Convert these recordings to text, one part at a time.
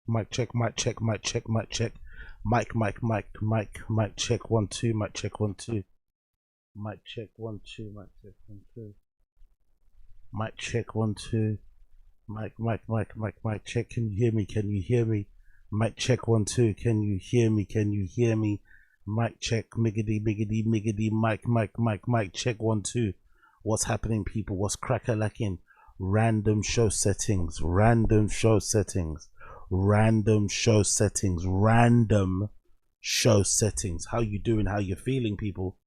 Mic check, mic check, mic check, mic check. Mic check 1 2, mic check 1 2. Mic check 1 2, mic check 1 2. Mic check 1 2. Mic check. Can you hear me? Can you hear me? Mic check 1 2. Can you hear me? Can you hear me? Mic check, miggity, mic check 1 2. What's happening, people? What's crack-a-lacking? Random show settings, random show settings, random show settings, random show settings. How you doing? How you feeling, people?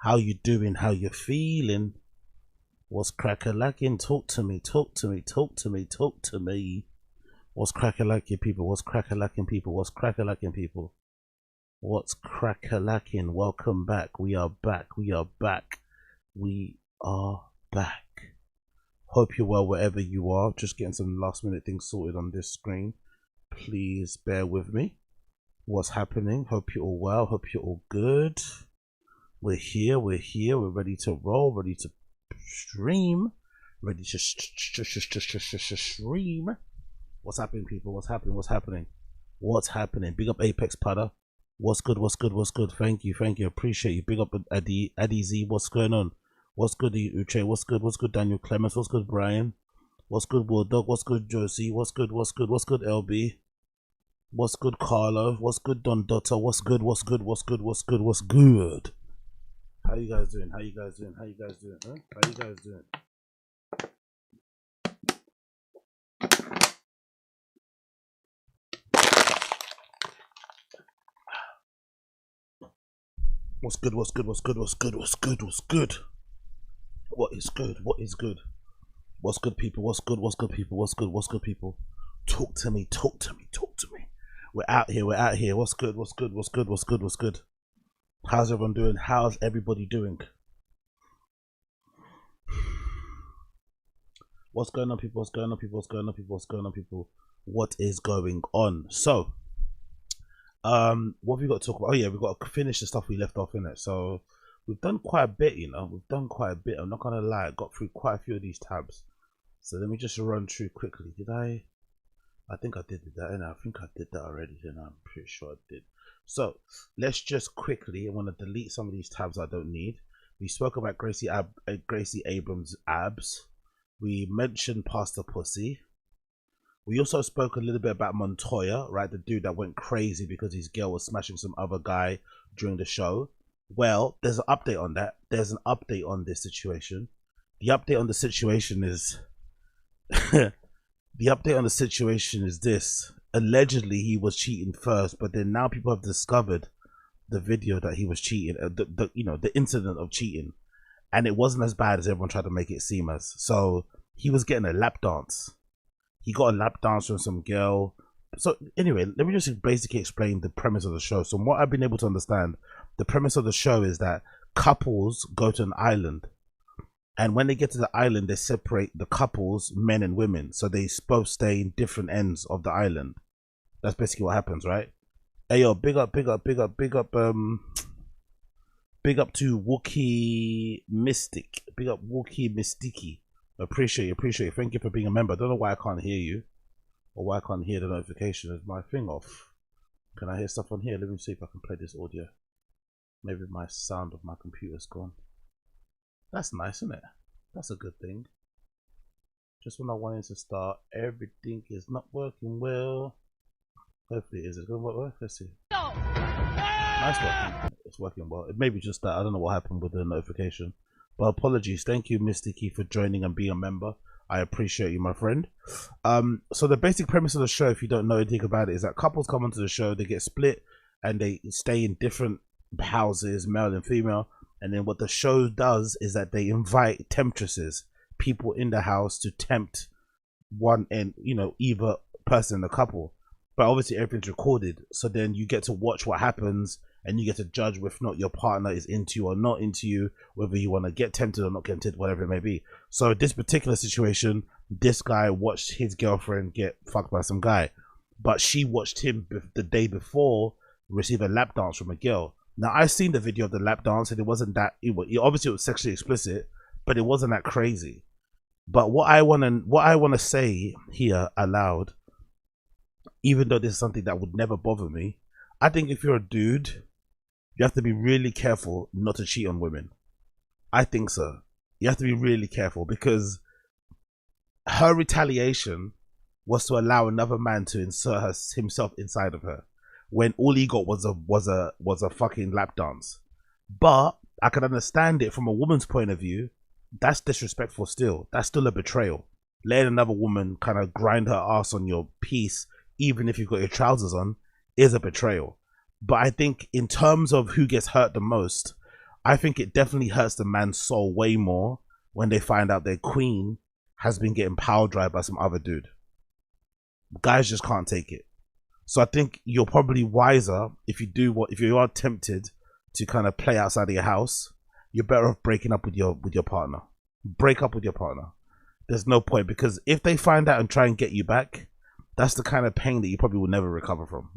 How you doing? How you feeling? What's crack-a-lacking? Talk to me, talk to me, talk to me, talk to me. What's crack-a-lacking, people? What's crack-a-lacking, people? What's crack-a-lacking, people? What's crack-a-lacking? Welcome back. We are back. We are back. We are back. Hope you're well wherever you are. Just getting some last minute things sorted on this screen. Please bear with me. What's happening? Hope you're all well. Hope you're all good. We're here. We're here. We're ready to roll. Ready to stream. Ready to stream. What's happening, people? What's happening? What's happening? What's happening? Big up Apex Pada. What's good? What's good? What's good? Thank you. Thank you. Appreciate you. Big up Addy Z. What's going on? What's good, Uche? What's good? What's good, Daniel Clements? What's good, Brian? What's good, Bulldog? What's good, Josie? What's good? What's good? What's good, LB? What's good, Carlo? What's good, Don Dotto? What's good? What's good? What's good? What's good? What's good? How you guys doing? How you guys doing? How you guys doing? Huh? How you guys doing? What's good? What's good? What's good? What's good? What's good? What's good? What is good? What is good? What's good, people? What's good? What's good, people? What's good? What's good, people? Talk to me. Talk to me. Talk to me. We're out here. We're out here. What's good? What's good? What's good? What's good? What's good? How's everyone doing? How's everybody doing? What's going on, people? What's going on, people? What's going on, people? What's going on, people? What is going on? So, what have we got to talk about? Oh yeah, we've got to finish the stuff we left off in it. So we've done quite a bit, you know. We've done quite a bit. I'm not gonna lie, I got through quite a few of these tabs. So let me just run through quickly. Did I? I think I did that, and I think I did that already. And I'm pretty sure I did. So let's just quickly. I want to delete some of these tabs I don't need. We spoke about Gracie Abrams' abs. We mentioned Pastor Pussy. We also spoke a little bit about Montoya, right? The dude that went crazy because his girl was smashing some other guy during the show. Well, there's an update on that. There's an update on this situation. The update on the situation is the update on the situation is this. Allegedly, he was cheating first, but then now people have discovered the video that he was cheating, the incident of cheating, and it wasn't as bad as everyone tried to make it seem as. So he was getting a lap dance. He got a lap dance from some girl. So anyway, let me just basically explain the premise of the show. So what I've been able to understand, the premise of the show is that couples go to an island, and when they get to the island, they separate the couples, men and women, so they both stay in different ends of the island. That's basically what happens, right? Hey yo, big up to Wookie Mystic. Big up Wookie Mystiki. Appreciate you. Thank you for being a member. I don't know why I can't hear you, or why I can't hear the notification. Is my thing off? Can I hear stuff on here? Let me see if I can play this audio. Maybe my sound of my computer's gone. That's nice, isn't it? That's a good thing. Just when I wanted to start, everything is not working well. Hopefully it is. It's going to work well. Let's see. Nice working. It's working well. It may be just that. I don't know what happened with the notification. But apologies. Thank you, Mysticky, for joining and being a member. I appreciate you, my friend. So the basic premise of the show, if you don't know anything about it, is that couples come onto the show, they get split, and they stay in different houses, male and female. And then what the show does is that they invite temptresses, people in the house, to tempt one and either person in the couple. But obviously everything's recorded, so then you get to watch what happens, and you get to judge whether or not your partner is into you or not into you, whether you want to get tempted or not get tempted, whatever it may be. So this particular situation, this guy watched his girlfriend get fucked by some guy, but she watched him the day before receive a lap dance from a girl. Now I've seen the video of the lap dance, and it wasn't that. Obviously it was sexually explicit, but it wasn't that crazy. But what I want to say here aloud even though this is something that would never bother me, I think if you're a dude, you have to be really careful not to cheat on women. I think so. You have to be really careful because her retaliation was to allow another man to insert himself inside of her when all he got was a fucking lap dance. But I can understand it from a woman's point of view. That's disrespectful still. That's still a betrayal. Letting another woman kind of grind her ass on your piece, even if you've got your trousers on, is a betrayal. But I think in terms of who gets hurt the most, I think it definitely hurts the man's soul way more when they find out their queen has been getting power drive by some other dude. Guys just can't take it. So I think you're probably wiser if you are tempted to kind of play outside of your house. You're better off breaking up with your partner. Break up with your partner. There's no point, because if they find out and try and get you back, that's the kind of pain that you probably will never recover from.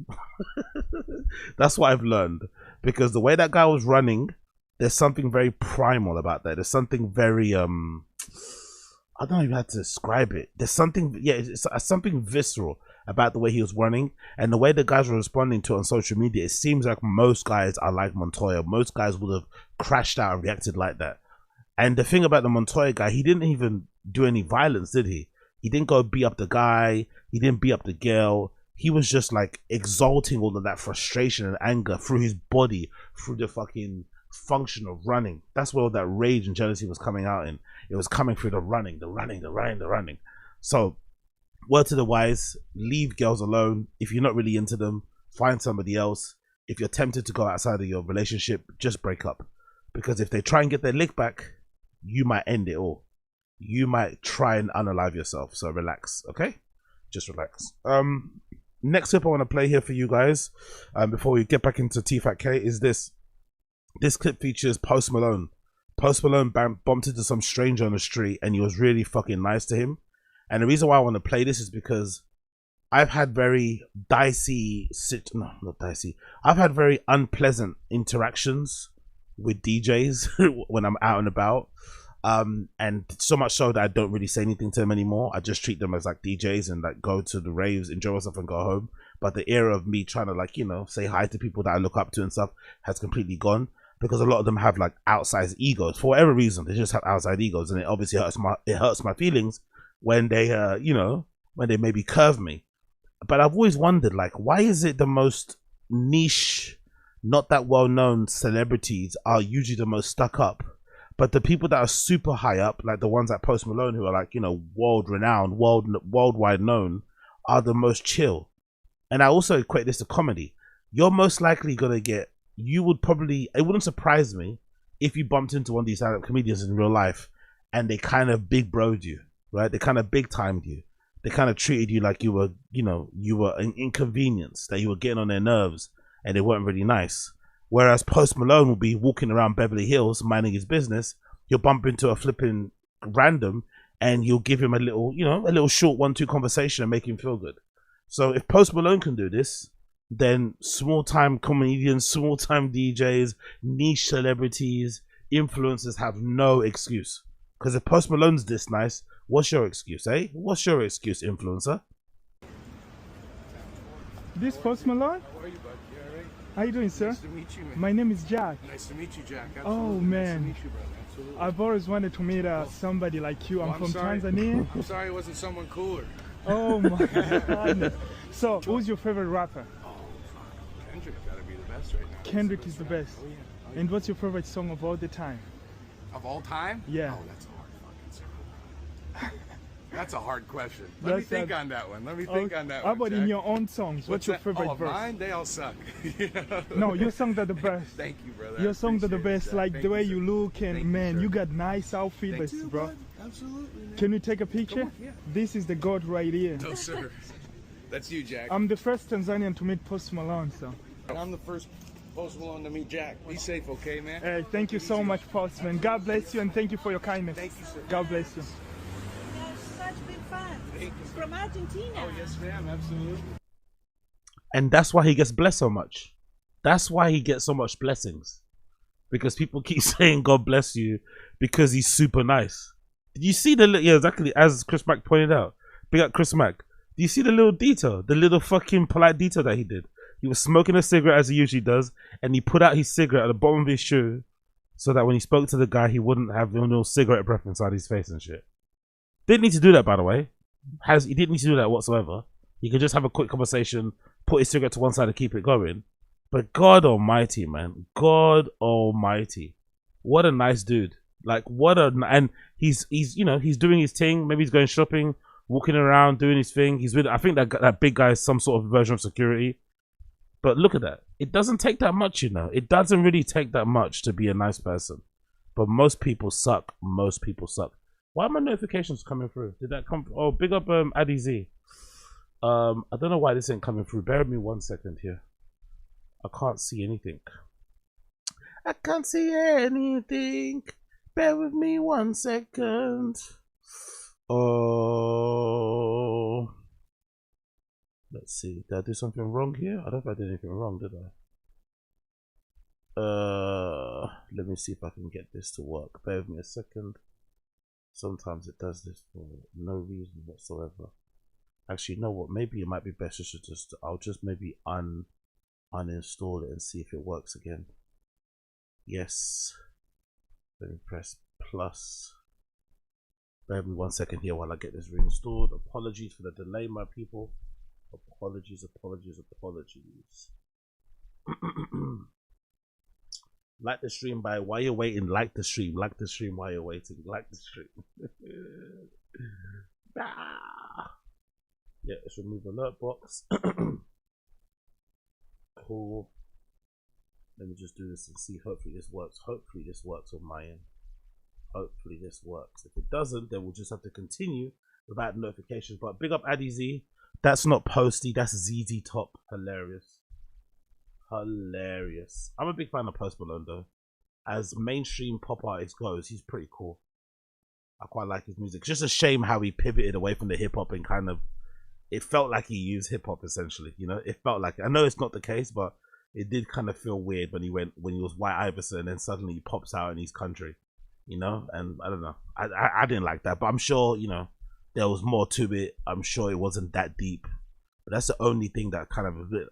That's what I've learned, because the way that guy was running, there's something very primal about that. There's something very I don't even know how to describe it. There's something, yeah, it's something visceral about the way he was running and the way the guys were responding to it on social media. It seems like most guys are like Montoya. Most guys would have crashed out and reacted like that. And the thing about the Montoya guy, he didn't even do any violence, did he? He didn't go beat up the guy. He didn't beat up the girl. He was just like exalting all of that frustration and anger through his body, through the fucking function of running. That's where all that rage and jealousy was coming out in. It was coming through the running. So, word to the wise, leave girls alone. If you're not really into them, find somebody else. If you're tempted to go outside of your relationship, just break up. Because if they try and get their lick back, you might end it all. You might try and unalive yourself. So relax, okay? Just relax. Next clip I want to play here for you guys, before we get back into Tfatk, is this. This clip features Post Malone. Post Malone bumped into some stranger on the street and he was really fucking nice to him. And the reason why I want to play this is because I've had very I've had very unpleasant interactions with DJs when I'm out and about. And so much so that I don't really say anything to them anymore. I just treat them as like DJs and like go to the raves, enjoy myself and go home. But the era of me trying to like, you know, say hi to people that I look up to and stuff has completely gone, because a lot of them have like outsized egos for whatever reason. They just have outside egos, and it obviously hurts my feelings when they you know, when they maybe curve me. But I've always wondered, like, why is it the most niche, not that well known celebrities are usually the most stuck up, but the people that are super high up, like the ones like Post Malone, who are like, you know, world renowned, worldwide known, are the most chill? And I also equate this to comedy. You're most likely gonna get, you would probably, it wouldn't surprise me if you bumped into one of these stand-up comedians in real life and they kind of big broed you, right? They kind of big timed you. They kind of treated you like you were, you know, you were an inconvenience, that you were getting on their nerves and they weren't really nice. Whereas Post Malone will be walking around Beverly Hills minding his business. You'll bump into a flipping random and you'll give him a little, you know, a little short 1-2 conversation and make him feel good. So if Post Malone can do this, then small-time comedians, small-time DJs, niche celebrities, influencers have no excuse. Because if Post Malone's this nice, what's your excuse, eh? What's your excuse, influencer? This Post Malone? How are you, bud? You all right? How you doing, sir? Nice to meet you, man. My name is Jack. Nice to meet you, Jack. Oh, Absolutely. man. Nice to meet you, brother. Absolutely. I've always wanted to meet somebody like you. I'm from sorry. Tanzania. I'm sorry it wasn't someone cooler. Oh, my goodness. So, who's your favorite rapper? Oh, Kendrick gotta be the best right now. Kendrick is the best. Oh, yeah. Oh, yeah. And what's your favorite song of all the time? Of all time? Yeah. Oh, that's a hard fucking song. That's a hard question. Let me think on that one. Let me think on that How one, about Jack. in your own songs? What's your favorite oh, verse? Mine? They all suck. You know? No, your songs are the best. Thank you, brother. Your songs are the Appreciate it, best. Jack. Like Thank the way sir. you look, and Thank man, sir. you got nice outfits, Thank you, bro. bud. Absolutely, man. Can we take a picture? on, yeah. This is the God right here. No, sir. That's you, Jack. I'm the first Tanzanian to meet Post Malone, so. And I'm the first Post Malone to meet Jack. Be safe, okay, man? Hey, thank you so much, Postman. God bless you, and thank you for your kindness. Thank you, sir. God bless you. You're such big fans. Thank you. From Argentina. Oh, yes, ma'am. Absolutely. And that's why he gets blessed so much. That's why he gets so much blessings. Because people keep saying God bless you because he's super nice. Did you see the, yeah, exactly, as Chris Mack pointed out. Big up Chris Mack. Did Do you see the little detail? The little fucking polite detail that he did. He was smoking a cigarette as he usually does, and he put out his cigarette at the bottom of his shoe so that when he spoke to the guy, he wouldn't have no cigarette breath inside his face and shit. Didn't need to do that, by the way. He didn't need to do that whatsoever. He could just have a quick conversation, put his cigarette to one side and keep it going. But God almighty, man. God almighty. What a nice dude. Like, and he's doing his thing. Maybe he's going shopping, walking around, doing his thing. He's with, I think that big guy is some sort of version of security. But look at that. It doesn't take that much, It doesn't really take that much to be a nice person. But most people suck. Most people suck. Why are my notifications coming through? Did that come? Oh, big up Addy Z. I don't know why this ain't coming through. Bear with me 1 second here. I can't see anything. I can't see anything. Bear with me 1 second. Oh. Let's see. Did I do something wrong here? I don't know if I did anything wrong, did I? Let me see if I can get this to work. Bear with me a second. Sometimes it does this for no reason whatsoever. Actually, you know what? Maybe it might be best just I'll just maybe uninstall it and see if it works again. Yes. Let me press plus. Bear with me 1 second here while I get this reinstalled. Apologies for the delay, my people. Apologies. Like the stream by while you're waiting. Like the stream while you're waiting. Like the stream. Yeah, let's remove alert box. Cool. Let me just do this and see. Hopefully this works. Hopefully this works on my end. Hopefully this works. If it doesn't, then we'll just have to continue without notifications. But big up Addy Z. That's not Posty. That's ZZ Top. Hilarious. Hilarious. I'm a big fan of Post Malone though. As mainstream pop artist goes, he's pretty cool. I quite like his music. It's just a shame how he pivoted away from the hip hop and kind of, it felt like he used hip hop essentially. It felt like, I know it's not the case, but it did kind of feel weird when he was White Iverson and suddenly he pops out in his country, and I don't know. I didn't like that, but I'm sure, there was more to it. I'm sure it wasn't that deep. But that's the only thing that kind of a bit,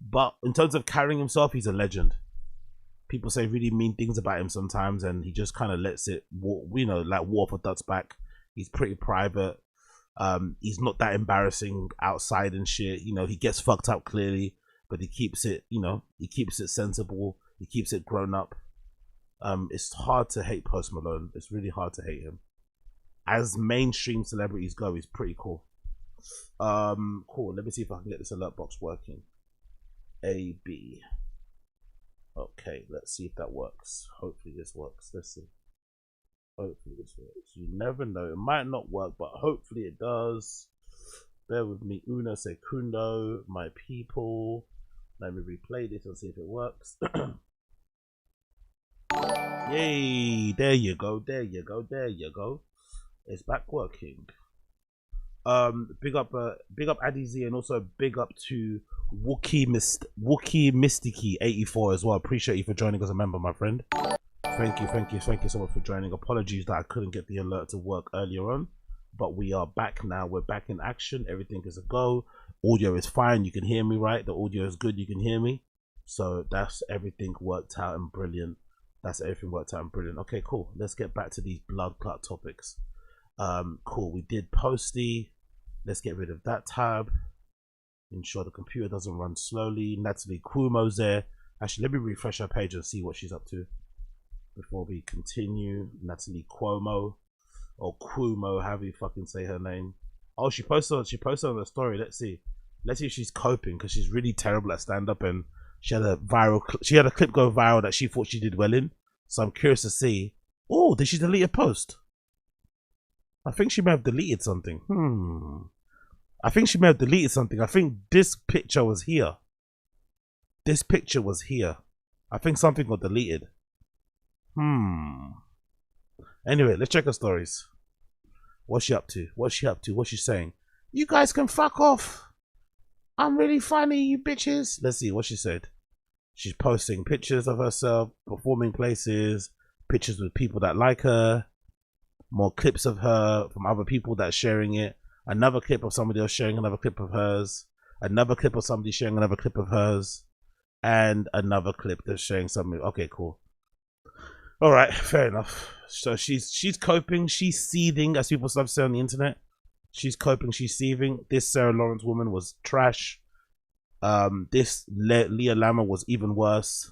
But in terms of carrying himself, he's a legend. People say really mean things about him sometimes, and he just kind of lets it, like water for ducks back. He's pretty private. He's not that embarrassing outside and shit. He gets fucked up clearly, but he keeps it, he keeps it sensible. He keeps it grown up. It's hard to hate Post Malone. It's really hard to hate him. As mainstream celebrities go, he's pretty cool. Cool. Let me see if I can get this alert box working. A, B. Okay, let's see if that works. Hopefully this works. Let's see. Hopefully this works. You never know. It might not work, but hopefully it does. Bear with me. Uno secundo, my people. Let me replay this and see if it works. Yay! There you go. There you go. There you go. It's back working. Big up Addy Z, and also big up to Wookie Mysticky 84 as well. Appreciate you for joining as a member, my friend. Thank you so much for joining. Apologies that I couldn't get the alert to work earlier on, but we are back now. We're back in action. Everything is a go. Audio is fine. You can hear me, right? The audio is good. You can hear me. So that's everything worked out and brilliant. Okay, cool. Let's get back to these blood clot topics. Cool. We did Posty. Let's get rid of that tab. Ensure the computer doesn't run slowly. Natalie Cuomo's there. Actually, let me refresh her page and see what she's up to before we continue. Natalie Cuomo, or Cuomo, however you fucking say her name. Oh, she posted on the story. Let's see if she's coping, because she's really terrible at stand up, and she had a clip go viral that she thought she did well in. So I'm curious to see. Oh, did she delete a post? I think she may have deleted something. I think this picture was here. I think something got deleted. Anyway, let's check her stories. What's she up to? What's she saying? You guys can fuck off. I'm really funny, you bitches. Let's see what she said. She's posting pictures of herself performing places, pictures with people that like her, more clips of her from other people that are sharing it. another clip of somebody else sharing another clip of hers, another clip of somebody sharing another clip of hers, and another clip that's sharing something. Okay, cool. All right, fair enough. So she's coping, she's seething, as people love to say on the internet. She's coping, she's seething. This Sarah Lawrence woman was trash. This Leah Lama was even worse.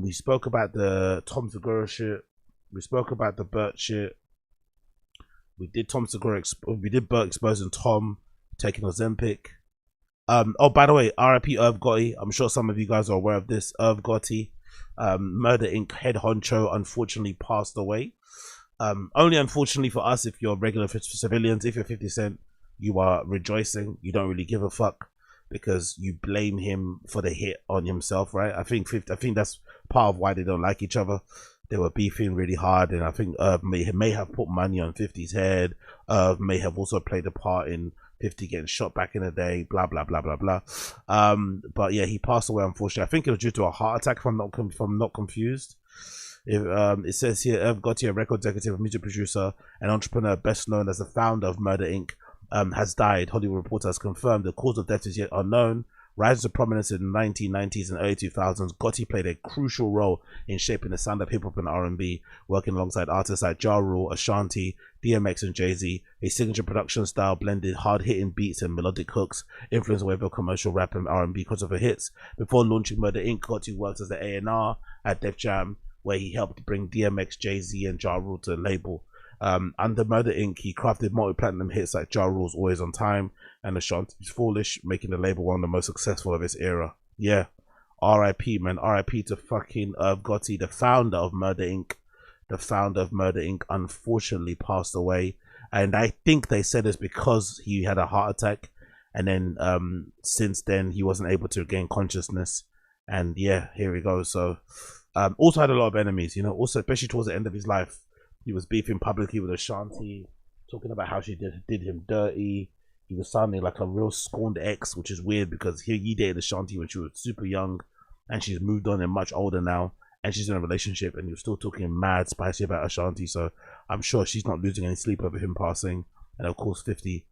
We spoke about the Tom Segura shit. We spoke about the Burt shit. We did Tom Segura. We did Burt exposing Tom taking Ozempic. Oh, by the way, R.I.P. Irv Gotti. I'm sure some of you guys are aware of this. Irv Gotti, Murder Inc. head honcho, unfortunately passed away. Only unfortunately for us, if you're regular civilians, if you're 50 Cent, you are rejoicing. You don't really give a fuck because you blame him for the hit on himself, right? I think that's part of why they don't like each other. They were beefing really hard, and I think may have put money on 50's head. May have also played a part in 50 getting shot back in the day, blah blah blah blah blah. But yeah, he passed away unfortunately. I think it was due to a heart attack, if I'm not confused. It says here, Irv Gotti, a record executive, music producer, and entrepreneur, best known as the founder of Murder Inc., has died. Hollywood Reporter has confirmed the cause of death is yet unknown. Rising to prominence in the 1990s and early 2000s, Gotti played a crucial role in shaping the sound of hip-hop and R&B, working alongside artists like Ja Rule, Ashanti, DMX, and Jay-Z. A signature production style blended hard-hitting beats and melodic hooks, influenced away by commercial rap and R&B crossover hits. Before launching Murder Inc., Gotti worked as the A&R at Def Jam, where he helped bring DMX, Jay-Z, and Ja Rule to the label. Under Murder Inc., he crafted multi-platinum hits like Ja Rule's Always on Time and Ashanti's Foolish, making the label one of the most successful of its era. Yeah, R.I.P. man, R.I.P. to fucking Irv Gotti, the founder of Murder Inc. The founder of Murder Inc. unfortunately passed away, and I think they said it's because he had a heart attack, and then since then he wasn't able to regain consciousness, and yeah, here we go. So also had a lot of enemies, you know, also especially towards the end of his life. He was beefing publicly with Ashanti, talking about how she did him dirty. He was sounding like a real scorned ex, which is weird because he dated Ashanti when she was super young, and she's moved on and much older now, and she's in a relationship, and he was still talking mad spicy about Ashanti. So I'm sure she's not losing any sleep over him passing. And of course 50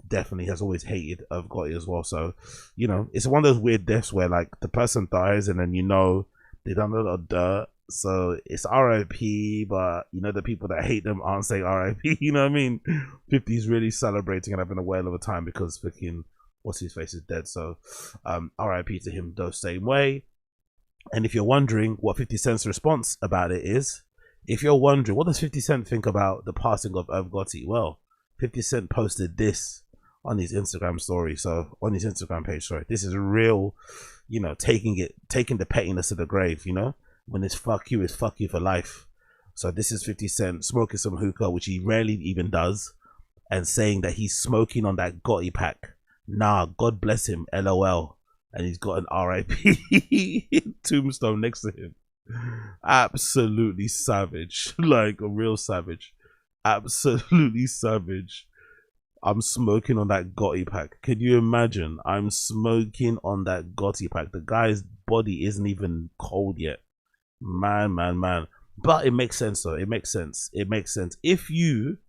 definitely has always hated Irv Gotti as well. So, you know, it's one of those weird deaths where like the person dies and then, you know, they done a lot of dirt. So it's RIP, but you know the people that hate them aren't saying RIP. You know what I mean? 50's really celebrating and having a whale of a time because freaking what's his face is dead. So RIP to him the same way. And if you're wondering what 50 Cent's response about it is, if you're wondering what does 50 Cent think about the passing of Irv Gotti, well, 50 Cent posted this on his Instagram story. So on his Instagram page, sorry, this is real, you know, taking the pettiness to the grave, you know. When it's fuck you for life. So this is 50 Cent smoking some hookah, which he rarely even does, and saying that he's smoking on that Gotti pack. Nah, God bless him, LOL. And he's got an RIP tombstone next to him. Absolutely savage. Like a real savage. Absolutely savage. I'm smoking on that Gotti pack. Can you imagine? I'm smoking on that Gotti pack. The guy's body isn't even cold yet. Man. But it makes sense though. It makes sense. If you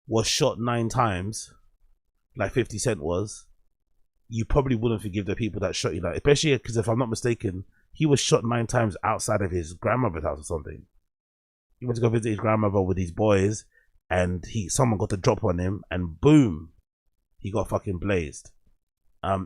was shot 9 times, like 50 Cent was, you probably wouldn't forgive the people that shot you. Like, especially because if I'm not mistaken, he was shot 9 times outside of his grandmother's house or something. He went to go visit his grandmother with his boys, and someone got the drop on him, and boom, he got fucking blazed.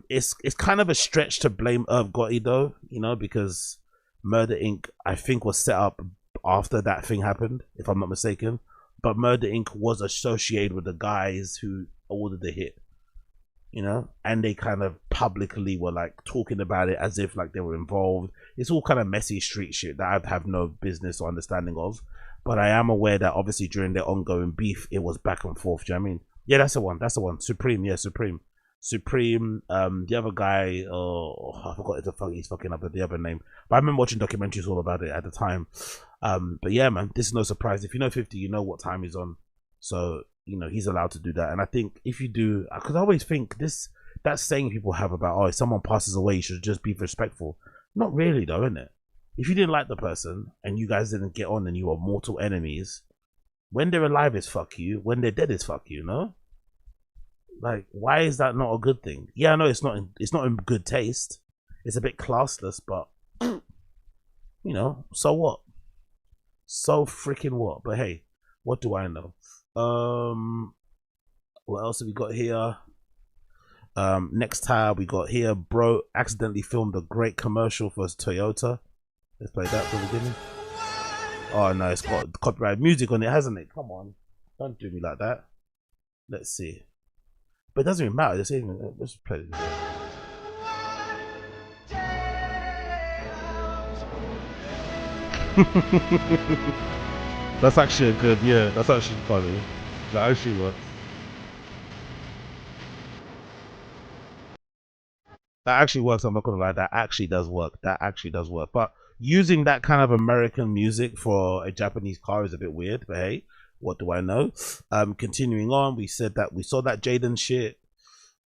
It's kind of a stretch to blame Irv Gotti though, you know, because Murder Inc. I think was set up after that thing happened, if I'm not mistaken. But Murder Inc. was associated with the guys who ordered the hit, you know, and they kind of publicly were like talking about it as if like they were involved. It's all kind of messy street shit that I have no business or understanding of. But I am aware that obviously during their ongoing beef, it was back and forth. Do you know what I mean? Yeah, that's the one. Supreme, yeah, Supreme. The other guy, I forgot he's fucking up with the other name, but I remember watching documentaries all about it at the time. But yeah, man, this is no surprise. If you know 50, you know what time he's on, so you know he's allowed to do that. And I think if you do, because I always think that saying people have about, oh, if someone passes away, you should just be respectful. Not really though, isn't it? If you didn't like the person and you guys didn't get on and you were mortal enemies, When they're alive is fuck you. When they're dead is fuck you. No. Like, why is that not a good thing? Yeah, I know it's not in good taste. It's a bit classless, but you know, so what? So freaking what? But hey, what do I know? What else have we got here? Next tab we got here. Bro accidentally filmed a great commercial for Toyota. Let's play that from the beginning. Oh no, it's got copyright music on it, hasn't it? Come on, don't do me like that. Let's see. But it doesn't even matter. Let's play it. That's actually a good, yeah, that's actually funny. That actually works. That actually works, I'm not gonna lie, that actually does work. That actually does work. But using that kind of American music for a Japanese car is a bit weird, but hey, what do I know? Continuing on, we said that we saw that Jaden shit.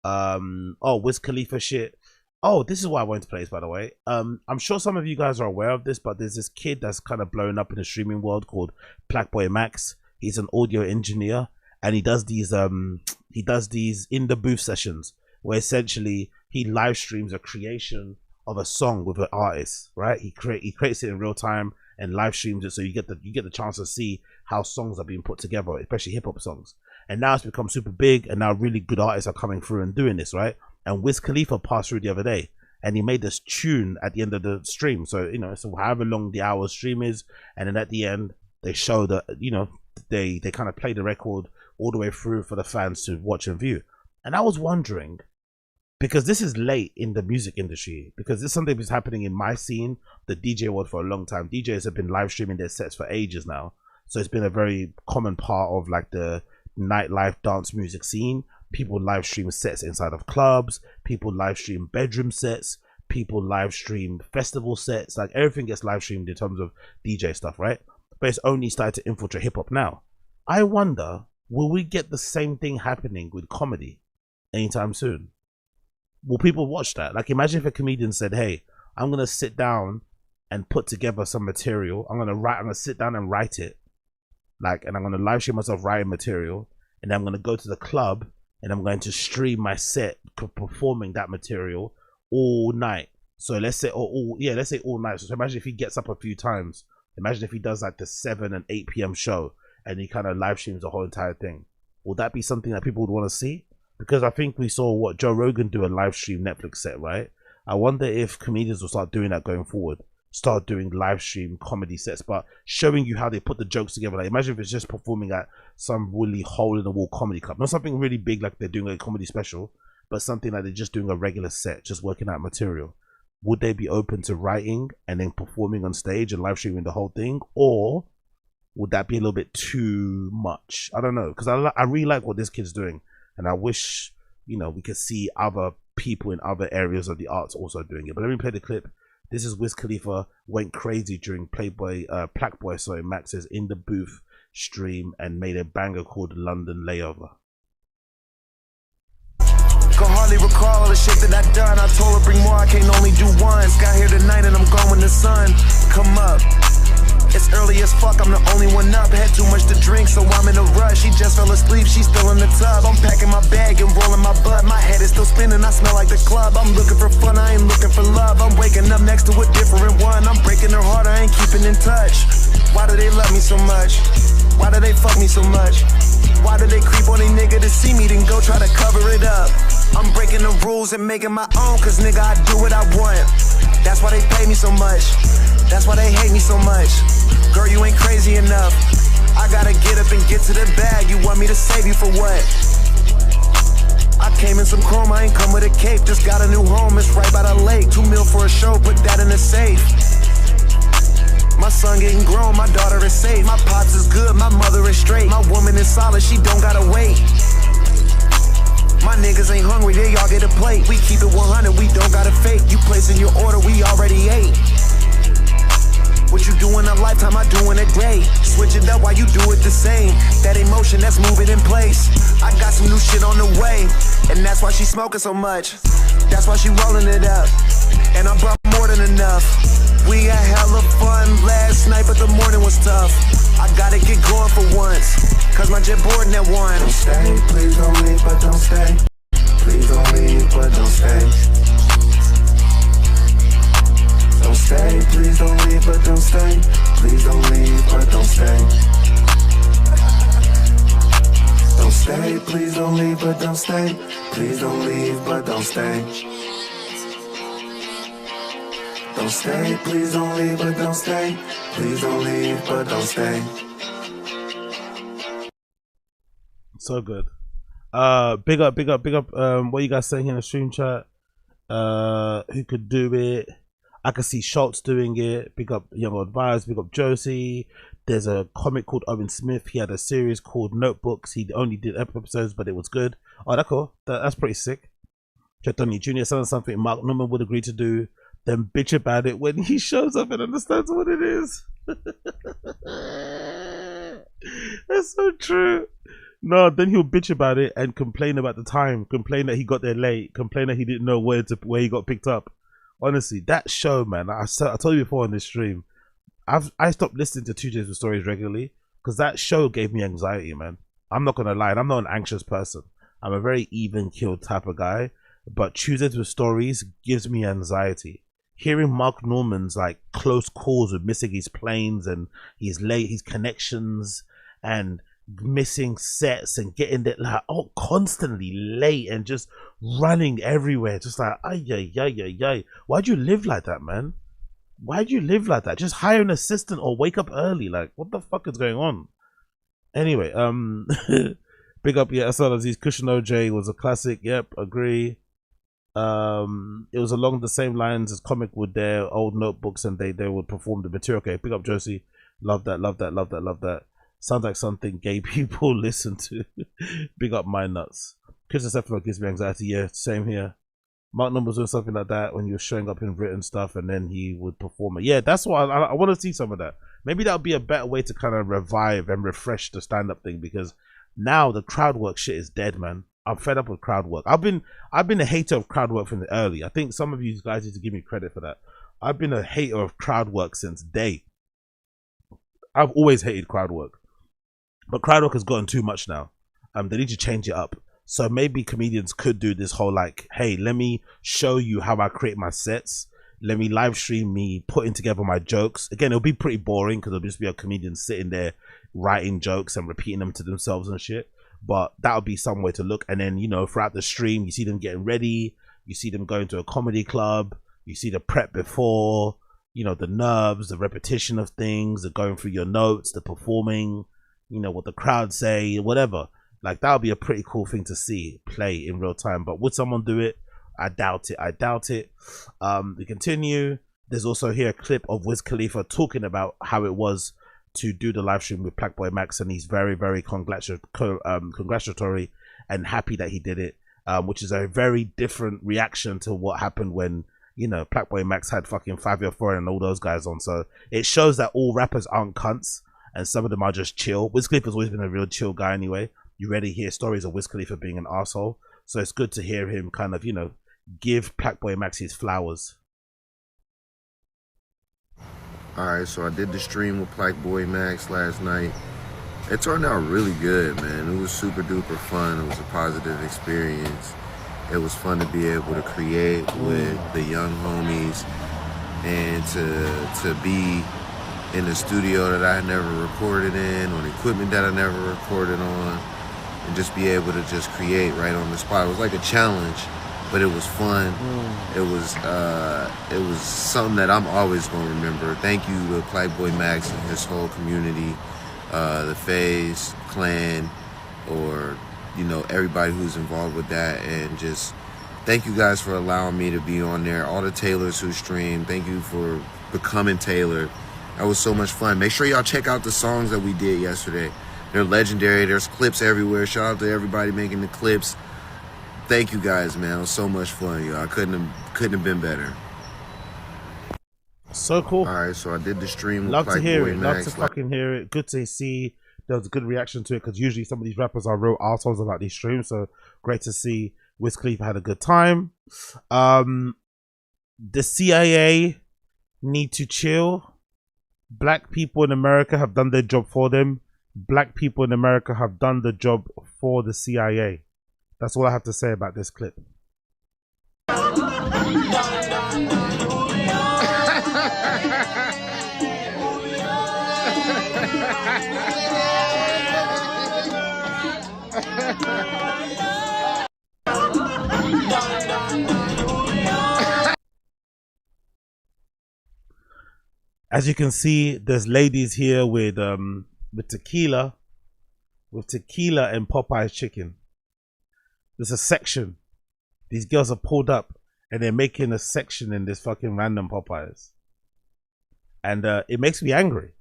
Oh, Wiz Khalifa shit. Oh, this is why I wanted to play this, by the way. I'm sure some of you guys are aware of this, but there's this kid that's kind of blown up in the streaming world called Blackboy Max. He's an audio engineer, and he does these in the booth sessions where essentially he live streams a creation of a song with an artist, right? He creates it in real time and live streams it, so you get the chance to see how songs are being put together, especially hip hop songs. And now it's become super big, and now really good artists are coming through and doing this, right? And Wiz Khalifa passed through the other day, and he made this tune at the end of the stream. So you know, so however long the hour stream is, and then at the end they show that, you know, they kind of play the record all the way through for the fans to watch and view. And I was wondering, because this is late in the music industry, because this is something that's happening in my scene, the DJ world, for a long time. DJs have been live streaming their sets for ages now, so it's been a very common part of like the nightlife dance music scene. People live stream sets inside of clubs, people live stream bedroom sets, people live stream festival sets, like everything gets live streamed in terms of DJ stuff, right? But it's only started to infiltrate hip hop now. I wonder, will we get the same thing happening with comedy anytime soon? Will people watch that? Like, imagine if a comedian said, hey, I'm gonna sit down and put together some material. I'm gonna sit down and write it, like, and I'm gonna live stream myself writing material, and then I'm gonna go to the club and I'm going to stream my set performing that material all night. So let's say all night. So imagine if he gets up a few times. Imagine if he does like the 7 and 8 p.m. show and he kind of live streams the whole entire thing. Will that be something that people would want to see? Because I think we saw what Joe Rogan do, a live stream Netflix set, right? I wonder if comedians will start doing that going forward. Start doing live stream comedy sets, but showing you how they put the jokes together. Like, imagine if it's just performing at some really hole in the wall comedy club, not something really big like they're doing a comedy special, but something like they're just doing a regular set, just working out material. Would they be open to writing and then performing on stage and live streaming the whole thing, or would that be a little bit too much? I don't know, because I really like what this kid's doing, and I wish, you know, we could see other people in other areas of the arts also doing it. But let me play the clip. This is Wiz Khalifa went crazy during Blackboy Max's In the Booth stream and made a banger called London Layover. Can hardly recall all the shit that I done. I told her bring more, I can't only do once. Got here tonight and I'm gone when the sun come up. It's early as fuck, I'm the only one up. Had too much to drink, so I'm in a rush. She just fell asleep, she's still in the tub. I'm packing my bag and rolling my butt. My head is still spinning, I smell like the club. I'm looking for fun, I ain't looking for love. I'm waking up next to a different one. I'm breaking her heart, I ain't keeping in touch. Why do they love me so much? Why do they fuck me so much? Why do they creep on a nigga to see me, then go try to cover it up? I'm breaking the rules and making my own, cause nigga, I do what I want. That's why they pay me so much. That's why they hate me so much. Girl, you ain't crazy enough. I gotta get up and get to the bag. You want me to save you for what? I came in some chrome, I ain't come with a cape. Just got a new home, it's right by the lake. 2 mil for a show, put that in the safe. My son getting grown, my daughter is safe. My pops is good, my mother is straight. My woman is solid, she don't gotta wait. My niggas ain't hungry, they all get a plate. We keep it 100, we don't gotta fake. You placing your order, we already ate. What you do in a lifetime, I do in a day. Switch it up while you do it the same. That emotion that's moving in place. I got some new shit on the way, and that's why she smoking so much. That's why she rolling it up, and I brought more than enough. We had hella fun last night, but the morning was tough. I got to get going for once. Cause my jet boarding at 1. Don't stay, please don't leave, but don't stay. Please don't leave, but don't stay. Don't stay, please don't leave, but don't stay. Please don't leave, but don't stay. Don't stay, please don't leave, but don't stay. Please don't leave, but don't stay. Don't stay, please don't leave, but don't stay. Please don't leave, but don't stay. So good. Big up. What you guys saying here in the stream chat? Who could do it? I can see Schultz doing it. Big up Young Advisors. Big up Josie. There's a comic called Owen Smith. He had a series called Notebooks. He only did episodes, but it was good. Oh, that's cool. That's pretty sick. Chetoni Jr. sounds something Mark Norman would agree to do. Then bitch about it when he shows up and understands what it is. That's so true. No, then he'll bitch about it and complain about the time. Complain that he got there late. Complain that he didn't know where he got picked up. Honestly, that show, man, I told you before on this stream, I stopped listening to Tuesdays with Stories regularly because that show gave me anxiety, man. I'm not gonna lie, I'm not an anxious person. I'm a very even-keeled type of guy, but Tuesdays with Stories gives me anxiety. Hearing Mark Norman's like close calls with missing his planes and his connections and missing sets and getting that like constantly late and just running everywhere, just like ay. Why'd you live like that, man? Why'd you live like that? Just hire an assistant or wake up early. Like, what the fuck is going on? Anyway, big up, yeah, Asad Aziz. Cushion OJ was a classic. Yep, agree. It was along the same lines as Comic Wood, their old notebooks, and they would perform the material. Okay, big up Josie. Love that. Sounds like something gay people listen to. Big up my nuts. Chris Stefano gives me anxiety. Yeah, same here. Mark Norman was doing something like that when you were showing up in written stuff and then he would perform it. Yeah, that's why I want to see some of that. Maybe that would be a better way to kind of revive and refresh the stand-up thing, because now the crowd work shit is dead, man. I'm fed up with crowd work. I've been a hater of crowd work from the early. I think some of you guys need to give me credit for that. I've been a hater of crowd work since day. I've always hated crowd work. But crowd work has gotten too much now. They need to change it up. So maybe comedians could do this whole like, hey, let me show you how I create my sets. Let me live stream me putting together my jokes. Again, it'll be pretty boring because it'll just be a comedian sitting there writing jokes and repeating them to themselves and shit. But that'll be some way to look. And then, you know, throughout the stream, you see them getting ready. You see them going to a comedy club. You see the prep before, you know, the nerves, the repetition of things, the going through your notes, the performing, you know, what the crowd say, whatever. Like, that would be a pretty cool thing to see play in real time. But would someone do it? I doubt it. We continue. There's also here a clip of Wiz Khalifa talking about how it was to do the live stream with Black Boy Max, and he's very, very congratulatory and happy that he did it, which is a very different reaction to what happened when, you know, Black Boy Max had fucking 5 Year Foreign and all those guys on. So it shows that all rappers aren't cunts and some of them are just chill. Wiz Khalifa's always been a real chill guy anyway. You rarely hear stories of Wiz Khalifa being an asshole, so it's good to hear him kind of, you know, give Black Boy Max his flowers. Alright, so I did the stream with Black Boy Max last night. It turned out really good, man. It was super duper fun. It was a positive experience. It was fun to be able to create with the young homies and to be in a studio that I had never recorded in, on equipment that I never recorded on, and just be able to just create right on the spot. It was like a challenge, but it was fun. It was something that I'm always going to remember. Thank you to Black Boy Max and his whole community, the FaZe clan, or, you know, everybody who's involved with that. And just thank you guys for allowing me to be on there. All the Taylors who streamed, thank you for becoming Taylor. That was so much fun. Make sure y'all check out the songs that we did yesterday. They're legendary. There's clips everywhere. Shout out to everybody making the clips. Thank you guys, man. It was so much fun, y'all. Couldn't have been better. So cool. All right, so I did the stream. Love to hear it. Love to fucking hear it. Good to see there was a good reaction to it, because usually some of these rappers are real assholes about these streams. So great to see Wiz Khalifa had a good time. The CIA need to chill. Black people in America have done their job for them. black people in America have done the job for the CIA. That's all I have to say about this clip. As you can see, there's ladies here with tequila and Popeye's chicken. There's a section. These girls are pulled up and they're making a section in this fucking random Popeyes. And it makes me angry.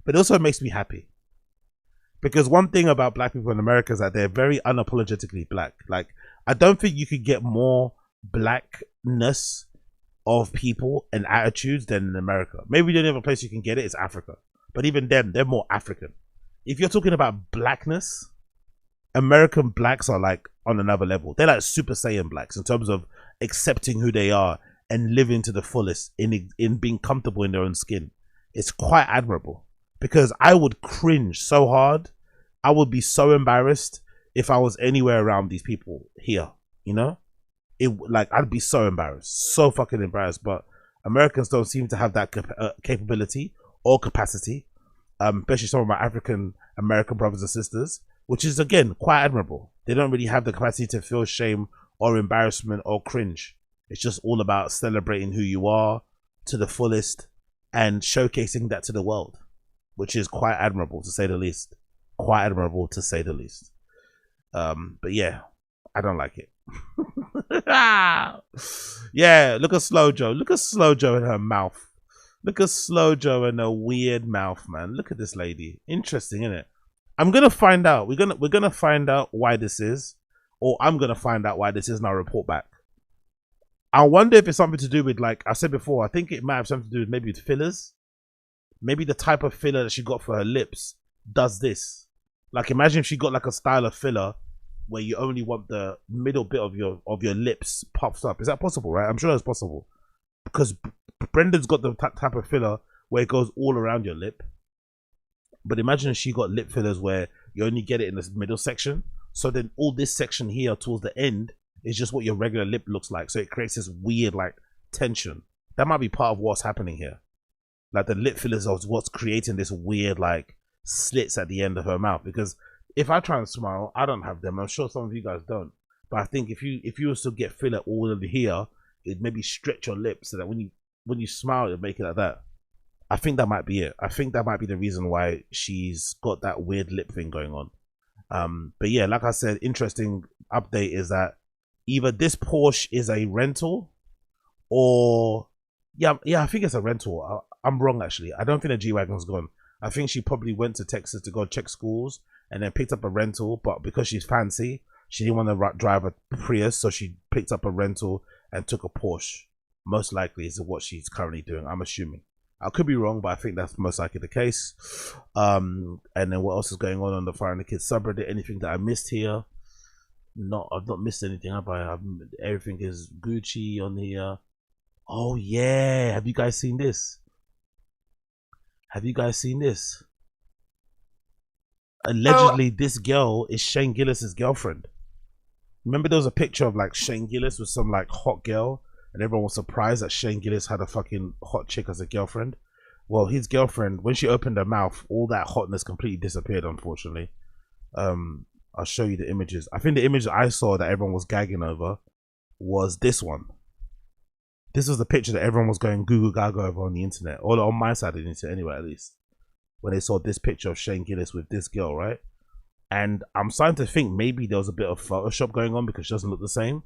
But it also makes me happy. Because one thing about black people in America is that they're very unapologetically black. Like, I don't think you could get more blackness of people and attitudes than in America. Maybe the only other place you can get it is Africa. But even them, they're more African. If you're talking about blackness, American blacks are like on another level. They're like Super Saiyan blacks in terms of accepting who they are and living to the fullest in being comfortable in their own skin. It's quite admirable. Because I would cringe so hard. I would be so embarrassed if I was anywhere around these people here, you know? I'd be so embarrassed, so fucking embarrassed. But Americans don't seem to have that capability or capacity, especially some of my African American brothers and sisters, which is again quite admirable. They don't really have the capacity to feel shame or embarrassment or cringe. It's just all about celebrating who you are to the fullest and showcasing that to the world, which is quite admirable to say the least. Quite admirable to say the least. But yeah, I don't like it. Yeah, look at Slow Joe. Look at Slow Joe in her mouth. Look at Slow Joe in her weird mouth, man. Look at this lady. Interesting, isn't it? I'm gonna find out. We're gonna find out why this is, or I'm gonna find out why this is, and I'll report back. I wonder if it's something to do with, like I said before, I think it might have something to do with maybe with fillers. Maybe the type of filler that she got for her lips does this. Like, imagine if she got like a style of filler where you only want the middle bit of your lips puffed up. Is that possible, right? I'm sure that's possible. Because Brendan's got the type of filler where it goes all around your lip. But imagine if she got lip fillers where you only get it in the middle section. So then all this section here towards the end is just what your regular lip looks like. So it creates this weird like tension. That might be part of what's happening here. Like the lip fillers are what's creating this weird like slits at the end of her mouth. Because if I try and smile, I don't have them. I'm sure some of you guys don't. But I think if you were to get filler all over here, it'd maybe stretch your lips so that when you smile, it'd make it like that. I think that might be it. I think that might be the reason why she's got that weird lip thing going on. But yeah, like I said, interesting update is that either this Porsche is a rental or yeah, I think it's a rental. I'm wrong actually. I don't think the G-Wagon's gone. I think she probably went to Texas to go check schools and then picked up a rental, but because she's fancy, she didn't want to drive a Prius, so she picked up a rental and took a Porsche. Most likely is what she's currently doing, I'm assuming. I could be wrong, but I think that's most likely the case. And then what else is going on the Fire and the Kids subreddit? Anything that I missed here? No, I've not missed anything, have I? Everything is Gucci on here. Oh yeah, have you guys seen this? Have you guys seen this? Allegedly, this girl is Shane Gillis's girlfriend. Remember there was a picture of like Shane Gillis with some like hot girl, and everyone was surprised that Shane Gillis had a fucking hot chick as a girlfriend. Well, his girlfriend, when she opened her mouth, all that hotness completely disappeared, unfortunately. I'll show you the images. I think the image that I saw that everyone was gagging over was this one. This was the picture that everyone was going Google Gaga over on the internet, or on my side of the internet anyway, at least, when they saw this picture of Shane Gillis with this girl, right? And I'm starting to think maybe there was a bit of Photoshop going on because she doesn't look the same,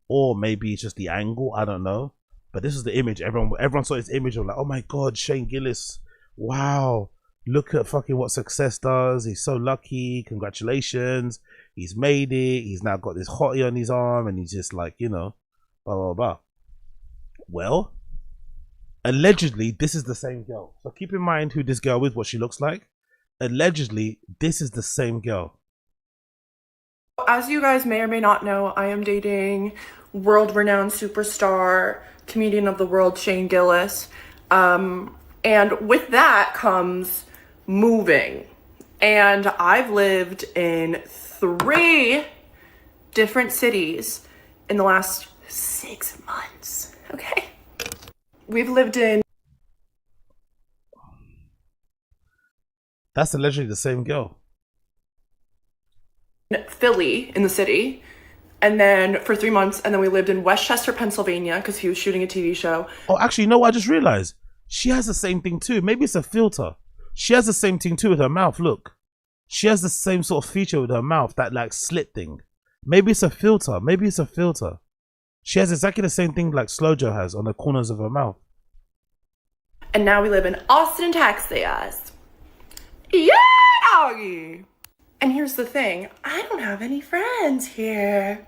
or maybe it's just the angle. I don't know. But this is the image. Everyone saw this image of like, oh my god, Shane Gillis! Wow, look at fucking what success does. He's so lucky. Congratulations. He's made it. He's now got this hottie on his arm, and he's just like, you know, blah blah blah. Well, allegedly, this is the same girl. So keep in mind who this girl is, what she looks like. Allegedly, this is the same girl. As you guys may or may not know, I am dating world-renowned superstar, comedian of the world, Shane Gillis. And with that comes moving. And I've lived in 3 different cities in the last 6 months. Okay. We've lived in... That's allegedly the same girl. Philly, in the city. And then for 3 months, and then we lived in Westchester, Pennsylvania, because he was shooting a TV show. Oh, actually, you know what? I just realized she has the same thing too. Maybe it's a filter. She has the same thing too with her mouth. Look, she has the same sort of feature with her mouth, that like slit thing. Maybe it's a filter. Maybe it's a filter. She has exactly the same thing like Slojo has on the corners of her mouth. And now we live in Austin, Texas. Yeah, doggy. And here's the thing, I don't have any friends here.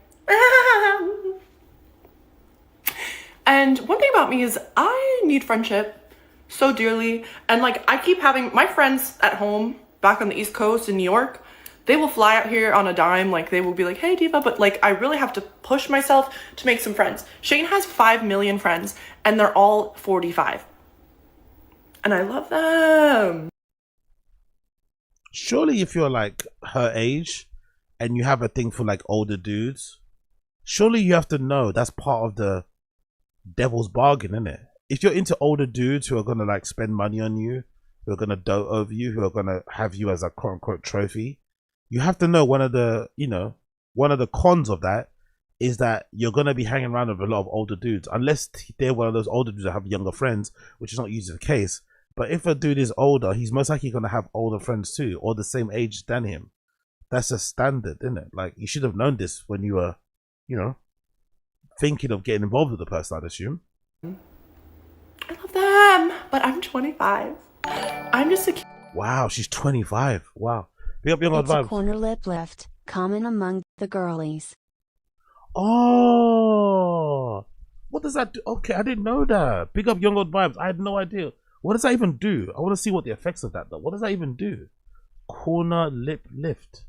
And one thing about me is I need friendship so dearly. And like, I keep having my friends at home back on the East Coast in New York, they will fly out here on a dime. Like, they will be like, hey, Diva, but like, I really have to push myself to make some friends. Shane has 5 million friends and they're all 45. And I love them. Surely if you're like her age and you have a thing for like older dudes, surely you have to know that's part of the devil's bargain, isn't it? If you're into older dudes who are going to like spend money on you, who are going to dote over you, who are going to have you as a quote unquote trophy, you have to know one of the, you know, one of the cons of that is that you're going to be hanging around with a lot of older dudes, unless they're one of those older dudes that have younger friends, which is not usually the case. But if a dude is older, he's most likely going to have older friends too, or the same age than him. That's a standard, isn't it? Like, you should have known this when you were, you know, thinking of getting involved with the person, I'd assume. I love them, but I'm 25. I'm just a... Wow, she's 25. Wow. Big up your It's a vibes. corner lip lift, common among the girlies. Oh, what does that do? Okay, I didn't know that. Big up young old vibes. I had no idea. What does that even do? I want to see what the effects of that though. What does that even do? Corner lip lift.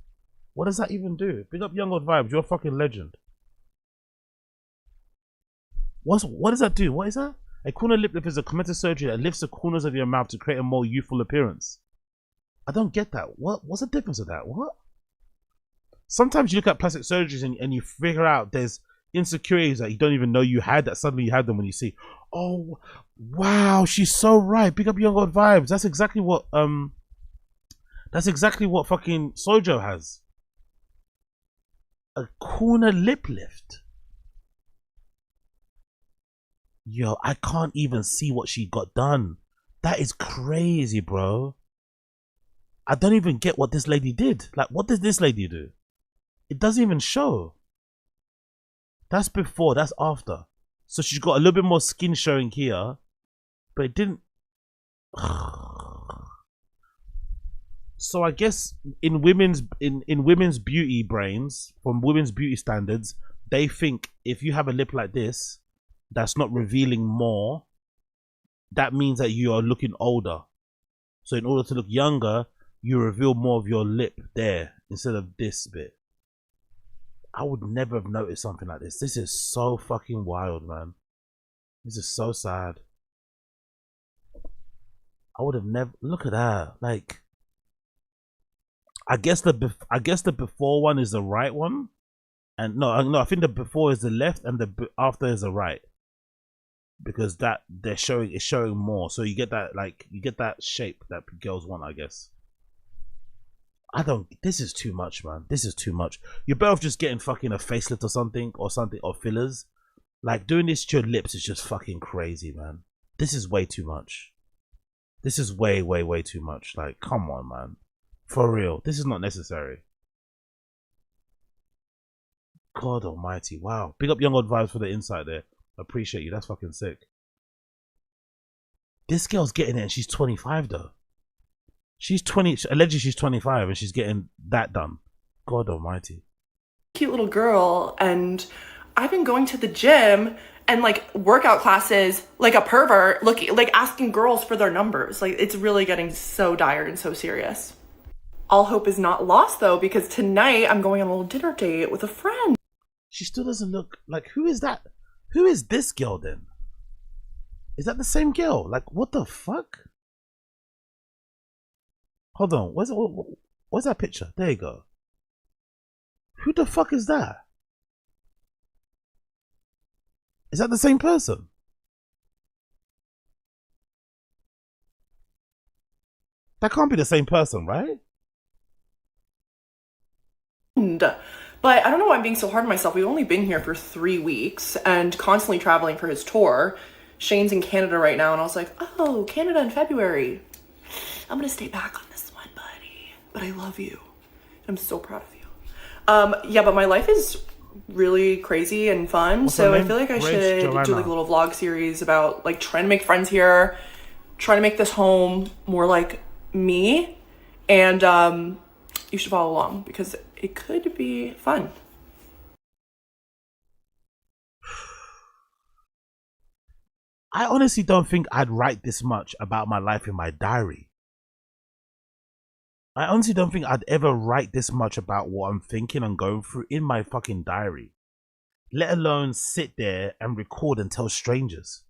What does that even do? Big up young old vibes. You're a fucking legend. What does that do? What is that? A corner lip lift is a cosmetic surgery that lifts the corners of your mouth to create a more youthful appearance. I don't get that. What's the difference of that? What? Sometimes you look at plastic surgeries and you figure out there's insecurities that you don't even know you had, that suddenly you had them when you see, oh wow, she's so right. Big up young old vibes. That's exactly what fucking Sojo has. A corner lip lift. Yo, I can't even see what she got done. That is crazy, bro. I don't even get what this lady did. Like, what did this lady do? It doesn't even show. That's before, that's after. So she's got a little bit more skin showing here, but it didn't. So I guess in women's beauty brains, from women's beauty standards, they think if you have a lip like this that's not revealing more, that means that you are looking older. So in order to look younger, you reveal more of your lip there instead of this bit. I would never have noticed something like this. This is so fucking wild, man. This is so sad. I would have never. Look at that. Like, I guess the before one is the right one, and no, I think the before is the left, and the after is the right, because that is showing more. So you get that, like, you get that shape that girls want, I guess. This is too much, man. This is too much. You're better off just getting fucking a facelift or fillers. Like, doing this to your lips is just fucking crazy, man. This is way too much. This is way, way, way too much. Like, come on, man. For real. This is not necessary. God almighty. Wow. Big up young old vibes for the insight there. Appreciate you. That's fucking sick. This girl's getting it and she's 25 though. She's 20, allegedly she's 25 and she's getting that done. God almighty. Cute little girl, and I've been going to the gym and like workout classes like a pervert, like asking girls for their numbers. Like, it's really getting so dire and so serious. All hope is not lost though, because tonight I'm going on a little dinner date with a friend. She still doesn't look like, who is that? Who is this girl then? Is that the same girl? Like, what the fuck? Hold on, What's that picture? There you go. Who the fuck is that? Is that the same person? That can't be the same person, right? But I don't know why I'm being so hard on myself. We've only been here for 3 weeks and constantly traveling for his tour. Shane's in Canada right now, and I was like, oh, Canada in February. I'm gonna stay back on this one, buddy. But I love you. I'm so proud of you. Yeah, but my life is really crazy and fun. What's so her I name? feel like I Grace should Joanna. do like a little vlog series about like trying to make friends here, trying to make this home more like me. And you should follow along because it could be fun. I honestly don't think I'd write this much about my life in my diary. I honestly don't think I'd ever write this much about what I'm thinking and going through in my fucking diary. Let alone sit there and record and tell strangers.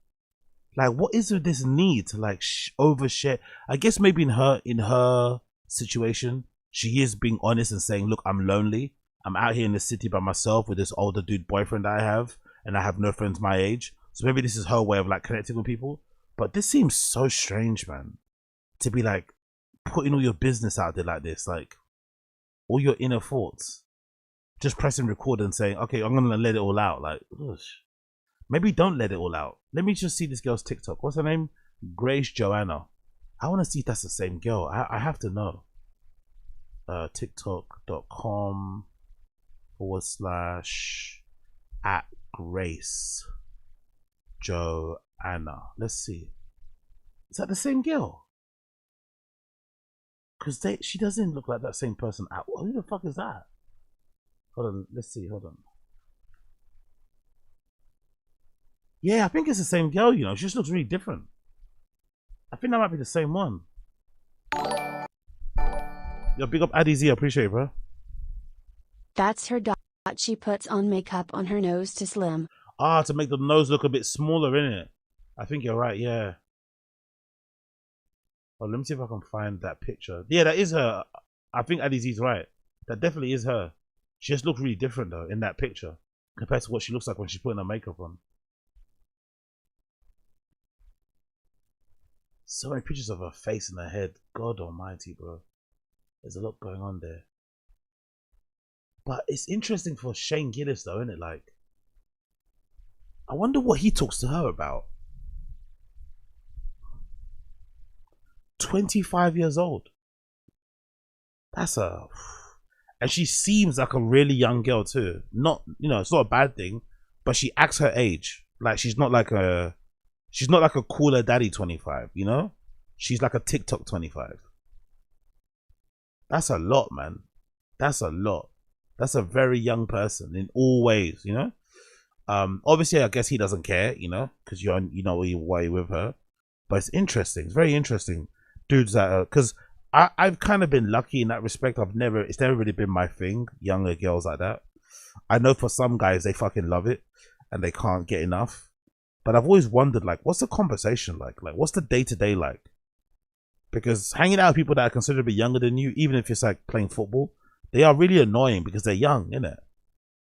Like, what is with this need to like overshare? I guess maybe in her situation, she is being honest and saying, look, I'm lonely. I'm out here in the city by myself with this older dude boyfriend that I have, and I have no friends my age. So maybe this is her way of like connecting with people. But this seems so strange, man. To be like putting all your business out there like this, like all your inner thoughts. Just pressing record and saying, okay, I'm gonna let it all out. Like, ugh. Maybe don't let it all out. Let me just see this girl's TikTok. What's her name? Grace Joanna. I want to see if that's the same girl. I have to know. TikTok.com/@Grace Joanna. Let's see. Is that the same girl? Because she doesn't look like that same person. Who the fuck is that? Hold on. Let's see. Hold on. Yeah, I think it's the same girl, you know. She just looks really different. I think that might be the same one. Yo, big up Addy Z. I appreciate it, bro. That's her dot. She puts on makeup on her nose to slim. Ah, to make the nose look a bit smaller, innit? I think you're right, yeah. Oh, let me see if I can find that picture. Yeah, that is her. I think Addy Z's right. That definitely is her. She just looks really different, though, in that picture. Compared to what she looks like when she's putting her makeup on. So many pictures of her face and her head. God almighty, bro. There's a lot going on there. But it's interesting for Shane Gillis, though, isn't it? Like, I wonder what he talks to her about. 25 years old. That's a... And she seems like a really young girl, too. Not, you know, it's not a bad thing, but she acts her age. Like, she's not like a cooler daddy 25, you know? She's like a TikTok 25. That's a lot, man. That's a lot. That's a very young person in all ways, you know? Obviously, I guess he doesn't care, you know? Because you know why you're with her. But it's interesting. It's very interesting. Dudes that because I've kind of been lucky in that respect. It's never really been my thing, younger girls like that. I know for some guys, they fucking love it and they can't get enough. But I've always wondered, like, what's the conversation like? Like, what's the day-to-day like? Because hanging out with people that are considerably younger than you, even if it's like playing football, they are really annoying because they're young, innit?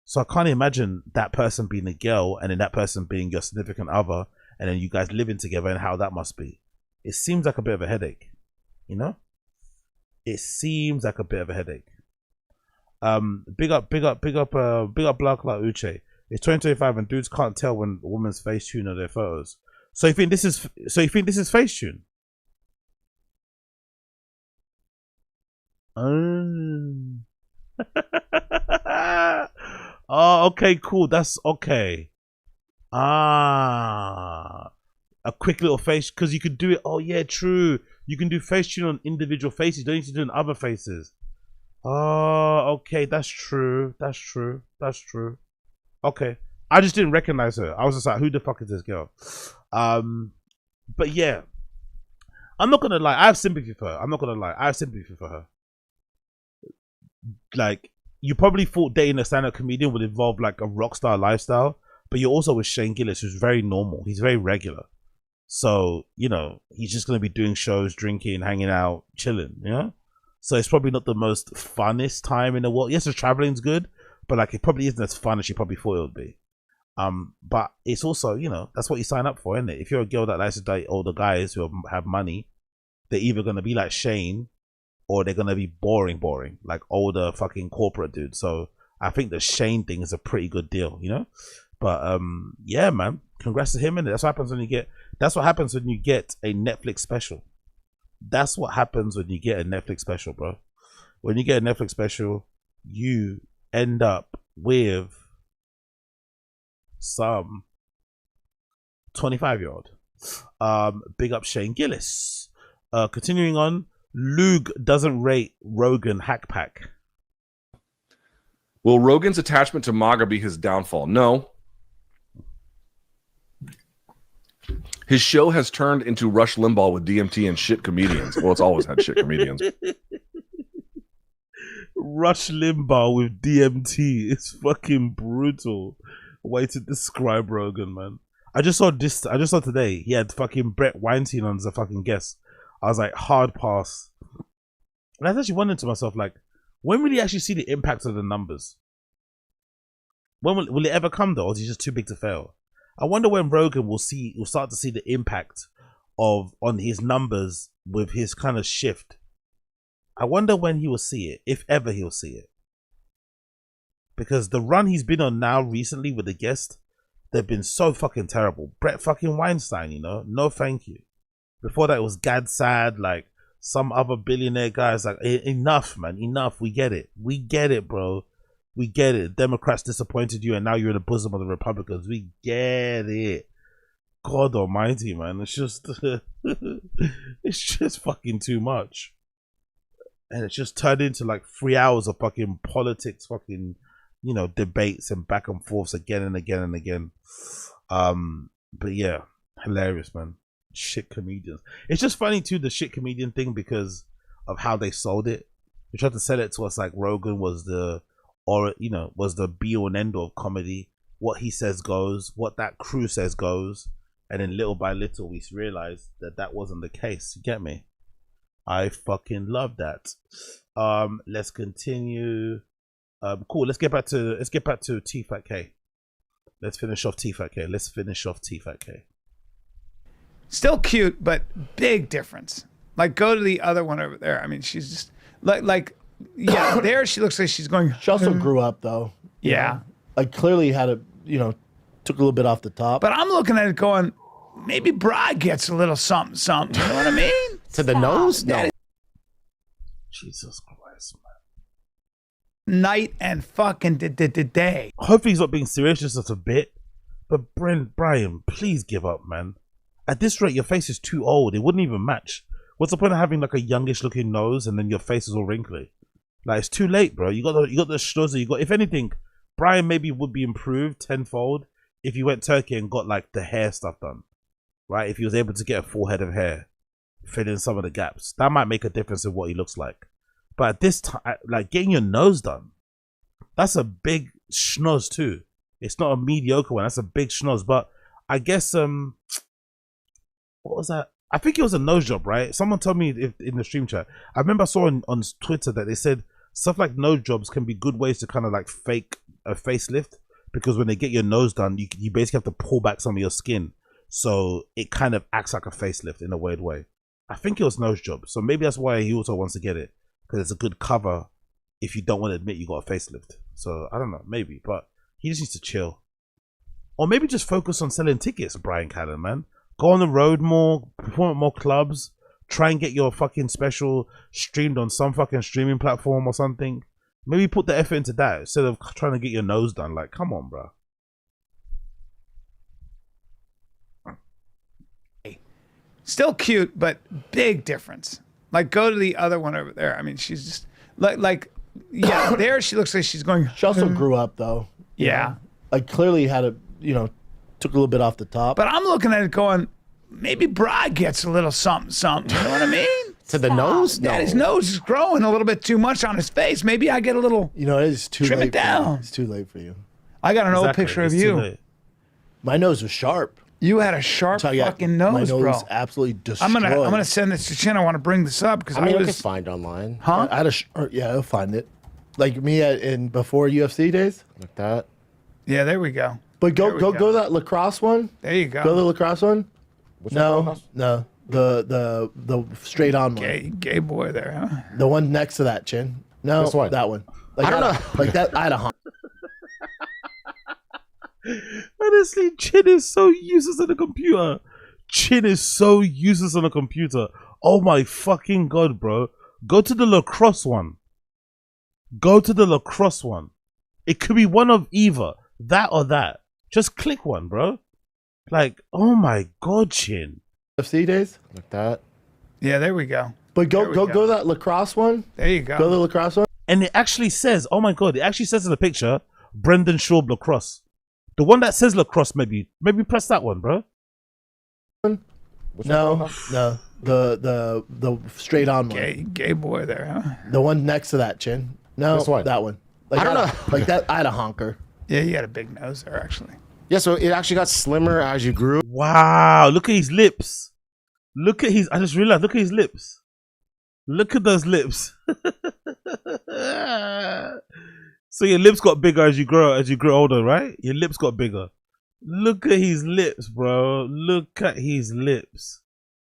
So I can't imagine that person being a girl and then that person being your significant other and then you guys living together and how that must be. It seems like a bit of a headache, you know? It seems like a bit of a headache. Big up Black like Uche. It's 2025 and dudes can't tell when a woman's face tune on their photos. So you think this is face tune? Oh, okay, cool. That's okay. A quick little face, because you could do it. Oh yeah, true. You can do face tune on individual faces. You don't need to do it on other faces. Oh, okay, that's true. That's true. That's true. Okay, I just didn't recognize her. I was just like, who the fuck is this girl? But yeah, I'm not gonna lie. I have sympathy for her. I'm not gonna lie. I have sympathy for her. Like, you probably thought dating a stand-up comedian would involve like a rock star lifestyle, but you're also with Shane Gillis, who's very normal. He's very regular. So, you know, he's just gonna be doing shows, drinking, hanging out, chilling, you know? So it's probably not the most funnest time in the world. Yes, the traveling's good, but like it probably isn't as fun as you probably thought it would be. But it's also, you know, that's what you sign up for, isn't it? If you're a girl that likes to date older guys who have money, they're either gonna be like Shane or they're gonna be boring, like older fucking corporate dudes. So I think the Shane thing is a pretty good deal, you know. But yeah, man, congrats to him. And that's what happens when you get. That's what happens when you get a Netflix special. That's what happens when you get a Netflix special, bro. When you get a Netflix special, you end up with some 25-year-old. Big up Shane Gillis. Continuing on, Lug doesn't rate Rogan hack pack. Will Rogan's attachment to MAGA be his downfall? No. His show has turned into Rush Limbaugh with DMT and shit comedians. Well, it's always had shit comedians. Rush Limbaugh with DMT. It's fucking brutal. Way to describe Rogan, man. I just saw today. He had fucking Brett Weinstein on as a fucking guest. I was like, hard pass. And I was actually wondering to myself, like, when will he actually see the impact of the numbers? When will it ever come though? Or is he just too big to fail? I wonder when Rogan will start to see the impact on his numbers with his kind of shift. I wonder when he will see it, if ever he'll see it. Because the run he's been on now recently with the guest, they've been so fucking terrible. Brett fucking Weinstein, you know, no thank you. Before that it was Gad Sad, like some other billionaire guys, like enough, man, enough. We get it, bro. We get it. Democrats disappointed you, and now you're in the bosom of the Republicans. We get it. God Almighty, man, it's just, it's just fucking too much, and it's just turned into like 3 hours of fucking politics, fucking, you know, debates and back and forths again and again and again. But yeah, hilarious, man. Shit comedians. It's just funny too, the shit comedian thing, because of how they sold it. They tried to sell it to us like Rogan was the be all and end all of comedy. What he says goes, what that crew says goes, and then little by little we realized that wasn't the case. You get me? I fucking love that. Let's continue. Cool. Let's get back to Tfatk. Let's finish off Tfatk. Still cute, but big difference. Like, go to the other one over there. I mean, she's just like yeah, there she looks like she's going. She also grew up though. Yeah. Know? Like clearly had took a little bit off the top. But I'm looking at it going, maybe Bride gets a little something. You know what I mean? To the nose? No. Jesus Christ, man. Night and fucking day. Hopefully he's not being serious, just a bit. But Brian, please give up, man. At this rate, your face is too old. It wouldn't even match. What's the point of having like a youngish looking nose and then your face is all wrinkly? Like, it's too late, bro. You got the schnozer. You got. If anything, Brian maybe would be improved tenfold if he went Turkey and got like the hair stuff done, right? If he was able to get a full head of hair, fill in some of the gaps, that might make a difference in what he looks like. But at this time, like getting your nose done, that's a big schnoz too. It's not a mediocre one. That's a big schnoz. But I guess what was that? I think it was a nose job, right? Someone told me in the stream chat. I remember I saw on Twitter that they said stuff like nose jobs can be good ways to kind of like fake a facelift, because when they get your nose done, you basically have to pull back some of your skin, so it kind of acts like a facelift in a weird way. I think it was nose job, so maybe that's why he also wants to get it, because it's a good cover if you don't want to admit you got a facelift. So I don't know, maybe, but he just needs to chill, or maybe just focus on selling tickets. Brian Callen, man, go on the road more, perform at more clubs, try and get your fucking special streamed on some fucking streaming platform or something. Maybe put the effort into that instead of trying to get your nose done. Like, come on, bro. Still cute, but big difference. Like, go to the other one over there. I mean, she's just like yeah, there she looks like she's going. She also grew up though. Yeah. Know? Like clearly had took a little bit off the top. But I'm looking at it going, maybe Bride gets a little something. You know what I mean? To the nose? No. Yeah, his nose is growing a little bit too much on his face. Maybe I get a little. It is too trim late. It down. It's too late for you. I got an old picture of you. My nose was sharp. You had a sharp So I got fucking nose, my nose bro. absolutely destroyed. I'm gonna send this to Chin. I want to bring this up because I mean, was it's find online. Huh? I had yeah, I'll find it. Like me in before UFC days. Like that. Yeah, there we go. But go to that lacrosse one. There you go. Go to the lacrosse one. Which No, one? no, the straight on one. Gay boy there, huh? The one next to that, Chin. No, This one? that one. Like, I don't know. Like that. I had a honk. Honestly, Chin is so useless on the computer. Chin is so useless on a computer. Oh my fucking god, bro. Go to the lacrosse one. Go to the lacrosse one. It could be one of either. That or that. Just click one, bro. Like, oh my god, Chin. UFC days. Like that. Yeah, there we go. But go to that lacrosse one. There you go. Go to the lacrosse one. And it actually says, oh my god, it actually says in the picture, Brendan Schaub lacrosse. The one that says lacrosse, maybe press that one, bro. Which No, one? no, the straight on one. Gay boy there, huh? The one next to that, Chin. No, This one? that one. Like, I don't know. Like that. I had a honker. Yeah, you had a big nose there, actually. Yeah, so it actually got slimmer as you grew. Wow, look at his lips. Look at his, I just realized, look at his lips. Look at those lips. So your lips got bigger as you grow older, right? Your lips got bigger. Look at his lips, bro. Look at his lips.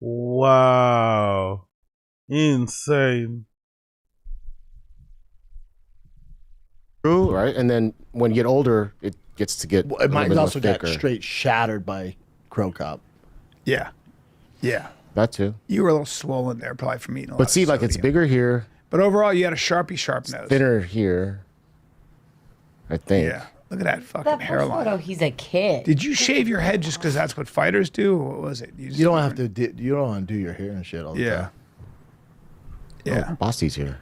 Wow. Insane. Right? And then when you get older, it gets to get Well, mine more also got thicker. straight shattered by Crow Cop. Yeah. Yeah. That too. You were a little swollen there, probably from eating a lot But see, of like it's sodium. bigger here, But overall, you had a sharp nose. thinner here. I think. Yeah. Look at that fucking That first hairline. photo, he's a kid. Did you shave your head just because that's what fighters do? Or what was it? You don't have to. You don't want to do your hair and shit all the time. Yeah. Oh, Bossy's here.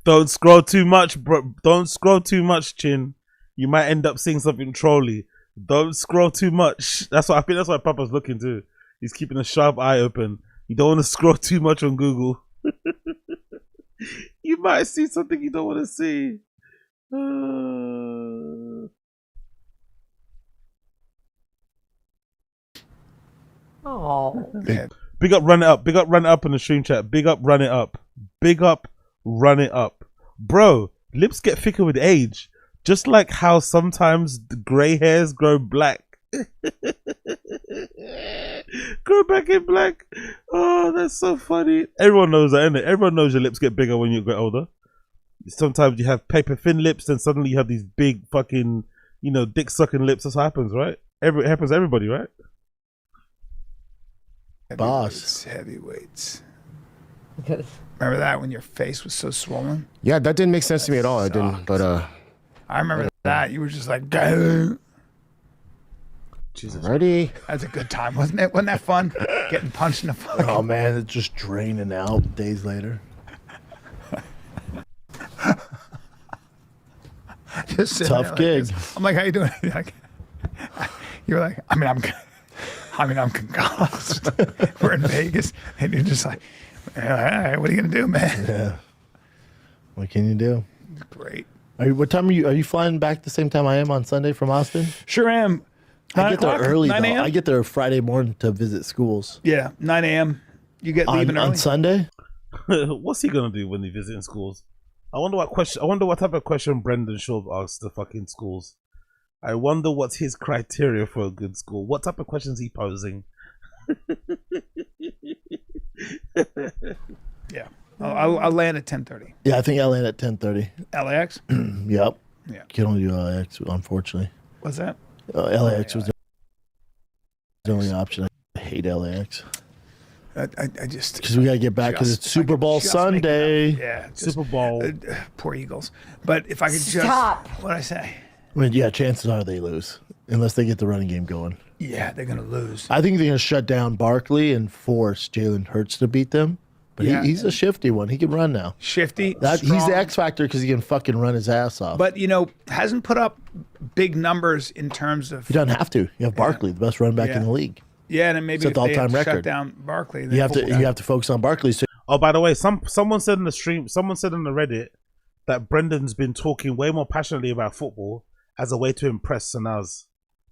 Don't scroll too much, bro. Don't scroll too much, Chin. You might end up seeing something trolly. Don't scroll too much. That's what I think. That's what Papa's looking to. He's keeping a sharp eye open. You don't want to scroll too much on Google. You might see something you don't want to see. Oh. Big up, run it up. Big up, run it up in the stream chat. Big up, run it up. Big up, run it up. Bro, lips get thicker with age. Just like how sometimes the grey hairs grow black. Grow back in black. Oh, that's so funny. Everyone knows that, innit? Everyone knows your lips get bigger when you get older. Sometimes you have paper thin lips, and suddenly you have these big fucking, dick sucking lips. That's what happens, right? It happens to everybody, right? Boss. Heavyweights. Remember that when your face was so swollen? Yeah, that didn't make sense to me at all. I didn't, but I remember that. You were just like, "Gah." Jesus. Ready? That's a good time, wasn't it? Wasn't that fun? Getting punched in the fucking... Oh man, it's just draining out days later. Just sitting Tough there like gig. this. I'm like, how you doing? You're like, I'm concussed. We're in Vegas, and you're just like, all right, what are you gonna do, man? Yeah. What can you do? Great. What time are you flying back the same time I am on Sunday from Austin? Sure am. I get there early 9 though. a.m.? I get there Friday morning to visit schools. Yeah, 9 a.m. You get leaving early on Sunday. What's he gonna do when he's visiting schools? I wonder what type of question Brendan Schaub asks the fucking schools. I wonder what's his criteria for a good school. What type of questions he posing? Yeah, I'll land at 10:30. Yeah, I think I land at 10:30. LAX. Yep. Yeah. Can only do LAX, unfortunately. What's that? LAX was the only option. I hate LAX. I just because we gotta get back because it's Super Bowl Sunday. Yeah, Super Bowl. Poor Eagles. But if I could Stop. just what I say. I mean, yeah, chances are they lose unless they get the running game going. Yeah, they're gonna lose. I think they're gonna shut down Barkley and force Jalen Hurts to beat them. But Yeah. he's a shifty one. He can run now. Shifty. He's strong. the X factor because he can fucking run his ass off. But hasn't put up big numbers in terms of. he doesn't have to. You have Barkley, the best running back in the league. Yeah, and then maybe Set if the they have all-time to shut record. down Barkley, You have to focus on Barkley. So Oh, by the way, someone said in the stream, someone said on the Reddit that Brendan's been talking way more passionately about football as a way to impress Sanaz.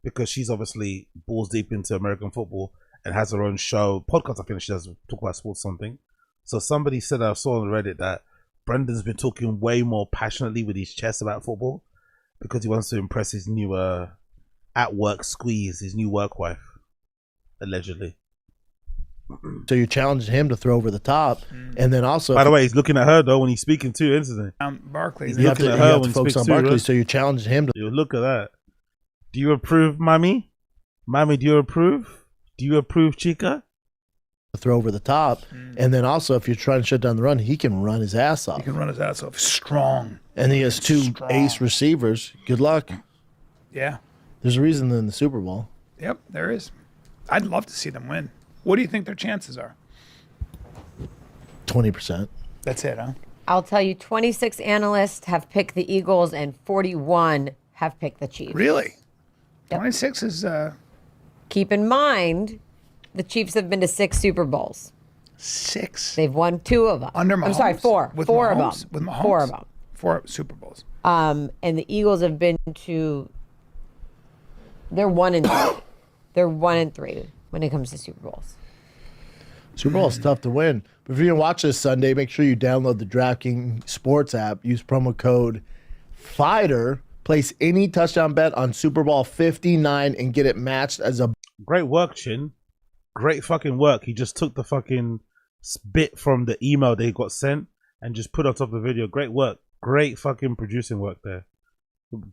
because she's obviously balls deep into American football and has her own show, podcast. I think she does talk about sports or something. So somebody said, I saw on Reddit, that Brendan's been talking way more passionately with his chest about football because he wants to impress his new at work squeeze, his new work wife, allegedly. So you challenged him to throw over the top, and then also. By the way, he's looking at her though when he's speaking too, isn't he? Barkley. He's You have looking to, at you her have when to he focus speaks on too, Barkley. right? So you challenged him to. You look at that. Do you approve, Mommy? Mommy, do you approve? Do you approve, Chica? Throw over the top, and then also if you're trying to shut down the run, he can run his ass off. He can run his ass off. Strong. And he has two Strong. ace receivers. Good luck. Yeah. There's a reason they're in the Super Bowl. Yep, there is. I'd love to see them win. What do you think their chances are? 20%. That's it, huh? I'll tell you, 26 analysts have picked the Eagles and 41 have picked the Chiefs. Really? 26 is... Keep in mind, the Chiefs have been to 6 Super Bowls. 6? They've won 2 of them. Under Mahomes? I'm sorry, 4. With 4 Mahomes? of them. With Mahomes? 4 of them. 4 Super Bowls. And the Eagles have been to... They're 1 and 3. They're 1 and 3 when it comes to Super Bowls. Super Bowl is tough to win. But if you're going to watch this Sunday, make sure you download the DraftKings Sports app. Use promo code FIGHTER. Place any touchdown bet on Super Bowl 59 and get it matched as a... Great work, Chin. Great fucking work. He just took the fucking bit from the email they got sent and just put on top of the video. Great work. Great fucking producing work there.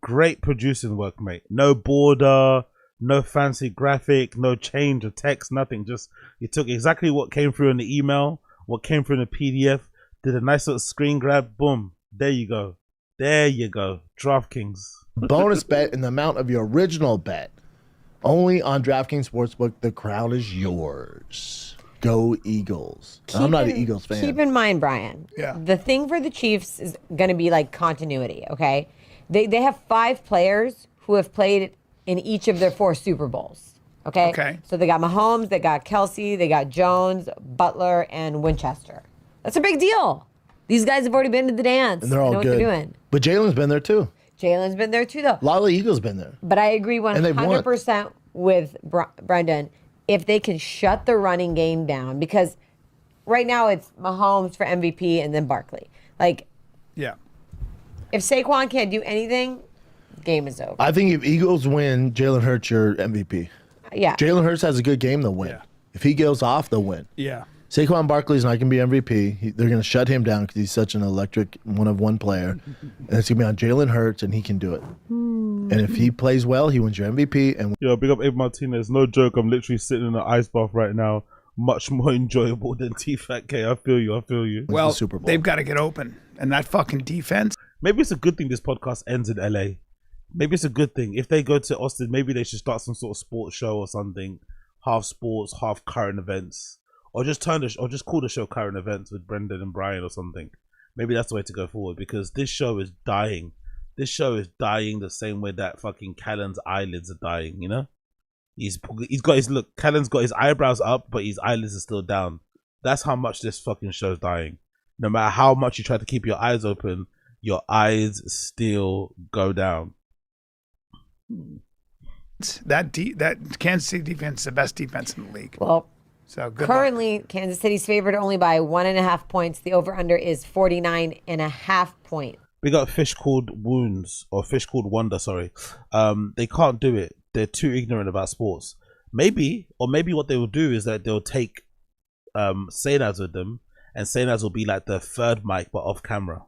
Great producing work, mate. No border, no fancy graphic, no change of text, nothing. Just you took exactly what came through in the email, what came through in the PDF, did a nice little screen grab, boom. There you go. There you go. DraftKings. bonus bet in the amount of your original bet. Only on DraftKings Sportsbook. The crown is yours. Go Eagles. I'm not an Eagles fan. Keep in mind, Brian, the thing for the Chiefs is going to be like continuity, okay? They have 5 players who have played in each of their 4 Super Bowls, okay? Okay. So they got Mahomes, they got Kelsey, they got Jones, Butler, and Winchester. That's a big deal. These guys have already been to the dance. And they're all know good. what they're doing. But Jalen's been there too. Jalen's been there too, though. A lot of the Eagles been there. But I agree And they've won. 100% with Brendan. If they can shut the running game down, because right now it's Mahomes for MVP and then Barkley. Like, yeah. If Saquon can't do anything, game is over. I think if Eagles win, Jalen Hurts your MVP. Yeah. Jalen Hurts has a good game, they'll win. If he goes off, they'll win. Yeah. Saquon Barkley's not going to be MVP. They're going to shut him down because he's such an electric one-of-one player. And it's going to be on Jalen Hurts, and he can do it. And if he plays well, he wins your MVP. And Yo, big up Abe Martinez. No joke, I'm literally sitting in an ice bath right now. Much more enjoyable than Tfatk. I feel you. I feel you. Well, they've got to get open. And that fucking defense. Maybe it's a good thing this podcast ends in LA. Maybe it's a good thing. If they go to Austin, maybe they should start some sort of sports show or something. Half sports, half current events. Or just call the show Current Events with Brendan and Brian or something. Maybe that's the way to go forward, because this show is dying. This show is dying the same way that fucking Callan's eyelids are dying, you know? He's got his look. Callan's got his eyebrows up, but his eyelids are still down. That's how much this fucking show's dying. No matter how much you try to keep your eyes open, your eyes still go down. That Kansas City defense is the best defense in the league. Well, so good currently, Kansas City's favored only by 1.5 points. The over-under is 49.5 points. We got Fish Called Wounds, or Fish Called Wonder, sorry. They can't do it. They're too ignorant about sports. Maybe what they will do is that they'll take Sainaz with them, and Sainaz will be like the third mic, but off camera.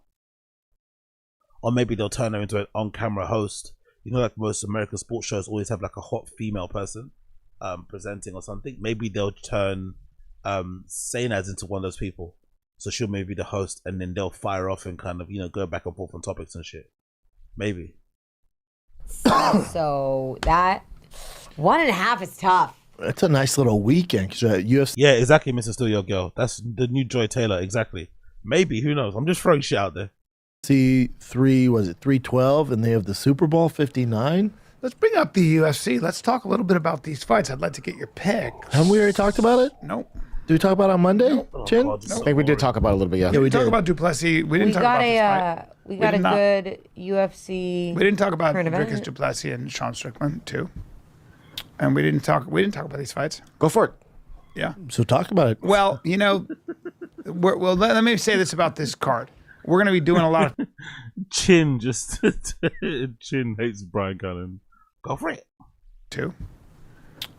Or maybe they'll turn her into an on-camera host. You know, like most American sports shows always have like a hot female person presenting or something. Maybe they'll turn Sainaz into one of those people. So she'll maybe be the host, and then they'll fire off and kind of, you know, go back and forth on topics and shit. Maybe. So that 1.5 is tough. That's a nice little weekend because UFC. Yeah, exactly, Mr. Still Your Girl. That's the new Joy Taylor, exactly. Maybe, who knows? I'm just throwing shit out there. See, 312, and they have the Super Bowl 59. Let's bring up the UFC. Let's talk a little bit about these fights. I'd like to get your pick. Haven't we already talked about it? Nope. Did we talk about it on Monday, Chin? I think we did talk about it a little bit, yeah. We talked about Duplessis. We didn't talk about this fight. We got a good UFC. We didn't talk about current event. Dricus Duplessis and Sean Strickland, too. And we didn't talk about these fights. Go for it. Yeah. So talk about it. Well, let me say this about this card. We're going to be doing a lot of Chin hates Brian Cannon. Go for it. too.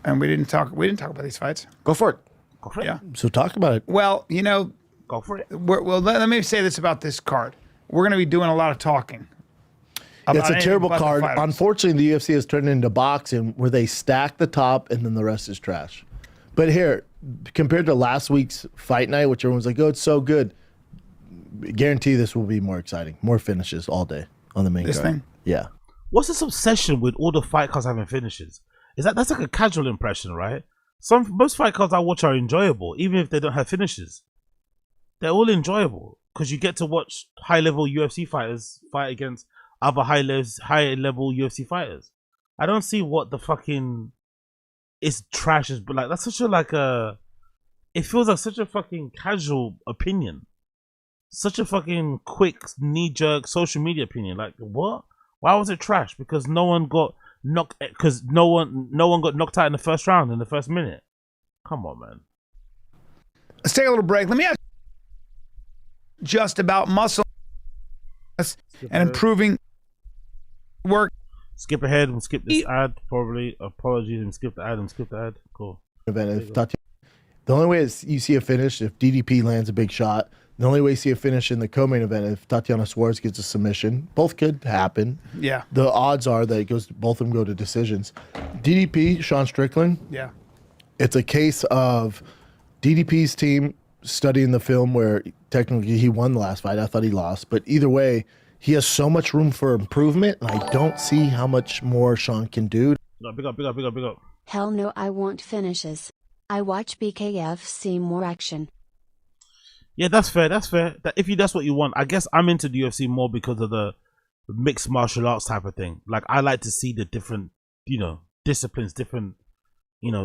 And we didn't talk about these fights. Go for it. Go for it. Yeah. So talk about it. Well, Go for it. let me say this about this card. We're going to be doing a lot of talking. It's a terrible about the card. fighters. Unfortunately, the UFC has turned into boxing where they stack the top and then the rest is trash. But here, compared to last week's fight night, which everyone's like, oh, it's so good. Guarantee this will be more exciting. More finishes all day on the main This card. thing? Yeah. What's this obsession with all the fight cards having finishes? That's like a casual impression, right? Most fight cards I watch are enjoyable, even if they don't have finishes. They're all enjoyable because you get to watch high-level UFC fighters fight against other high-level UFC fighters. I don't see what the fucking it's trash is, but like that's such a it feels like such a fucking casual opinion, such a fucking quick knee-jerk social media opinion. Like what? Why was it trash? Because no one got knocked. Because no one got knocked out in the first round in the first minute. Come on, man. Let's take a little break. Let me ask you just about muscle and improving work. Skip ahead and skip this ad. Probably apologies and skip the ad. Cool. The only way is you see a finish if DDP lands a big shot. The only way you see a finish in the co-main event if Tatiana Suarez gets a submission. Both could happen. Yeah. The odds are that both of them go to decisions. DDP, Sean Strickland. Yeah. It's a case of DDP's team studying the film where technically he won the last fight. I thought he lost. But either way, he has so much room for improvement, and I don't see how much more Sean can do. Big up. Hell no, I want finishes. I watch BKF see more action. Yeah, that's fair. That's what you want. I guess I'm into the UFC more because of the mixed martial arts type of thing. Like I like to see the different, disciplines, different,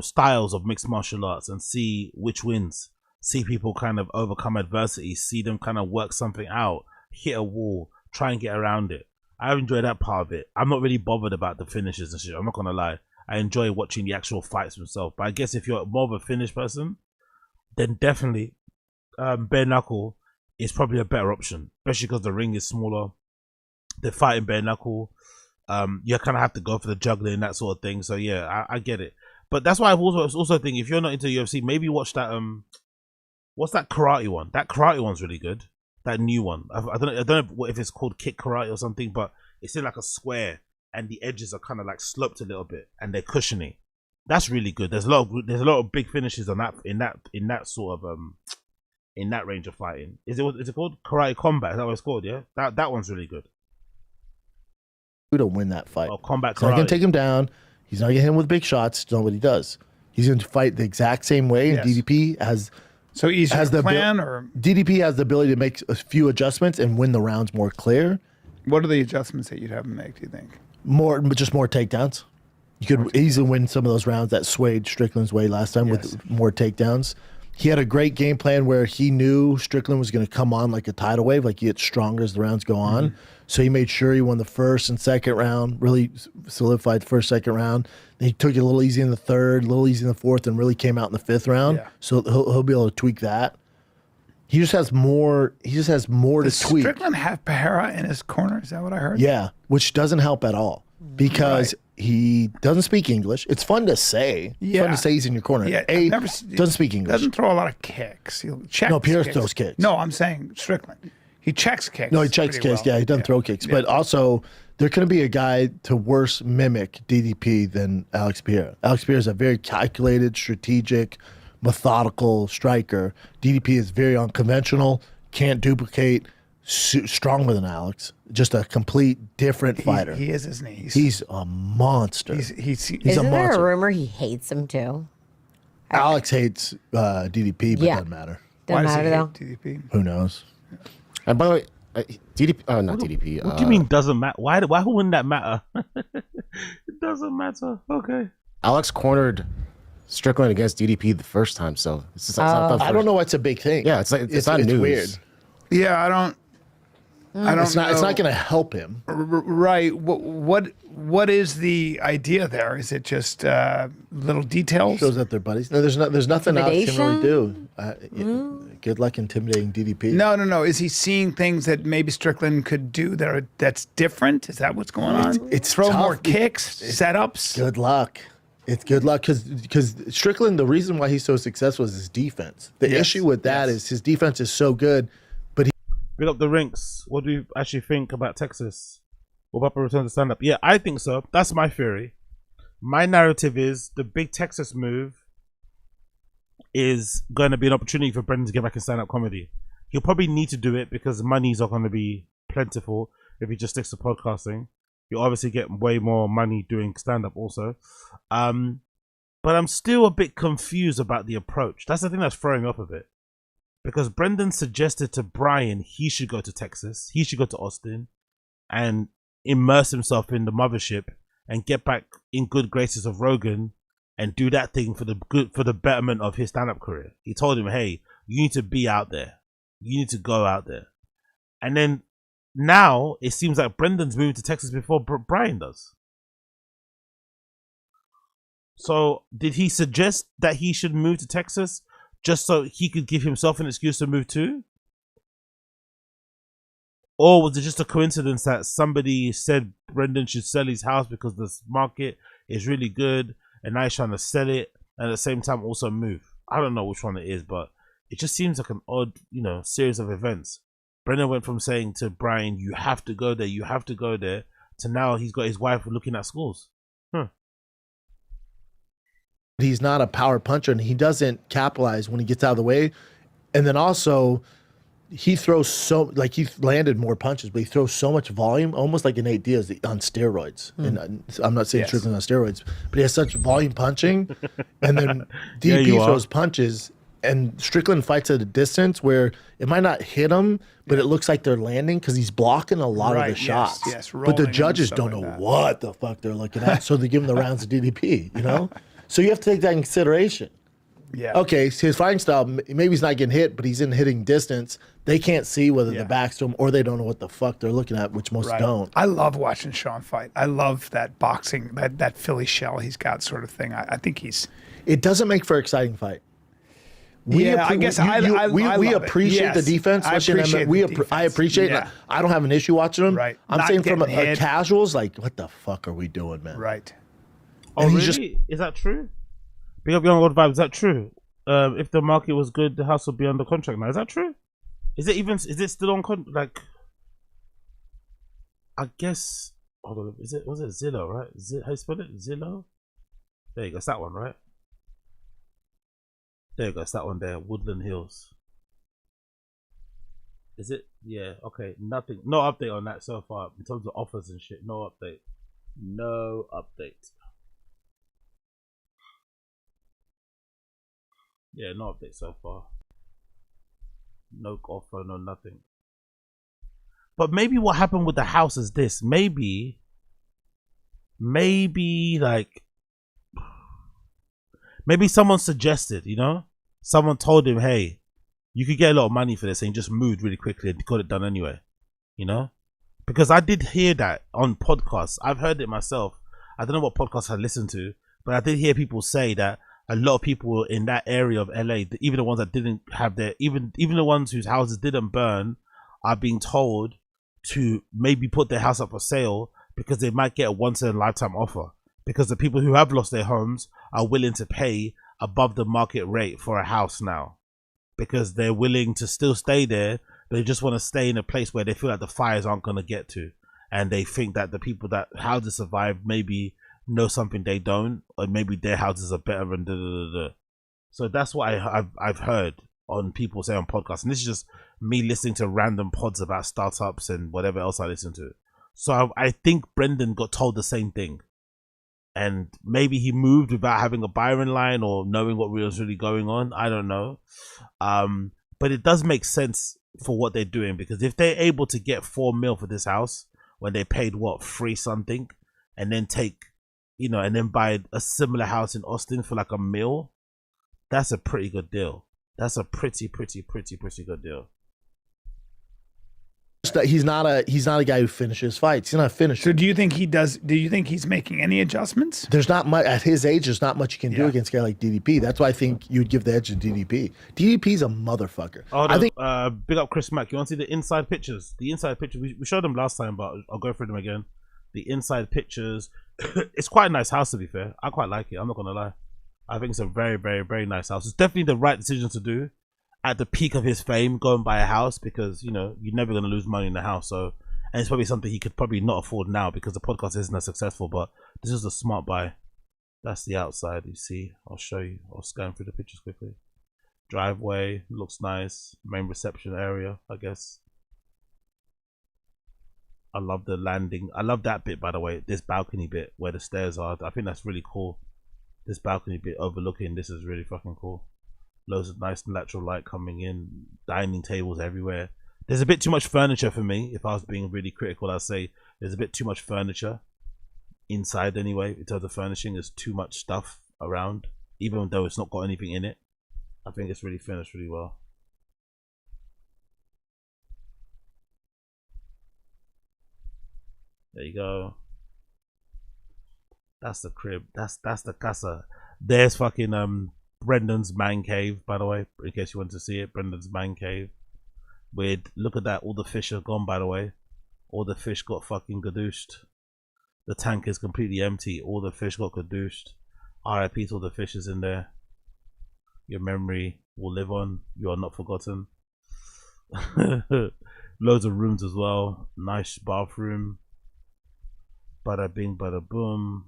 styles of mixed martial arts and see which wins. See people kind of overcome adversity, see them kind of work something out, hit a wall, try and get around it. I enjoy that part of it. I'm not really bothered about the finishes and shit. I'm not gonna lie. I enjoy watching the actual fights themselves. But I guess if you're more of a finish person, then definitely bare knuckle is probably a better option, especially because the ring is smaller. They're fighting bare knuckle. You kind of have to go for the juggling and that sort of thing. So yeah, I get it. But that's why I also think if you're not into UFC, maybe watch that what's that karate one? That karate one's really good. That new one. I don't know if it's called kick karate or something, but it's in like a square and the edges are kind of like sloped a little bit and they're cushiony. That's really good. There's a lot of big finishes on that in that sort of in that range of fighting. Is it called Karate Combat? Is that what it's called? Yeah, that one's really good. We don't win that fight. Oh, Combat He's not Karate. gonna take him down. He's not gonna hit him with big shots. It's not what he does. He's gonna fight the exact same way. Yes. And DDP has the plan, or DDP has the ability to make a few adjustments and win the rounds more clear. what are the adjustments that you'd have him make? Do you think? More takedowns. You could easily win some of those rounds that swayed Strickland's way last time with more takedowns. He had a great game plan where he knew Strickland was going to come on like a tidal wave, like he gets stronger as the rounds go on. Mm-hmm. So he made sure he won the first and second round, really solidified the first, second round. Then he took it a little easy in the third, a little easy in the fourth, and really came out in the fifth round. Yeah. So he'll be able to tweak that. He just has more. He just has more Does to tweak. Strickland have Pereira in his corner? Is that what I heard? Yeah, which doesn't help at all because he doesn't speak English. It's fun to say. It's fun to say he's in your corner. Yeah, doesn't speak English. Doesn't throw a lot of kicks. He'll check. No, Pierce throws kicks. No, I'm saying Strickland. He checks kicks. No, he checks pretty kicks. well. Yeah, he doesn't throw kicks. But also, there couldn't be a guy to worse mimic DDP than Alex Pereira. Alex Pereira is a very calculated, strategic, methodical striker. DDP is very unconventional, can't duplicate, stronger than Alex. Just a complete different fighter. He is, isn't he? He's a monster. He's Isn't a there monster. a rumor he hates him too? Alex hates DDP, but Yeah. doesn't matter. Doesn't Why does matter he though. hate DDP? Who knows? And by the way, DDP, not DDP. What do you mean doesn't matter? Why wouldn't that matter? It doesn't matter. Okay. Alex cornered Strickland against DDP the first time, so it's just, I don't know why it's a big thing. Yeah, it's not news. Weird. Yeah, I don't. I don't It's not going to help him. Right. What is the idea there? Is it just little details? Shows that they're buddies. No, there's nothing else he can really do. Good luck intimidating DDP. No. Is he seeing things that maybe Strickland could do that's different? Is that what's going on? It's throw tough. more kicks, setups. Good luck. It's good luck because Strickland, the reason why he's so successful is his defense. The issue with that is his defense is so good, but he Big up the rinks. What do you actually think about Texas? Will Papa return to stand up? Yeah, I think so. That's my theory. My narrative is the big Texas move is going to be an opportunity for Brendan to get back in stand up comedy. He'll probably need to do it because money's not going to be plentiful if he just sticks to podcasting. You'll obviously get way more money doing stand up also. But I'm still a bit confused about the approach. That's the thing that's throwing me off a bit. Because Brendan suggested to Brian he should go to Texas, he should go to Austin and immerse himself in the mothership and get back in good graces of Rogan and do that thing for the betterment of his stand-up career. He told him, hey, you need to be out there. You need to go out there. And then now it seems like Brendan's moving to Texas before Brian does. So did he suggest that he should move to Texas just so he could give himself an excuse to move too? Or was it just a coincidence that somebody said Brendan should sell his house because the market is really good and now he's trying to sell it and at the same time also move? I don't know which one it is, but it just seems like an odd, series of events. Brendan went from saying to Brian, you have to go there, to now he's got his wife looking at schools. He's not a power puncher and he doesn't capitalize when he gets out of the way. And then also he throws he's landed more punches, but he throws so much volume, almost like an Nate Diaz on steroids. And I'm not saying Strickland on steroids, but he has such volume punching. And then DP throws punches and Strickland fights at a distance where it might not hit him, but it looks like they're landing because he's blocking a lot of the shots. Yes, but the judges don't know what the fuck they're looking at. So they give him the rounds of DDP, So you have to take that in consideration. Yeah. Okay, so his fighting style, maybe he's not getting hit, but he's in hitting distance. They can't see whether the back's to him or they don't know what the fuck they're looking at, which most don't. I love watching Sean fight. I love that boxing, that Philly shell he's got sort of thing. I think he's... It doesn't make for an exciting fight. We appreciate the defense. I appreciate it. I don't have an issue watching him. Right. I'm Not saying from getting a hit. casuals, like, what the fuck are we doing, man? Right. Oh, really? Is that true? Big up Young Old Vibe. Is that true? If the market was good, the house would be under contract now. Is that true? Is it still on contract? I guess. Hold on. Was it Zillow, right? How you spell it? Zillow? There you go. It's that one, right? There you go. It's that one there. Woodland Hills. Is it? Yeah. Okay. Nothing. No update on that so far in terms of offers and shit. No update. No update. Yeah, no update so far. No offer, no nothing. But maybe what happened with the house is this. Maybe someone suggested, someone told him, hey, you could get a lot of money for this, and he just moved really quickly and got it done anyway, because I did hear that on podcasts. I've heard it myself. I don't know what podcasts I listened to, but I did hear people say that a lot of people in that area of LA, even the ones that didn't have even the ones whose houses didn't burn, are being told to maybe put their house up for sale because they might get a once in a lifetime offer, because the people who have lost their homes are willing to pay above the market rate for a house now, because they're willing to still stay there. They just want to stay in a place where they feel like the fires aren't going to get to, and they think that the people that houses survive maybe know something they don't, or maybe their houses are better and So that's what I've heard on people say on podcasts, and this is just me listening to random pods about startups and whatever else I listen to. So I think Brendan got told the same thing, and maybe he moved without having a Byron line or knowing what was really going on. I don't know, but it does make sense for what they're doing, because if they're able to get $4 million for this house when they paid $3 something, and then take, and then buy a similar house in Austin for like $1 million, that's a pretty good deal. That's a pretty good deal. He's not a guy who finishes fights. He's not a finisher. So do you think he does? Do you think he's making any adjustments? There's not much at his age. There's not much you can do against a guy like DDP. That's why I think you'd give the edge to DDP. DDP's a motherfucker. Oh, I think. Big up Chris Mack. You want to see the inside pictures? The inside pictures. We showed them last time, but I'll go through them again. The inside pictures. It's quite a nice house, to be fair. I quite like it. I'm not gonna lie. I think it's a very, very, very nice house. It's definitely the right decision to do at the peak of his fame, go and buy a house, because you know you're never gonna lose money in the house. So, and it's probably something he could probably not afford now because the podcast isn't as successful. But this is a smart buy. That's the outside. You see, I'll show you. I'll scan through the pictures quickly. Driveway looks nice. Main reception area, I guess. I love the landing. I love that bit, by the way. This balcony bit where the stairs are. I think that's really cool. This balcony bit overlooking. This is really fucking cool. Loads of nice natural light coming in. Dining tables everywhere. There's a bit too much furniture for me. If I was being really critical, I'd say there's a bit too much furniture inside anyway. In terms of furnishing, there's too much stuff around, even though it's not got anything in it. I think it's really finished really well. There you go. That's the crib. That's the casa. There's fucking Brendan's man cave, by the way, in case you want to see it. Brendan's man cave. Weird. Look at that. All the fish are gone, by the way. All the fish got fucking gadooshed. The tank is completely empty. All the fish got gadooshed. RIP to all the fishes in there. Your memory will live on. You are not forgotten. Loads of rooms as well. Nice bathroom. Bada bing, bada boom.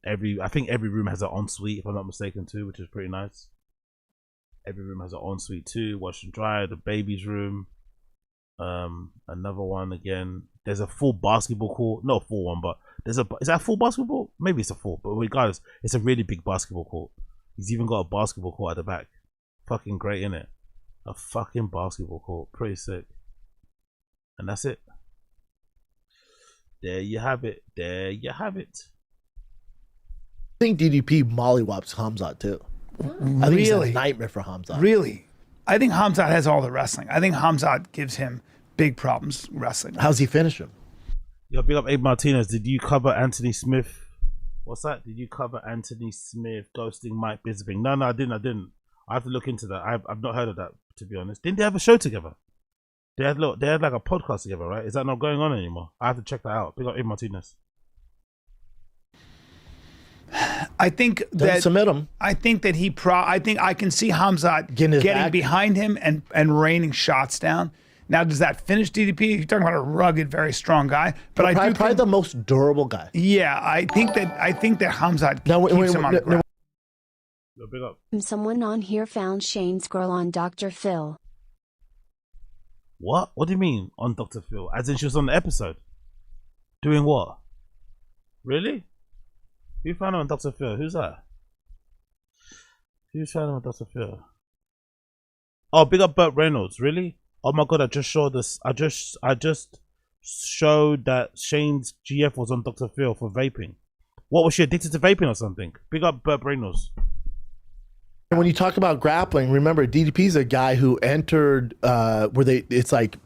I think every room has an ensuite, if I'm not mistaken, too, which is pretty nice. Every room has an ensuite too. Wash and dry. The baby's room. Another one again. There's a full basketball court. Not a full one, but is that a full basketball? Maybe it's a full, but regardless, it's a really big basketball court. He's even got a basketball court at the back. Fucking great, innit? A fucking basketball court. Pretty sick. And that's it. There you have it. There you have it. I think DDP mollywops Hamzat too. I think he's a nightmare for Hamzat. Really? I think Hamzat has all the wrestling. I think Hamzat gives him big problems wrestling. How's he finish him? Yo, big up Abe Martinez. Did you cover Anthony Smith? What's that? Did you cover Anthony Smith ghosting Mike Bisping? No, I didn't. I have to look into that. I've not heard of that, to be honest. Didn't they have a show together? They had like a podcast together, right? Is that not going on anymore? I have to check that out. Big up Abe Martinez. I think that submit him. I think that I think I can see Hamzat getting back behind him and raining shots down. Now, does that finish DDP? You're talking about a rugged, very strong guy, but I do probably the most durable guy. Yeah, I think that Hamzat keeps him on the ground. Big up. Someone on here found Shane's girl on Dr. Phil. What? What do you mean on Dr. Phil? As in she was on the episode? Doing what? Really? Who found her on Dr. Phil? Who's that? Who found her on Dr. Phil? Oh, big up Burt Reynolds. Really? Oh my god, I just showed this. I just showed that Shane's GF was on Dr. Phil for vaping. What, was she addicted to vaping or something? Big up Burt Reynolds. And when you talk about grappling, remember DDP's a guy who entered it's like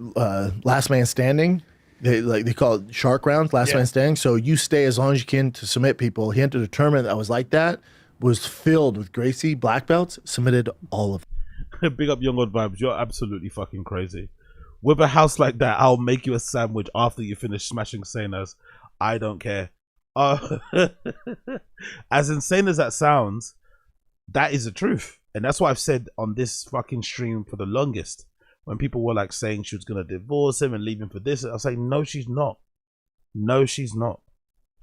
last man standing. They call it shark rounds, last man standing. So you stay as long as you can to submit people. He entered a tournament that was like that, was filled with Gracie black belts, submitted all of them. Big up Young God Vibes. You're absolutely fucking crazy. With a house like that, I'll make you a sandwich after you finish smashing Sanas. I don't care. As insane as that sounds, that is the truth. And that's what I've said on this fucking stream for the longest. When people were like saying she was going to divorce him and leave him for this, I was like, no, she's not. No, she's not.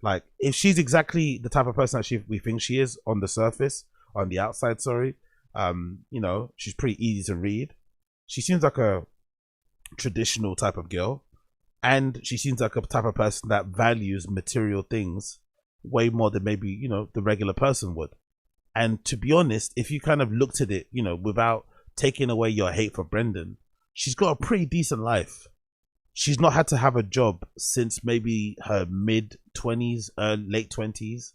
Like, if she's exactly the type of person that we think she is on the surface, on the outside, sorry, you know, she's pretty easy to read. She seems like a traditional type of girl. And she seems like a type of person that values material things way more than maybe, you know, the regular person would. And to be honest, if you kind of looked at it, you know, without taking away your hate for Brendan, she's got a pretty decent life. She's not had to have a job since maybe her mid-20s, late 20s.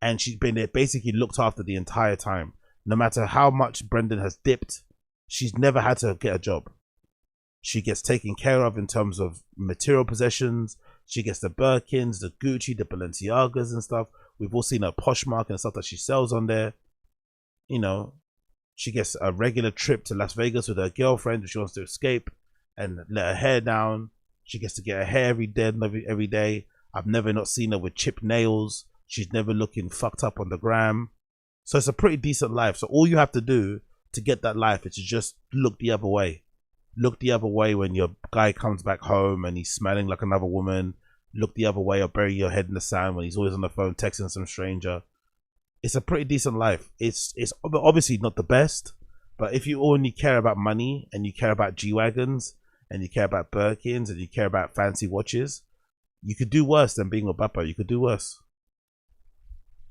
And she's been basically looked after the entire time. No matter how much Brendan has dipped, she's never had to get a job. She gets taken care of in terms of material possessions. She gets the Birkins, the Gucci, the Balenciagas and stuff. We've all seen her Poshmark and stuff that she sells on there. You know, she gets a regular trip to Las Vegas with her girlfriend if she wants to escape and let her hair down. She gets to get her hair every day. I've never not seen her with chipped nails. She's never looking fucked up on the gram. So it's a pretty decent life. So all you have to do to get that life is to just look the other way. Look the other way when your guy comes back home and he's smelling like another woman. Look the other way or bury your head in the sand when he's always on the phone texting some stranger. It's a pretty decent life. It's obviously not the best, but if you only care about money and you care about G-Wagons and you care about Birkins and you care about fancy watches, you could do worse than being Obapa. You could do worse.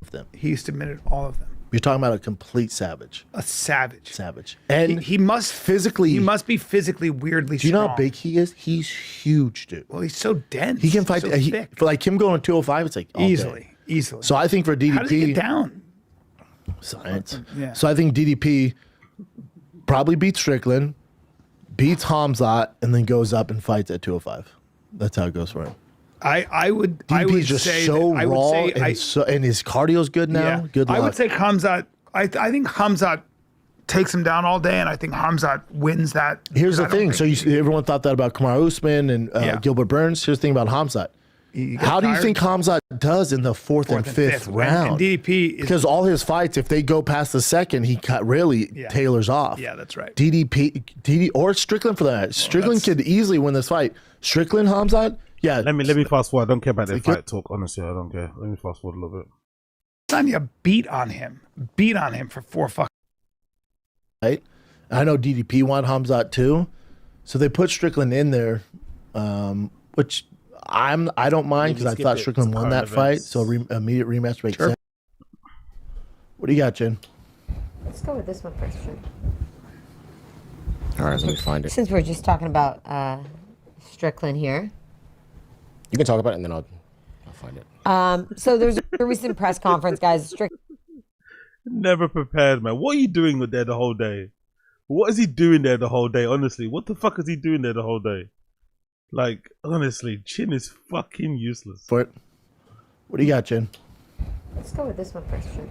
Them. He submitted all of them. You're talking about a complete savage. A savage. Savage. And he must be physically weirdly strong. Do you know how big he is? He's huge, dude. Well, he's so dense. He can fight. So thick. For like him going 205, it's like easily. So I think for DDP, how does he get down? Science. Yeah. So I think DDP probably beats Strickland, beats Hamzat, and then goes up and fights at 205. That's how it goes for him. I would DDP's just say so that, I would raw say and his cardio's good now. Yeah. Good luck. I would say Hamzat. I think Hamzat takes him down all day, and I think Hamzat wins that. Here's the thing. So everyone thought that about Kamaru Usman and Gilbert Burns. Here's the thing about Hamzat. How do you think Hamzat does in the fourth and fifth round? And DDP because all his fights, if they go past the second, he really tailors off. Yeah, that's right. DDP or Strickland for that. Strickland could easily win this fight. Strickland, Hamzat. Yeah. Let me fast forward. I don't care about the fight talk. Honestly, I don't care. Let me fast forward a little bit. Sonya beat on him for 4 fucking. Right. I know DDP won Hamzat too, so they put Strickland in there, which I don't mind because I thought Strickland won that fight. So immediate rematch makes sense. What do you got, Jen? Let's go with this one first, Jen. All right, let me find it. Since we're just talking about Strickland here. You can talk about it and then I'll find it. So there's a recent press conference, guys. Never prepared, man. What are you doing there the whole day? What is he doing there the whole day? Honestly, what the fuck is he doing there the whole day? Like, honestly, Chin is fucking useless. What do you got, Chin? Let's go with this one first, Chin.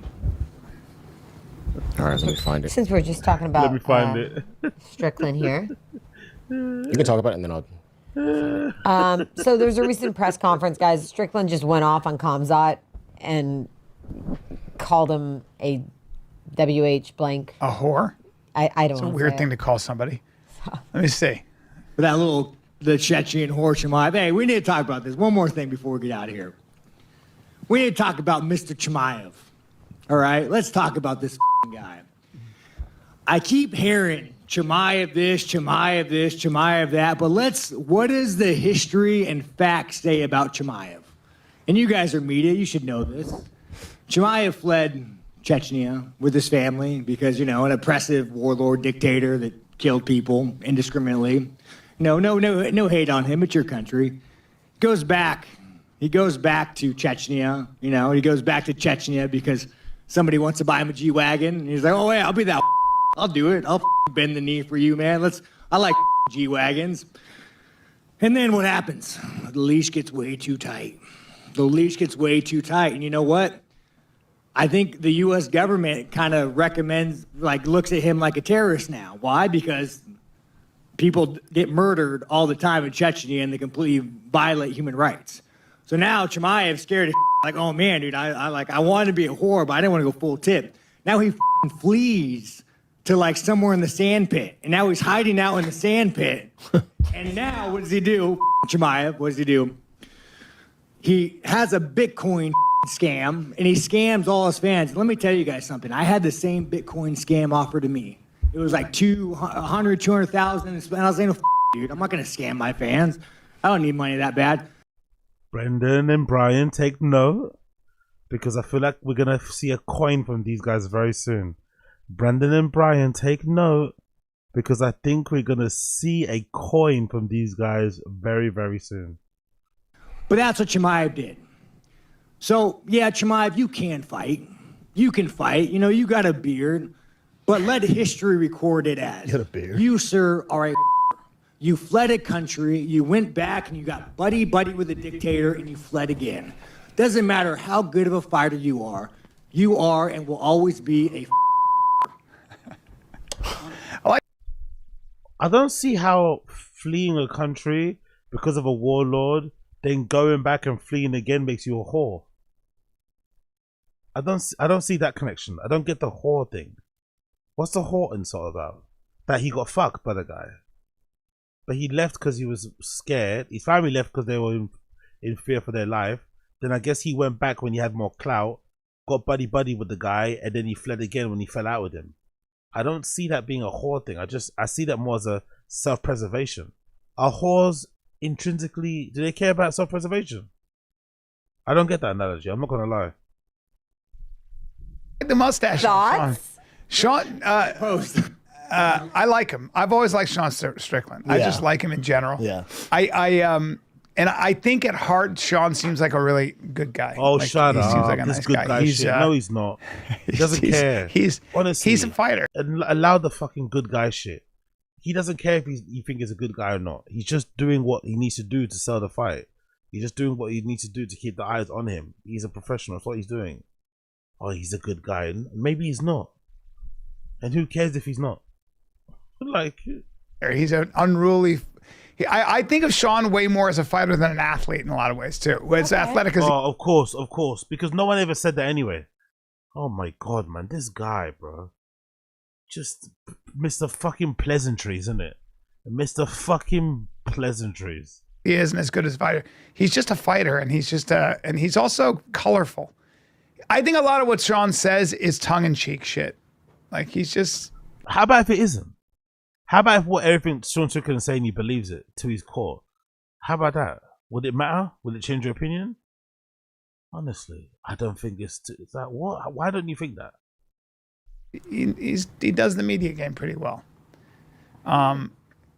All right, let me find it. Since we're just talking about let me find it. Strickland here. You can talk about it and then I'll. So there's a recent press conference, guys. Strickland just went off on Khamzat and called him a WH blank. A whore? I don't know. It's a weird thing to call somebody. Let me see. The Chechen whore Chimaev. Hey, we need to talk about this. One more thing before we get out of here. We need to talk about Mr. Chimaev. All right? Let's talk about this guy. I keep hearing Chimaev this, Chimaev this, Chimaev that, but what does the history and facts say about Chimaev? And you guys are media, you should know this. Chimaev fled Chechnya with his family because, an oppressive warlord dictator that killed people indiscriminately. No hate on him. It's your country. He goes back to Chechnya. He goes back to Chechnya because somebody wants to buy him a G-Wagon. And he's like, oh, yeah, I'll be that. I'll do it. I'll bend the knee for you, man. I like G-Wagons. And then what happens? The leash gets way too tight. And you know what? I think the U.S. government kind of looks at him like a terrorist now. Why? Because people get murdered all the time in Chechnya and they completely violate human rights. So now Chimaev's scared of like, oh man, dude, I wanted to be a whore, but I didn't want to go full tip. Now he flees to somewhere in the sand pit. And now he's hiding out in the sand pit. And now what does he do? Chimaev, what does he do? He has a Bitcoin scam and he scams all his fans. Let me tell you guys something. I had the same Bitcoin scam offered to me. It was like 200,000. And I was saying, dude, I'm not going to scam my fans. I don't need money that bad. Brendan and Brian, take note, because I feel like we're going to see a coin from these guys very soon. Brendan and Brian, take note, because I think we're going to see a coin from these guys very, very soon. But that's what Chimaev did. So, yeah, Chimaev, you can fight. You can fight. You got a beard. But let history record it as. You got a beard? You, sir, are a You fled a country, you went back and you got buddy-buddy with a dictator and you fled again. Doesn't matter how good of a fighter you are and will always be a I don't see how fleeing a country because of a warlord, then going back and fleeing again makes you a whore. I don't see that connection. I don't get the whore thing. What's the whore insult about? That he got fucked by the guy. But he left because he was scared. His family left because they were in fear for their life. Then I guess he went back when he had more clout, got buddy-buddy with the guy, and then he fled again when he fell out with him. I don't see that being a whore thing. I see that more as a self-preservation. Are whores intrinsically, do they care about self-preservation? I don't get that analogy. I'm not going to lie. The mustache. Thoughts? Sean, I like him. I've always liked Sean Strickland. I just like him in general. Yeah. And I think at heart, Sean seems like a really good guy. Oh, like, shut he up. Seems like a This nice good guy. shit. No, he's not. He doesn't care. Honestly, he's a fighter. Allow the fucking good guy shit. He doesn't care if you think he's a good guy or not. He's just doing what he needs to do to sell the fight. He's just doing what he needs to do to keep the eyes on him. He's a professional. That's what he's doing. Oh, he's a good guy. Maybe he's not. And who cares if he's not? Like, he's an unruly. I think of Sean way more as a fighter than an athlete in a lot of ways too. As athletic as of course, because no one ever said that anyway. Oh my god, man, this guy, bro, just Mr. Fucking Pleasantries, isn't it? Mr. Fucking Pleasantries. he isn't as good as a fighter. He's just a fighter, and he's just and he's also colorful. I think a lot of what Sean says is tongue-in-cheek shit. Like he's just. How about if it isn't? How about if what everything Sean Strickland is saying, he believes it to his core? How about that? Would it matter? Will it change your opinion? Honestly, I don't think it's that. What? Why don't you think that? He does the media game pretty well.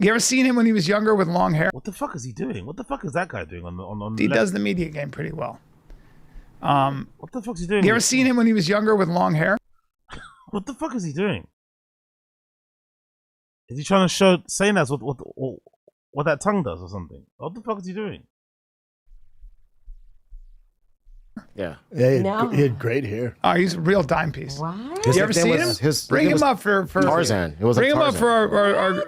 You ever seen him when he was younger with long hair? What the fuck is he doing? What the fuck is that guy doing on He does the media game pretty well. What the fuck is he doing? You ever seen him when he was younger with long hair? What the fuck is he doing? Is he trying to saying that's what that tongue does or something? What the fuck is he doing? Yeah. He had great hair. Oh, he's a real dime piece. What? You ever seen him? Bring him up for Tarzan. It was bring like him up for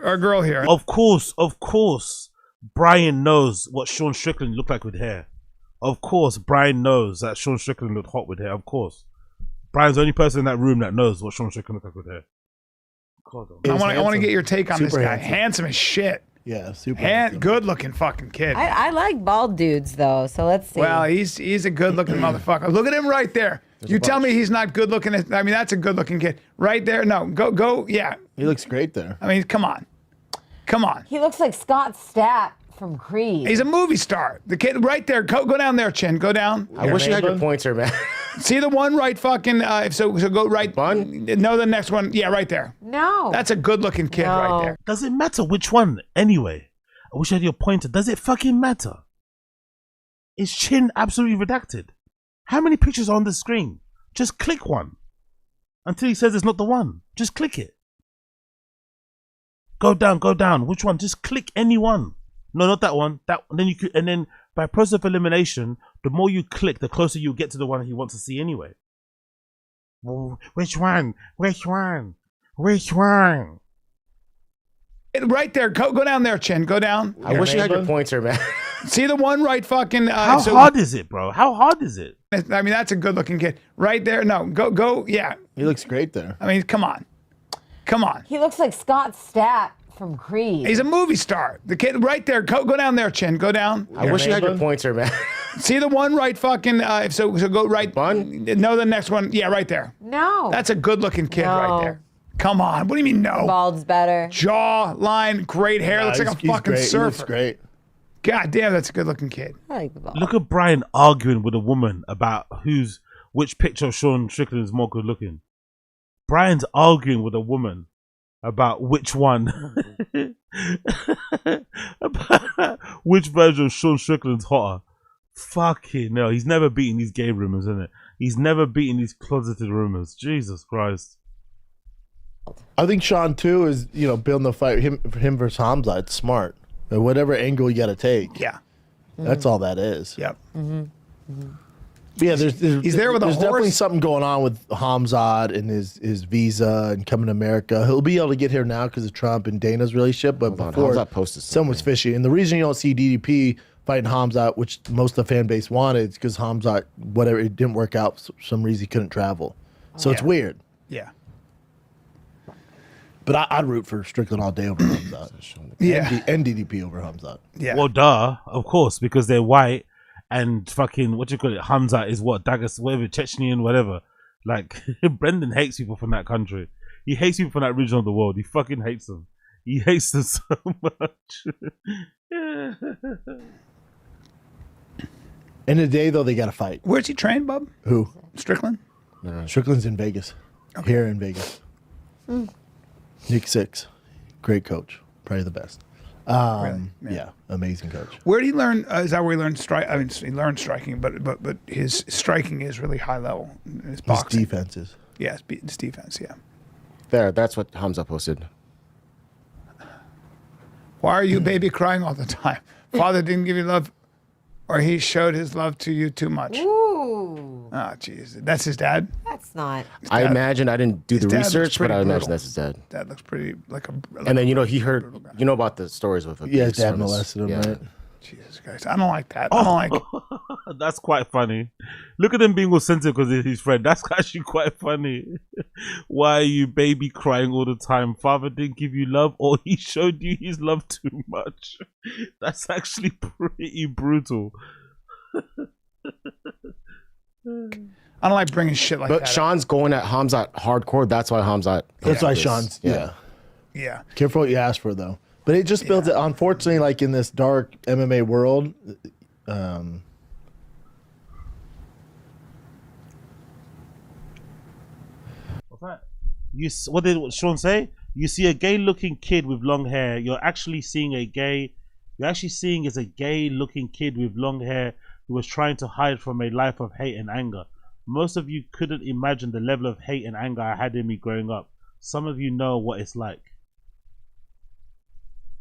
our girl here. Of course, Brian knows what Sean Strickland looked like with hair. Of course, Brian knows that Sean Strickland looked hot with hair. Of course, Brian's the only person in that room that knows what Sean Strickland looked like with hair. God, I want to get your take on this Super guy. handsome. Handsome as shit. Yeah, super handsome. Good looking fucking kid. I like bald dudes though, so let's see. Well, he's a good looking motherfucker. Look at him right there. You tell me he's not good looking. I mean, that's a good looking kid right there. No, go. Yeah, He looks great there. I mean, come on. He looks like Scott Stapp from Creed. He's a movie star. The kid right there. Go down there, Chin. Go down. I wish you had your pointer, man. See the one right fucking. So go right. Bun? No, the next one. Yeah, right there. No. That's a good looking kid right there. Does it matter which one anyway? I wish I had your pointer. Does it fucking matter? Is Chin absolutely redacted? How many pictures are on the screen? Just click one. Until he says it's not the one. Just click it. Go down. Which one? Just click any one. No, not that one. Then you could, and then by process of elimination, the more you click, the closer you get to the one he wants to see anyway. Well, which one? Right there. Go down there, Chin. Go down. I wish you had your pointer, man. See the one right fucking. How hard is it, bro? How hard is it? I mean, that's a good looking kid right there. No, go. Yeah. He looks great there. I mean, come on. He looks like Scott Stapp from Creed. He's a movie star. The kid right there. Go down there, Chin. Go down. I wish you had your pointer, man. See the one right fucking. So go right. Bun? No, the next one. Yeah, right there. No. That's a good looking kid right there. Come on. What do you mean no? Bald's better. Jaw line, great hair. Looks like a fucking great. surfer. He looks great. God damn, that's a good looking kid. I like the bald. Look at Brian arguing with a woman about which picture of Sean Strickland is more good looking. Brian's arguing with a woman about which one, about which version of Sean Strickland's hotter. Fucking no, he's never beaten these gay rumors, isn't it? He's never beaten these closeted rumors. Jesus Christ. I think Sean too is building the fight him versus Hamza. It's smart. Or whatever angle you got to take. Yeah. That's all that is. Yep. But yeah, there's He's there with a there's definitely horse. something going on with Hamzat and his visa and coming to America. He'll be able to get here now because of Trump and Dana's relationship, but before Hamzat posted something was fishy. And the reason you don't see DDP fighting Hamzat, which most of the fan base wanted, is because Hamzat, whatever, it didn't work out. For some reason he couldn't travel. So it's weird. Yeah. But I'd root for Strickland all day over Hamzat. Yeah. And DDP over Hamzat. Yeah. Well, duh, of course, because they're white and fucking, what do you call it? Hamzat is what? Dagas, whatever, Chechenian, whatever. Like, Brendan hates people from that country. He hates people from that region of the world. He fucking hates them. He hates them so much. End of the day, though, they got to fight. Where's he trained, Bub? Who? Strickland? Strickland's in Vegas. Here in Vegas. Nick Six. Great coach. Probably the best. Really? Yeah, amazing coach. Where did he learn? Is that where he learned strike? I mean, he learned striking, but his striking is really high level. His boxing. His defenses. Yeah, his defense. Yeah. There, that's what Hamza posted. Why are you baby crying all the time? Father didn't give you love, or he showed his love to you too much. Ooh. Oh, jeez. That's his dad? That's not. I imagine I didn't do his the dad looks research, but pretty I imagine brutal. that's his dad. Dad looks pretty like a. Like And then he heard about the stories with Yeah, his abuse dad from his- molested him, yeah. right? Jesus Christ, I don't like that. I don't like. That's quite funny. Look at him being all sensitive because he's his friend. That's actually quite funny. Why are you baby crying all the time? Father didn't give you love, or he showed you his love too much. That's actually pretty brutal. I don't like bringing shit like But that. Sean's going at Hamzat hardcore. That's why Hamzat. That's why is- Sean's. Yeah. Yeah. Careful what you ask for, though. But it just builds it. Unfortunately, like in this dark MMA world, What's that? What did Sean say? You see a gay-looking kid with long hair. You're actually seeing is a gay-looking kid with long hair who was trying to hide from a life of hate and anger. Most of you couldn't imagine the level of hate and anger I had in me growing up. Some of you know what it's like.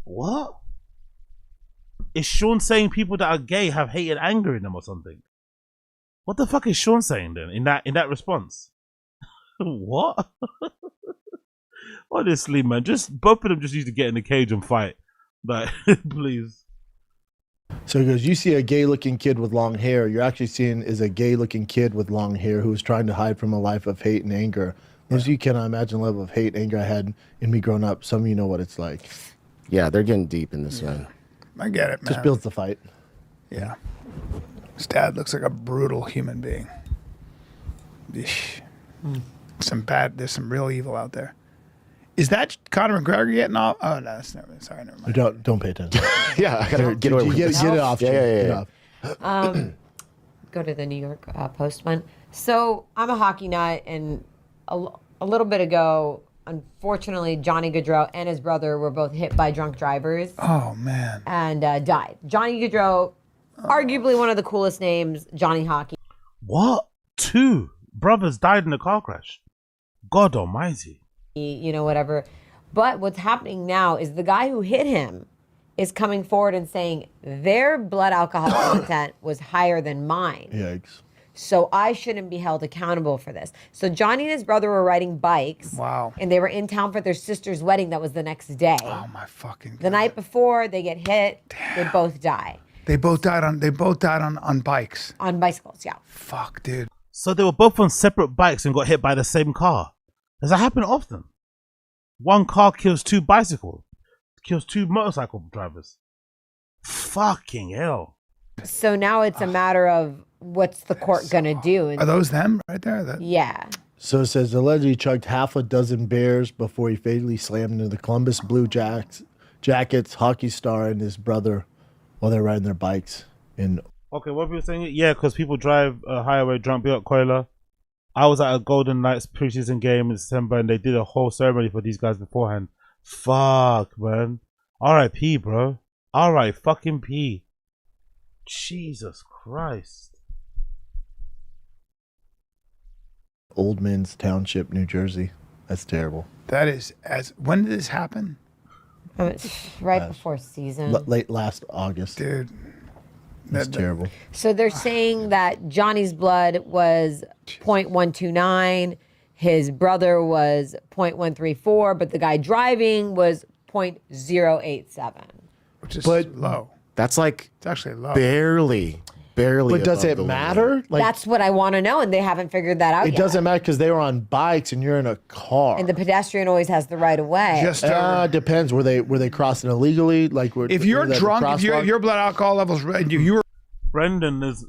What? Is Sean saying people that are gay have hate and anger in them or something? What the fuck is Sean saying then in that response? What? Honestly, man, just both of them just need to get in the cage and fight. Like, please. so he goes, you see a gay-looking kid with long hair. You're actually seeing is a gay-looking kid with long hair who was trying to hide from a life of hate and anger. Most of you cannot imagine the level of hate and anger I had in me growing up. Some of you know what it's like. Yeah, they're getting deep in this one. I get it, man. Just builds the fight. Yeah. His dad looks like a brutal human being. Eesh. There's some real evil out there. Is that Conor McGregor getting off? Oh, no, that's never mind. Don't pay attention. Yeah, I gotta get away with Get this. it off. Yeah, Jim. yeah, Get yeah. it off. Go to the New York Post one. So I'm a hockey nut, and a little bit ago, unfortunately, Johnny Gaudreau and his brother were both hit by drunk drivers. Oh, man. And died. Johnny Gaudreau, arguably one of the coolest names, Johnny Hockey. What? 2 brothers died in a car crash. God almighty. You know, whatever. But what's happening now is the guy who hit him is coming forward and saying their blood alcohol content was higher than mine. Yikes. So I shouldn't be held accountable for this. So Johnny and his brother were riding bikes. Wow. And they were in town for their sister's wedding that was the next day. Oh, my fucking God. The night before, they get hit. Damn. They both die. They both died on bikes. On bicycles, yeah. Fuck, dude. So they were both on separate bikes and got hit by the same car. Does that happen often? One car kills 2 bicycles. Kills 2 motorcycle drivers. Fucking hell. So now it's a matter of what's the court going to do. And Are those them right there? yeah. So it says allegedly chugged half a dozen beers before he fatally slammed into the Columbus Blue Jackets hockey star and his brother while they're riding their bikes in. Okay, what were you saying? Yeah, because people drive a highway drunk. Be up, Coiler. I was at a Golden Knights preseason game in December, and they did a whole ceremony for these guys beforehand. Fuck, man. R.I.P., bro. R.I.P. Jesus Christ. Oldman's Township, New Jersey. That's terrible. That is when did this happen? Right before season. Late last August. Dude. That's terrible. So they're saying that Johnny's blood was 0.129, his brother was 0.134, but the guy driving was 0.087. Which is low. That's like it's actually low. Barely. But does it matter? Like, that's what I want to know, and they haven't figured that out it yet. doesn't matter because they were on bikes and you're in a car. And the pedestrian always has the right of way. Depends. Were they crossing illegally? Like, if you're drunk, if your blood alcohol levels, you were. Brendan knows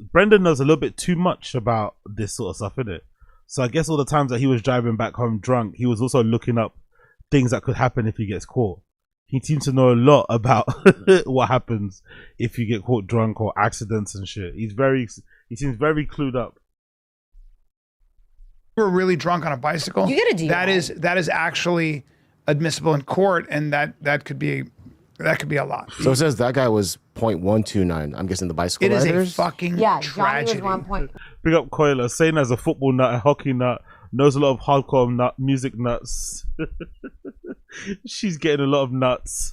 a little bit too much about this sort of stuff, innit? So I guess all the times that he was driving back home drunk, he was also looking up things that could happen if he gets caught. He seems to know a lot about what happens if you get caught drunk or accidents and shit. He seems very clued up. You were really drunk on a bicycle. You get a DUI. That is actually admissible in court, and that could be a lot. So it says that guy was 0.129. I'm guessing the bicycle It is riders. a fucking Johnny tragedy. was 1 point. Big up Coiler, saying as a football nut, a hockey nut, knows a lot of hardcore music nuts. She's getting a lot of nuts.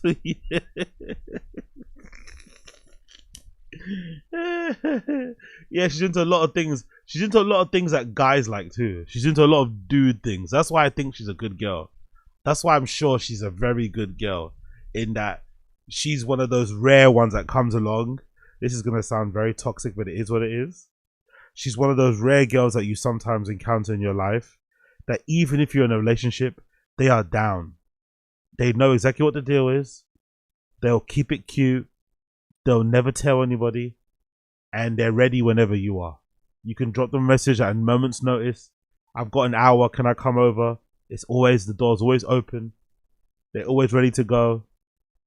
Yeah, she's into a lot of things. She's into a lot of things that guys like too. She's into a lot of dude things. That's why I think she's a good girl. That's why I'm sure she's a very good girl, in that she's one of those rare ones that comes along. This is going to sound very toxic, but it is what it is. She's one of those rare girls that you sometimes encounter in your life that even if you're in a relationship, they are down. They know exactly what the deal is. They'll keep it cute. They'll never tell anybody. And they're ready whenever you are. You can drop them a message at a moment's notice. I've got an hour. Can I come over? It's always, the door's always open. They're always ready to go.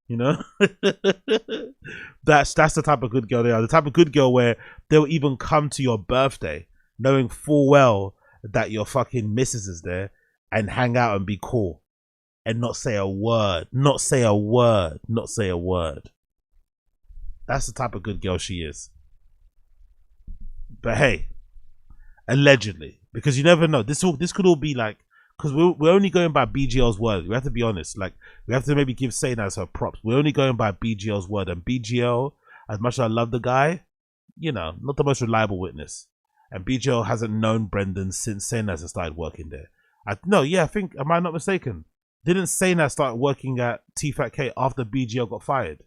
You know? That's the type of good girl they are. The type of good girl where they'll even come to your birthday knowing full well that your fucking missus is there and hang out and be cool and not say a word. Not say a word. Not say a word. That's the type of good girl she is. But hey, allegedly, because you never know. This could all be like, because we're only going by BGL's word. We have to be honest. Like, we have to maybe give Saynaz her props. We're only going by BGL's word, and BGL, as much as I love the guy, you know, not the most reliable witness. And BGL hasn't known Brendan since Saynaz has started working there. I think, am I not mistaken? Didn't Saynaz start working at Tfatk after BGL got fired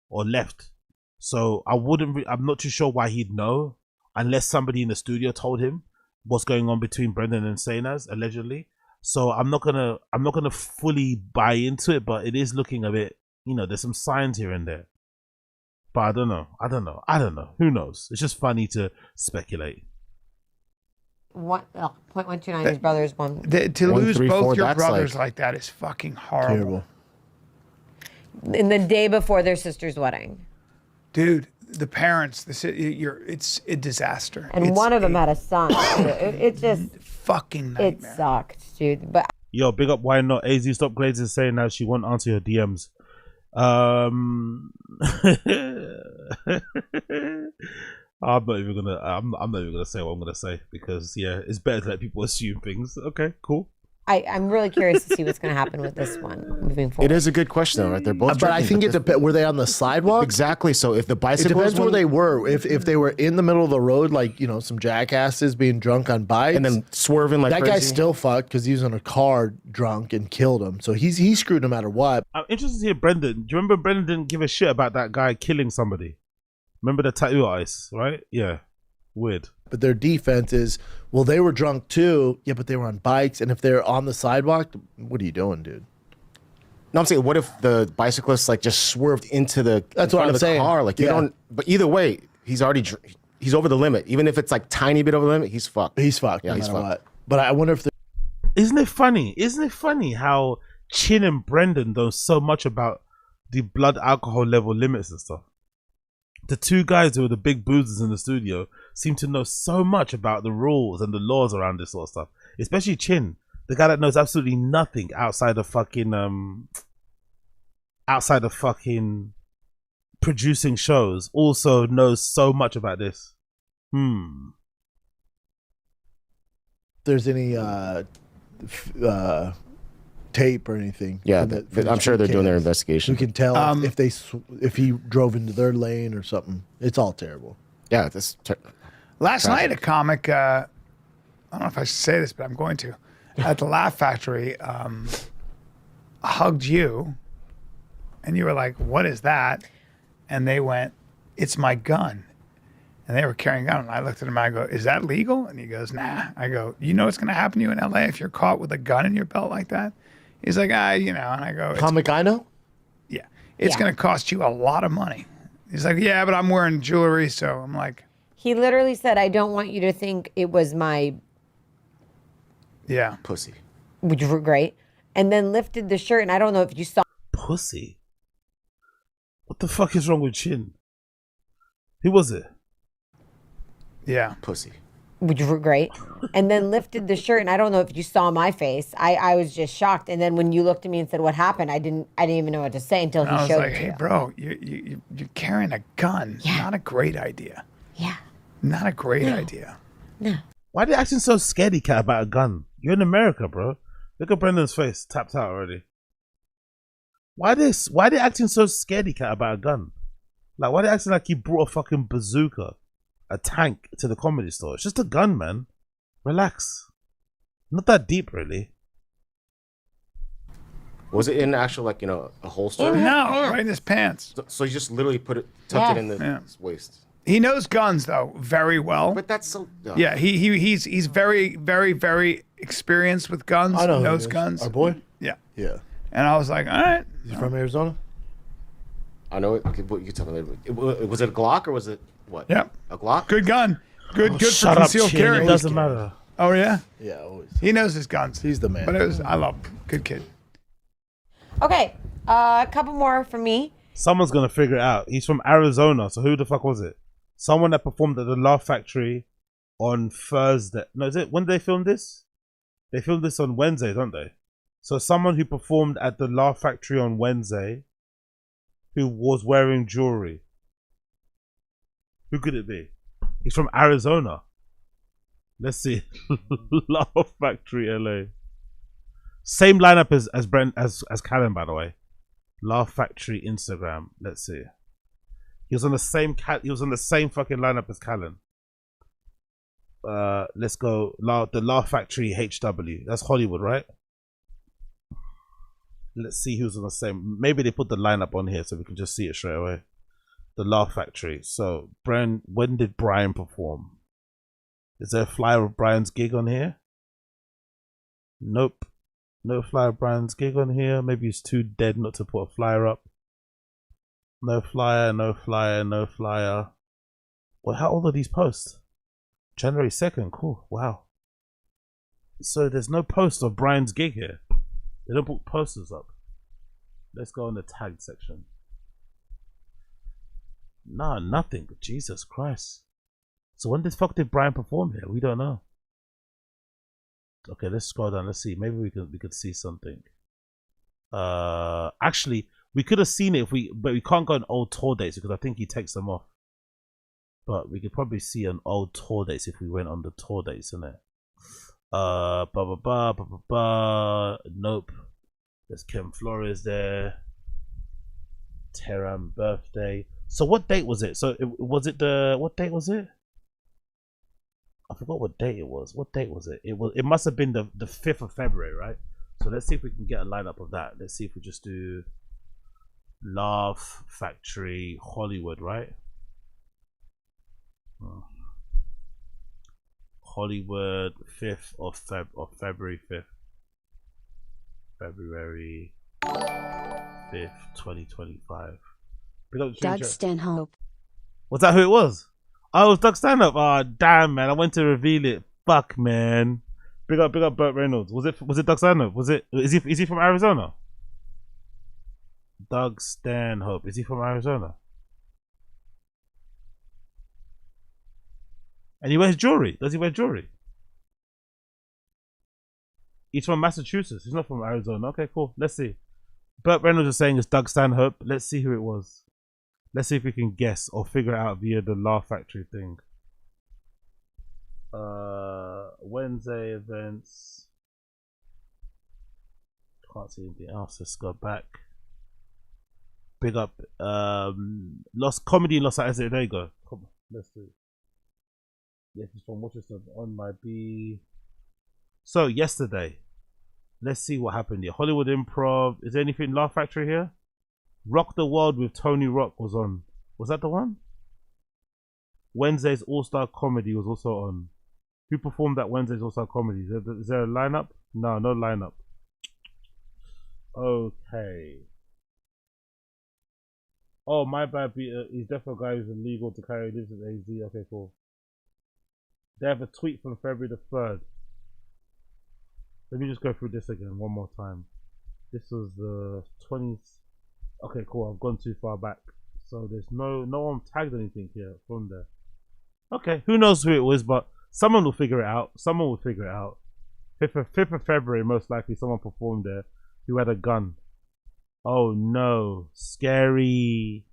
or left? So I'm not too sure why he'd know, unless somebody in the studio told him what's going on between Brendan and Saynaz, allegedly. So I'm not gonna fully buy into it, but it is looking a bit, you know, there's some signs here and there. But I don't know. Who knows? It's just funny to speculate. 0.129, his brother's one. To lose both your brothers like that is fucking horrible. In the day before their sister's wedding. Dude, the parents, it's a disaster. And one of them had a son. It just fucking nightmare. It sucked, dude. But yo, big up, why not? AZ, stop glazing, saying that she won't answer your DMs. I'm not even gonna say what I'm gonna say, because yeah, it's better to let people assume things. Okay, cool. I'm really curious to see what's going to happen with this one moving forward. It is a good question, though, right? They're both. But I think it depends. Were they on the sidewalk? Exactly. So if the bicycle, it depends where they were. If they were in the middle of the road, like, you know, some jackasses being drunk on bikes, and then swerving like that crazy. guy's still fucked because he was in a car drunk and killed him. So he's screwed no matter what. I'm interested to hear Brendan. Do you remember Brendan didn't give a shit about that guy killing somebody? Remember the tattoo artist, right? Yeah. Weird. But their defense is, well, they were drunk too. Yeah, but they were on bikes. And if they're on the sidewalk, what are you doing, dude? No, I'm saying, what if the bicyclist like just swerved into the That's what I'm saying. car? Like, you don't. But either way, he's over the limit. Even if it's like tiny bit over the limit, he's fucked. He's fucked. Yeah, No he's matter fucked. what. But I wonder if Isn't it funny? Isn't it funny how Chin and Brendan know so much about the blood alcohol level limits and stuff? The two guys who are the big boozers in the studio seem to know so much about the rules and the laws around this sort of stuff. Especially Chin, the guy that knows absolutely nothing outside of fucking producing shows, also knows so much about this. there's any tape or anything. Yeah, from the- from the I'm sure they're street doing their cams. investigation. We can tell if he drove into their lane or something. It's all terrible. Yeah, Last night, a comic, I don't know if I should say this, but I'm going to, at the Laugh Factory, hugged you, and you were like, "What is that?" And they went, "It's my gun." And they were carrying a gun. And I looked at him, I go, "Is that legal?" And he goes, "Nah." I go, "You know what's going to happen to you in LA if you're caught with a gun in your belt like that?" He's like, you know. And I go, Comic I know? Yeah. It's going to cost you a lot of money. He's like, "Yeah, but I'm wearing jewelry." So I'm like, He literally said, "I don't want you to think it was my pussy," which were great, and then lifted the shirt. And I don't know if you saw Pussy? What the fuck is wrong with Chin? Who was it? Yeah. Pussy. which were great, and then lifted the shirt. And I don't know if you saw my face. I was just shocked. And then when you looked at me and said, "What happened?" I didn't even know what to say until and he I was showed like, it to "Hey, you. bro, you're carrying a gun. Not a great idea." Yeah. Not a great idea. Why are they acting so scaredy cat about a gun? You're in America, bro. Look at Brendan's face, tapped out already. Why are they acting so scaredy cat about a gun? Like, why are they acting like he brought a fucking bazooka, a tank to the comedy store? It's just a gun, man. Relax. Not that deep, really. Was it in actual, like, you know, a holster? No, right in his pants. So you just literally tucked it in the waist. He knows guns though very well. But that's so. Yeah, he's very, very, very experienced with guns. I know who knows he is. guns. Our boy? Yeah. Yeah. And I was like, all right. Is he from Arizona? I know it. Okay, but you can tell me later. Was it a Glock or was it what? Yep. A Glock? Good gun. Good for shut up, concealed Chin. carry. It doesn't matter. Oh yeah. Yeah, always. He knows his guns. He's the man. But I love him. Good kid. Okay, a couple more from me. Someone's gonna figure it out. He's from Arizona, so who the fuck was it? Someone that performed at the Laugh Factory on Thursday. No, is it? When did they film this? They filmed this on Wednesday, don't they? So someone who performed at the Laugh Factory on Wednesday who was wearing jewelry. Who could it be? He's from Arizona. Let's see. Laugh Factory LA. Same lineup as Brent as Callan, by the way. Laugh Factory Instagram. Let's see. He was on the same fucking lineup as Callan. Let's go. The Laugh Factory HW. That's Hollywood, right? Let's see who's on the same. Maybe they put the lineup on here so we can just see it straight away. The Laugh Factory. So, when did Brian perform? Is there a flyer of Brian's gig on here? Nope. No flyer of Brian's gig on here. Maybe he's too dead not to put a flyer up. No flyer, no flyer, no flyer. Well, how old are these posts? January 2nd. Cool. Wow. So there's no post of Brian's gig here. They don't put posters up. Let's go in the tagged section. Nah, nothing. Jesus Christ. So when the fuck did Brian perform here? We don't know. Okay, let's scroll down. Let's see. Maybe we could see something. Actually, we could have seen it but we can't go on old tour dates because I think he takes them off. But we could probably see on old tour dates if we went on the tour dates, innit? Nope. There's Ken Flores there. Teram birthday. So what date was it? So what date was it? I forgot what date it was. What date was it? It must have been the 5th of February, right? So let's see if we can get a lineup of that. Let's see if we just do Laugh Factory Hollywood, right? Hollywood 5th of February 5th. February 5th, 2025. Doug Stanhope. Was that who it was? Oh, it was Doug Stanhope. Oh, damn, man. I went to reveal it. Fuck, man. Big up Burt Reynolds. Was it Doug Stanhope? Is he from Arizona? Doug Stanhope. Is he from Arizona? And he wears jewelry. Does he wear jewelry? He's from Massachusetts. He's not from Arizona. Okay, cool. Let's see. Burt Reynolds is saying it's Doug Stanhope. Let's see who it was. Let's see if we can guess or figure it out via the Laugh Factory thing. Wednesday events. Can't see anything else. Let's go back. Big up Lost Comedy in Los Angeles. There you go. Come on, let's do it. Yes, it's from Worcester on my B. So yesterday, let's see what happened here. Hollywood Improv. Is there anything Laugh Factory here? Rock the World with Tony Rock was on. Was that the one? Wednesday's All-Star Comedy was also on. Who performed at Wednesday's All-Star Comedy? Is there a lineup? No lineup. Okay. Oh, my bad. He's definitely a guy who's illegal to carry. Lives at AZ. Okay, cool. They have a tweet from February the 3rd. Let me just go through this again one more time. This was the 20th. Okay, cool. I've gone too far back. So there's no one tagged anything here from there. Okay, who knows who it was, but someone will figure it out. 5th of February, most likely, someone performed there who had a gun. Oh no, scary.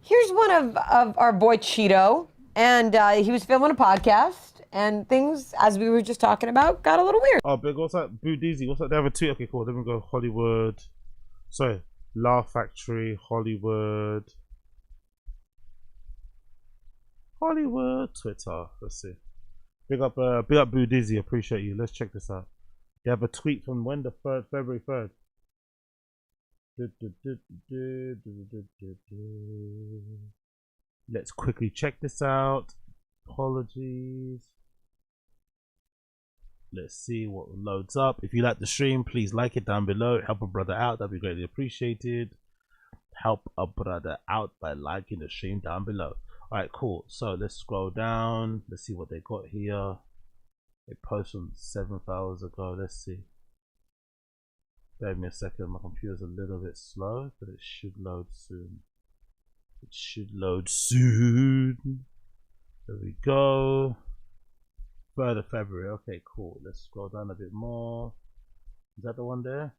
Here's one of our boy Cheeto, and he was filming a podcast, and things, as we were just talking about, got a little weird. Oh, big, what's that? Boo Deezy, what's that? They have a tweet. Okay, cool. Then we go Hollywood. Sorry, Laugh Factory, Hollywood, Twitter. Let's see. Big up Boo Dizzy. Appreciate you. Let's check this out. They have a tweet from when the 3rd, February 3rd. Let's quickly check this out. Apologies. Let's see what loads up. If you like the stream, please like it down below. Help a brother out. That'd be greatly appreciated. Help a brother out by liking the stream down below. Alright, cool. So let's scroll down. Let's see what they got here. They posted 7 hours ago. Let's see. Bear with me a second. My computer's a little bit slow, but it should load soon. There we go. 3rd of February. Okay, cool. Let's scroll down a bit more. Is that the one there?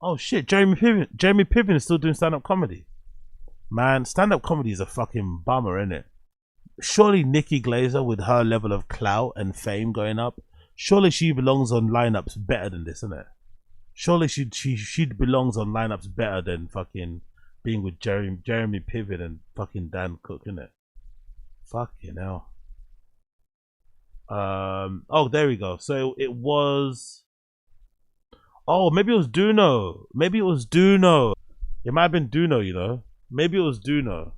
Oh shit, Jeremy Piven is still doing stand-up comedy. Man, stand-up comedy is a fucking bummer, isn't it? Surely Nikki Glaser, with her level of clout and fame going up, surely she belongs on lineups better than this, isn't it? Surely she belongs on lineups better than fucking being with Jeremy Piven and fucking Dan Cook, isn't it? Fucking hell. Oh, there we go. So it was. Oh, maybe it was Duno. It might have been Duno, you know. Maybe it was Duno.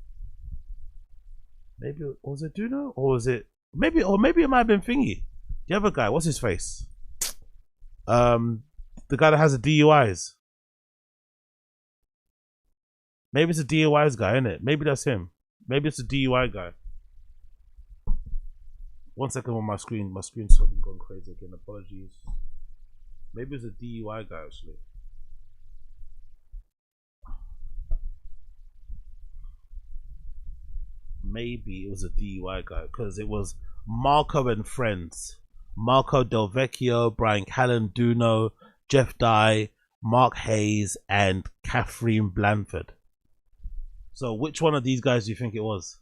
Was it Duno, or was it maybe it might have been Thingy. The other guy, what's his face? The guy that has the DUIs. Maybe it's a DUIs guy, isn't it? Maybe that's him. Maybe it's a DUI guy. 1 second on my screen. My screen's fucking going crazy again. Apologies. Maybe it's a DUI guy actually. Maybe it was a DUI guy because it was Marco and friends. Marco Del Vecchio, Brian Callen, Duno, Jeff Dye, Mark Hayes, and Catherine Blanford. So which one of these guys do you think it was?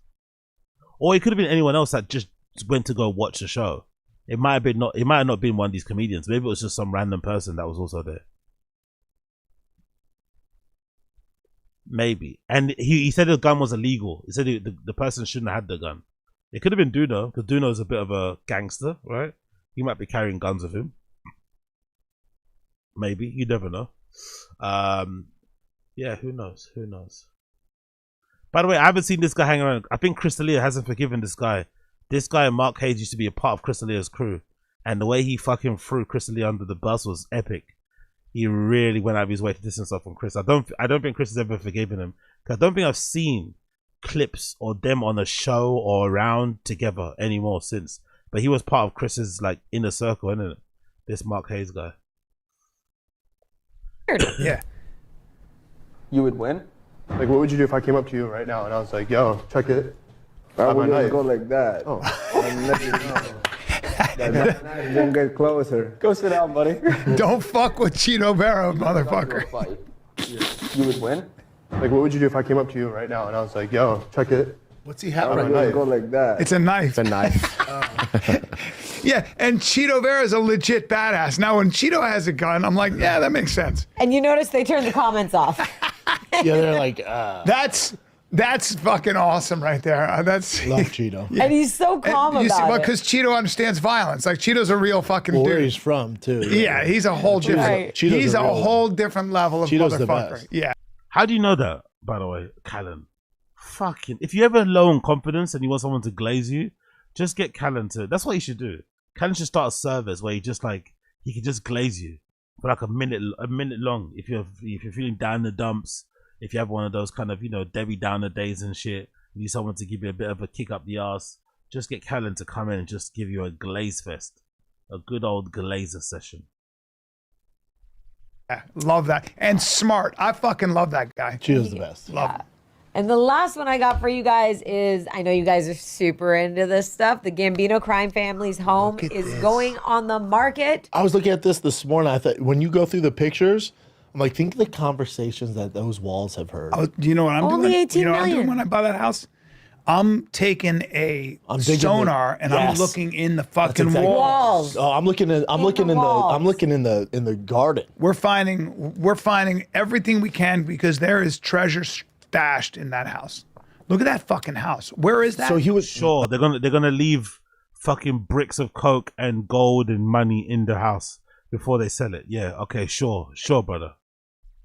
Or it could have been anyone else that just went to go watch the show. It might have not been one of these comedians. Maybe it was just some random person that was also there. Maybe. And he said the gun was illegal. He said the person shouldn't have had the gun. It could have been Duno, because Duno is a bit of a gangster, right? He might be carrying guns with him. Maybe. You never know. Yeah, who knows? By the way, I haven't seen this guy hang around. I think Chris D'Elia hasn't forgiven this guy. This guy, Mark Hayes, used to be a part of Chris D'Elia's crew. And the way he fucking threw Chris D'Elia under the bus was epic. He really went out of his way to distance himself from Chris. I don't think Chris has ever forgiven him. Because I don't think I've seen clips or them on a show or around together anymore since. But he was part of Chris's like inner circle, isn't it? This Mark Hayes guy. Yeah. You would win? Like, what would you do if I came up to you right now and I was like, yo, check it? I wouldn't go like that. Oh. I'd let you know. That knife won't get closer. Go sit down, buddy. Don't fuck with Cheeto Barrow, motherfucker. You would win? Like, what would you do if I came up to you right now and I was like, yo, check it? What's he I having? don't go like that. It's a knife. It's a knife. Yeah, and Cheeto Vera's a legit badass. Now, when Cheeto has a gun, I'm like, yeah, that makes sense. And you notice they turned the comments off. Yeah, they're like, That's fucking awesome right there. That's love Cheeto. And he's so calm about it. Because Cheeto understands violence. Like Cheeto's a real fucking Well, dude. where he's from too. Yeah, he's a whole different. Right. He's a real- whole different level of Cheeto's the motherfucker. best. Yeah. How do you know that, by the way, Callan? Fucking, if you ever low on confidence and you want someone to glaze you, just get Callan to. That's what you should do. Callan should start a service where he can just glaze you for like a minute long. If you're feeling down in the dumps, if you have one of those kind of Debbie Downer days and shit, you need someone to give you a bit of a kick up the ass. Just get Callan to come in and just give you a glaze fest, a good old glazer session. Yeah, love that. And smart. I fucking love that guy. Cheeto's the best. Love him. And the last one I got for you guys is, I know you guys are super into this stuff. The Gambino crime family's home is going on the market. I was looking at this morning. I thought when you go through the pictures, I'm like, think of the conversations that those walls have heard. Oh, do you know what I'm Only doing? 18 you know what I'm doing million. when I buy that house? I'm taking a digging sonar the- and I'm yes. looking in the That's fucking exactly- walls. Oh, I'm looking in the garden. We're finding everything we can because there is treasure stashed in that house. Look at that fucking house. Where is that? So he was Sure, they're gonna leave fucking bricks of coke and gold and money in the house before they sell it. Yeah, okay, sure, brother.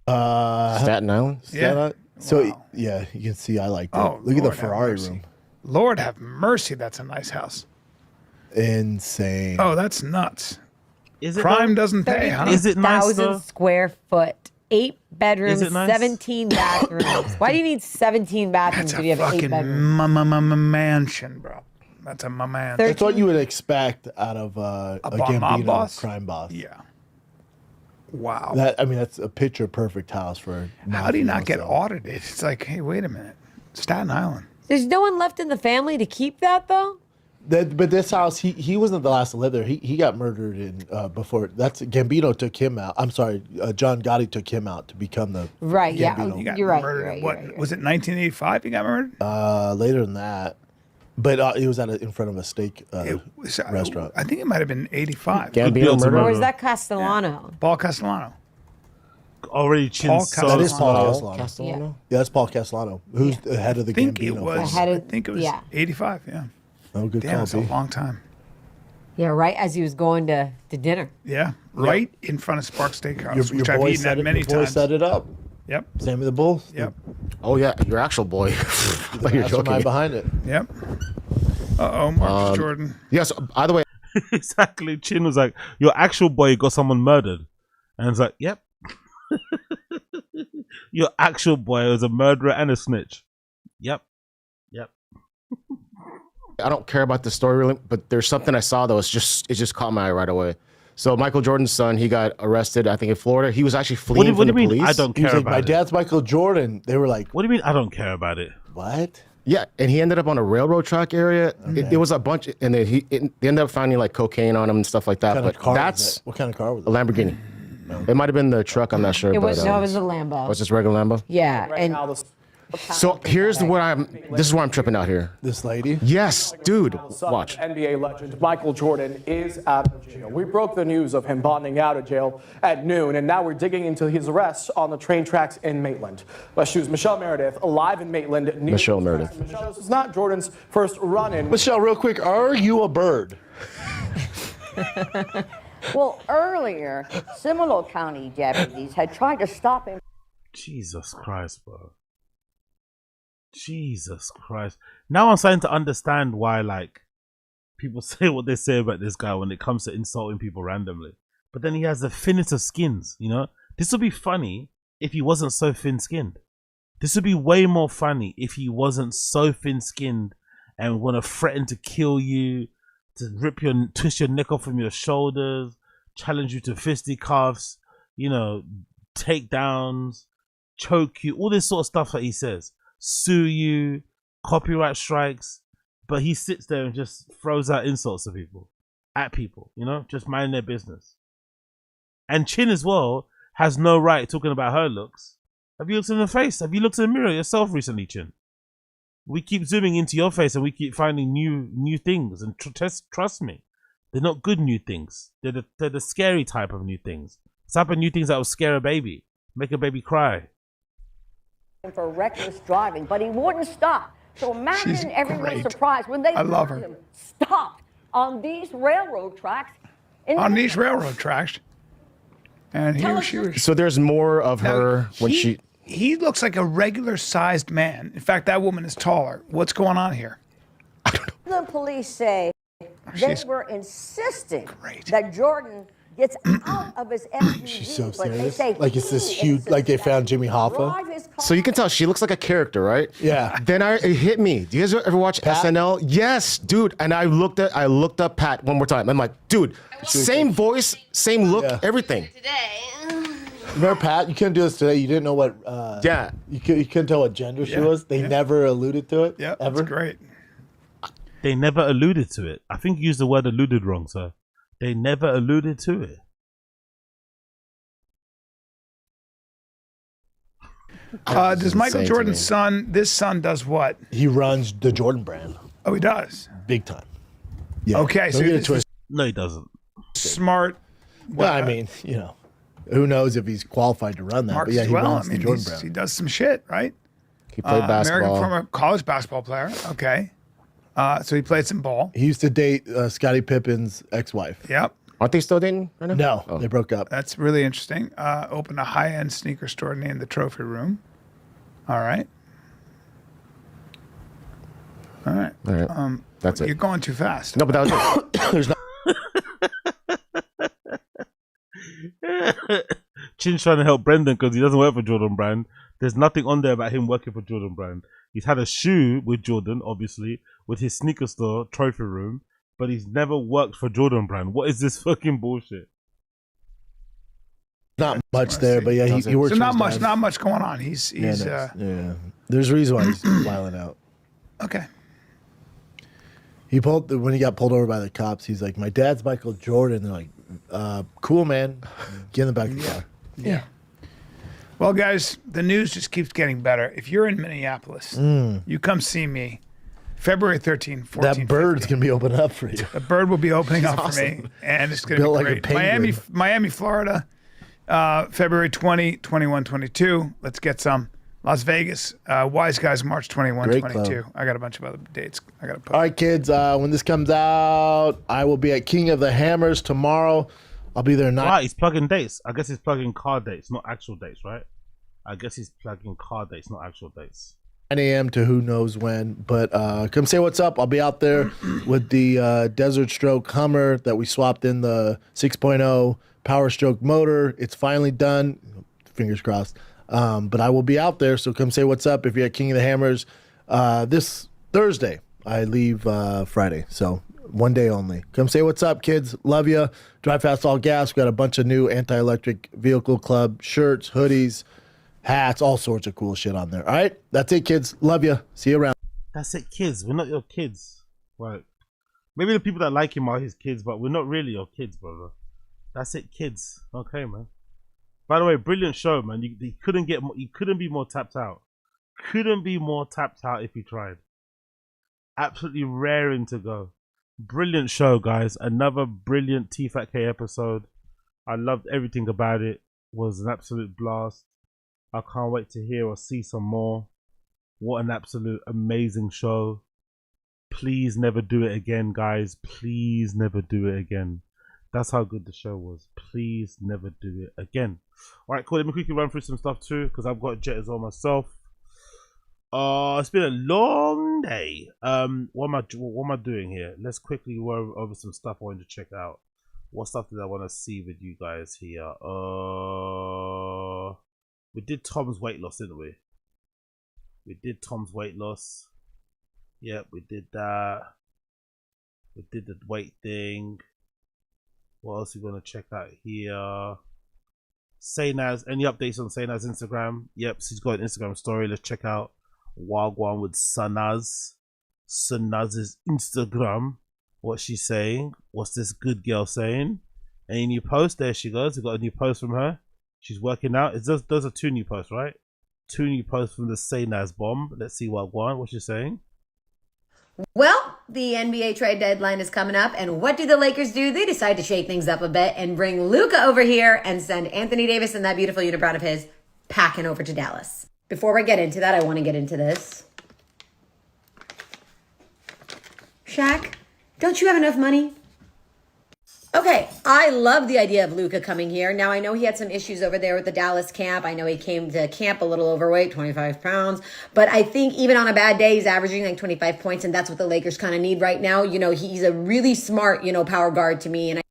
Staten Island. Yeah. So yeah, you can see I like that. Oh, Look at the Lord have Ferrari mercy. room. Lord have mercy, that's a nice house. Insane. Oh, that's nuts. Is it Crime though? doesn't pay, huh? Is it nice 1,000 though? square foot, 8 bedrooms, Is it nice? 17 bathrooms. Why do you need 17 bathrooms That's if you a have 8 fucking bedrooms? mansion, bro. That's a mansion. That's what you would expect out of a mob Gambino boss? crime boss. Yeah. Wow. That's a picture perfect house for. How do you not get mafioso. audited? It's like, hey, wait a minute. Staten Island. There's no one left in the family to keep that, though? But this house, he wasn't the last to live there. He got murdered in before. That's Gambino took him out. I'm sorry, John Gotti took him out to become the Right, yeah. Gambino. You got You're right, murdered. you're right, What you're right, was it? 1985. You got murdered. Later than that, but it was in front of a steak restaurant. I think it might have been 85. Gambino murder. Or is that Castellano? Paul Castellano. Already Paul chin That is Paul Castellano. Castellano. Yeah, that's Paul Castellano, who's the head of the I think Gambino. it was. Ahead I of- think it was yeah. 85. Yeah. Oh, good Damn, call, it's a B. long time. Yeah, right as he was going to dinner. Yeah, right in front of Spark Steakhouse, Your which I've boy eaten set at it. many Your boy times. set it up. Yep. Sammy the Bull. Yep. Oh yeah, your actual boy. The You're mastermind joking. behind it. Yep. Uh-oh, Marcus Jordan. Yes. By the way, exactly. Chin was like, your actual boy got someone murdered. And it's like, yep. Your actual boy was a murderer and a snitch. Yep. Yep. I don't care about the story really, but there's something I saw though. It just caught my eye right away. So Michael Jordan's son, he got arrested, I think in Florida. He was actually fleeing What do from you the mean? police. I don't He was care like, about my it. dad's Michael Jordan. They were like, What do you mean I don't care about it? what? Yeah, and he ended up on a railroad track area. It was a bunch, and then they ended up finding like cocaine on him and stuff like that. What kind But of car was that's it? What kind of car was a it? Lamborghini. It might have been the truck. I'm not sure. It but, was, no, it was a Lambo. was just regular Lambo. Yeah, and So here's what this is where I'm tripping out here. This lady? Yes, dude. Son of Watch. NBA legend Michael Jordan is out of jail. We broke the news of him bonding out of jail at noon, and now we're digging into his arrest on the train tracks in Maitland. Let's choose Michelle Meredith live in Maitland. near Michelle the tracks. Meredith. Michelle, this is not Jordan's first run-in. Michelle, real quick, are you a bird? Well, earlier, Seminole County deputies had tried to stop him. Jesus Christ, bro. Jesus Christ. Now I'm starting to understand why, like, people say what they say about this guy when it comes to insulting people randomly. But then he has the thinnest of skins, you know? This would be funny if he wasn't so thin-skinned. This would be way more funny if he wasn't so thin-skinned and want to threaten to kill you, to twist your neck off from your shoulders, challenge you to fisticuffs, you know, takedowns, choke you, all this sort of stuff that he says. Sue you, copyright strikes, but he sits there and just throws out insults at people, you know, just minding their business. And Chin as well has no right talking about her looks. Have you looked in the face? Have you looked in the mirror yourself recently, Chin? We keep zooming into your face and we keep finding new things. And trust me, they're not good new things. They're the scary type of new things. It's type of new things that will scare a baby, make a baby cry. For reckless driving, but he wouldn't stop. So imagine everyone's great. surprise when they I love found her. him stopped on these railroad tracks. On these railroad tracks. And he or she was. So there's more of her when she. He looks like a regular sized man. In fact, that woman is taller. What's going on here? The police say they She's were insisting that Jordan gets out of his SUV. She's so but they serious. say Like it's this he huge. Like they found Jimmy Hoffa. drive his car. So you can tell she looks like a character, right? Yeah. Then it hit me. Do you guys ever watch SNL? Yes, dude. And I looked up Pat one more time. I'm like, dude, same voice, same look, everything. Remember Pat? You couldn't do this today. You didn't know what. Yeah. You couldn't tell what gender she was. They never alluded to it. Yeah, ever. that's great. They never alluded to it. I think you used the word alluded wrong, sir. They never alluded to it. Does Michael Jordan's this son does what? He runs the Jordan brand. Oh, he does? Big time. Yeah. Okay, so Don't get it this is twisted. No, he doesn't. smart. Well, I mean, who knows if he's qualified to run that? Marcus but yeah, he well. runs I mean, the Jordan he brand. does some shit, right? He played basketball. American former college basketball player. Okay. So he played some ball. He used to date Scottie Pippen's ex-wife. Yep. Aren't they still dating right now? No, they broke up. That's really interesting. Opened a high-end sneaker store named the Trophy Room. All right. All right. All right. That's You're it. going too fast. No, but that was it. There's not. Chin's trying to help Brendan because he doesn't work for Jordan Brand. There's nothing on there about him working for Jordan Brand. He's had a shoe with Jordan, obviously, with his sneaker store, Trophy Room, but he's never worked for Jordan Brand. What is this fucking bullshit? Not much there, but yeah, he works. So for his dad. not much going on. He's yeah. There's a reason why he's wilding out. Okay. He pulled when he got pulled over by the cops. He's like, "My dad's Michael Jordan." They're like, "Cool, man. Get in the back of the car." Yeah. Well, guys, the news just keeps getting better. If you're in Minneapolis, you come see me. February 13, 14, That bird's gonna be opening up for you. The bird will be opening She's up for me, awesome. and it's going to Built be like a great. penguin. Miami, Florida, February 20, 21, 22. Let's get some. Las Vegas, Wise Guys, March 21, Great 22. club. I got a bunch of other dates. I got to put. All right, kids. When this comes out, I will be at King of the Hammers tomorrow. I'll be there 9. Right, he's plugging dates. I guess he's plugging car dates, not actual dates, right? I guess he's plugging car dates, not actual dates. 9 a.m. to who knows when. But come say what's up. I'll be out there with the Desert Stroke Hummer that we swapped in the 6.0 Power Stroke motor. It's finally done. Fingers crossed. But I will be out there, so come say what's up if you're at King of the Hammers. This Thursday, I leave Friday, so one day only. Come say what's up, kids. Love you. Drive Fast All Gas. We got a bunch of new anti-electric vehicle club shirts, hoodies, hats, all sorts of cool shit on there. All right, that's it, kids. Love you. See you around. That's it, kids. We're not your kids. Right. Maybe the people that like him are his kids, but we're not really your kids, brother. That's it, kids. Okay, man. By the way, brilliant show, man. You couldn't be more tapped out. Couldn't be more tapped out if you tried. Absolutely raring to go. Brilliant show, guys. Another brilliant Tfatk episode. I loved everything about it. Was an absolute blast. I can't wait to hear or see some more. What an absolute amazing show. Please never do it again, guys. Please never do it again. That's how good the show was. Please never do it again. Alright, cool. Let me quickly run through some stuff too, because I've got a jet as well myself. It's been a long day. What am I doing here? Let's quickly go over some stuff I wanted to check out. What stuff did I want to see with you guys here? We did Tom's weight loss, didn't we? We did Tom's weight loss. Yep, we did that. We did the weight thing. What else are we going to check out here? Saynaz, any updates on Saynaz's Instagram? Yep, she's got an Instagram story. Let's check out Wagwan with Sanaz. Sanaz's Instagram. What's she saying? What's this good girl saying? Any new post? There she goes. We got a new post from her. She's working out. Those are 2 new posts, right? 2 new posts from the Say Nas bomb. Let's see what she's saying. Well, the NBA trade deadline is coming up, and what do the Lakers do? They decide to shake things up a bit and bring Luka over here and send Anthony Davis and that beautiful unibrow of his packing over to Dallas. Before I get into that, I want to get into this. Shaq, don't you have enough money? Okay, I love the idea of Luka coming here. Now, I know he had some issues over there with the Dallas camp. I know he came to camp a little overweight, 25 pounds. But I think even on a bad day, he's averaging like 25 points, and that's what the Lakers kind of need right now. You know, he's a really smart, power guard to me. And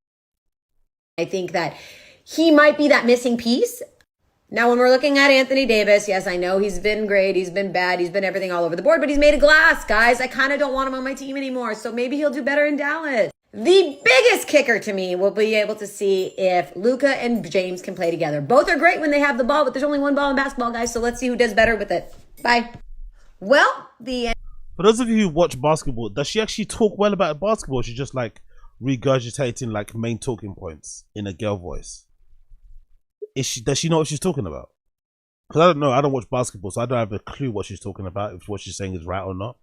I think that he might be that missing piece. Now, when we're looking at Anthony Davis, yes, I know he's been great. He's been bad. He's been everything all over the board, but he's made of glass, guys. I kind of don't want him on my team anymore. So maybe he'll do better in Dallas. The biggest kicker to me will be able to see if Luka and James can play together. Both are great when they have the ball, but there's only one ball in basketball, guys, so let's see who does better with it. Bye. Well, for those of you who watch basketball, does she actually talk well about basketball? Or she just like regurgitating like main talking points in a girl voice? Does she know what she's talking about? Because I don't know. I don't watch basketball, so I don't have a clue what she's talking about, if what she's saying is right or not.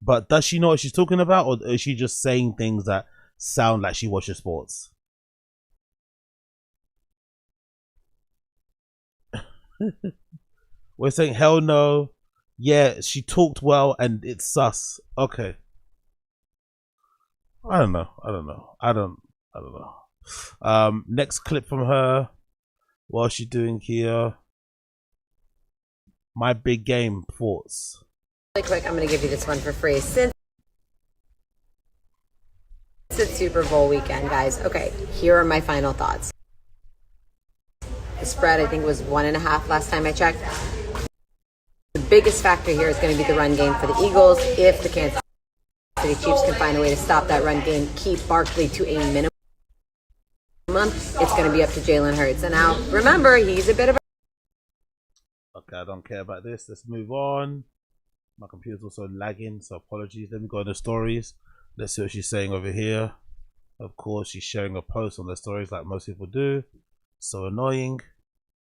But does she know what she's talking about, or is she just saying things that sound like she watches sports? We're saying hell no. Yeah, she talked well and it's sus. Okay. I don't know. Next clip from her. What is she doing here? My big game thoughts. Really quick, I'm going to give you this one for free. Since it's Super Bowl weekend, guys. Okay, here are my final thoughts. The spread, I think, was 1.5 last time I checked. The biggest factor here is going to be the run game for the Eagles. If the Kansas City Chiefs can find a way to stop that run game, keep Barkley to a minimum, it's going to be up to Jalen Hurts. And now, remember, he's a bit of a... Okay, I don't care about this. Let's move on. My computer's also lagging, so apologies. Let me go to the stories. Let's see what she's saying over here. Of course, she's sharing a post on the stories like most people do. So annoying.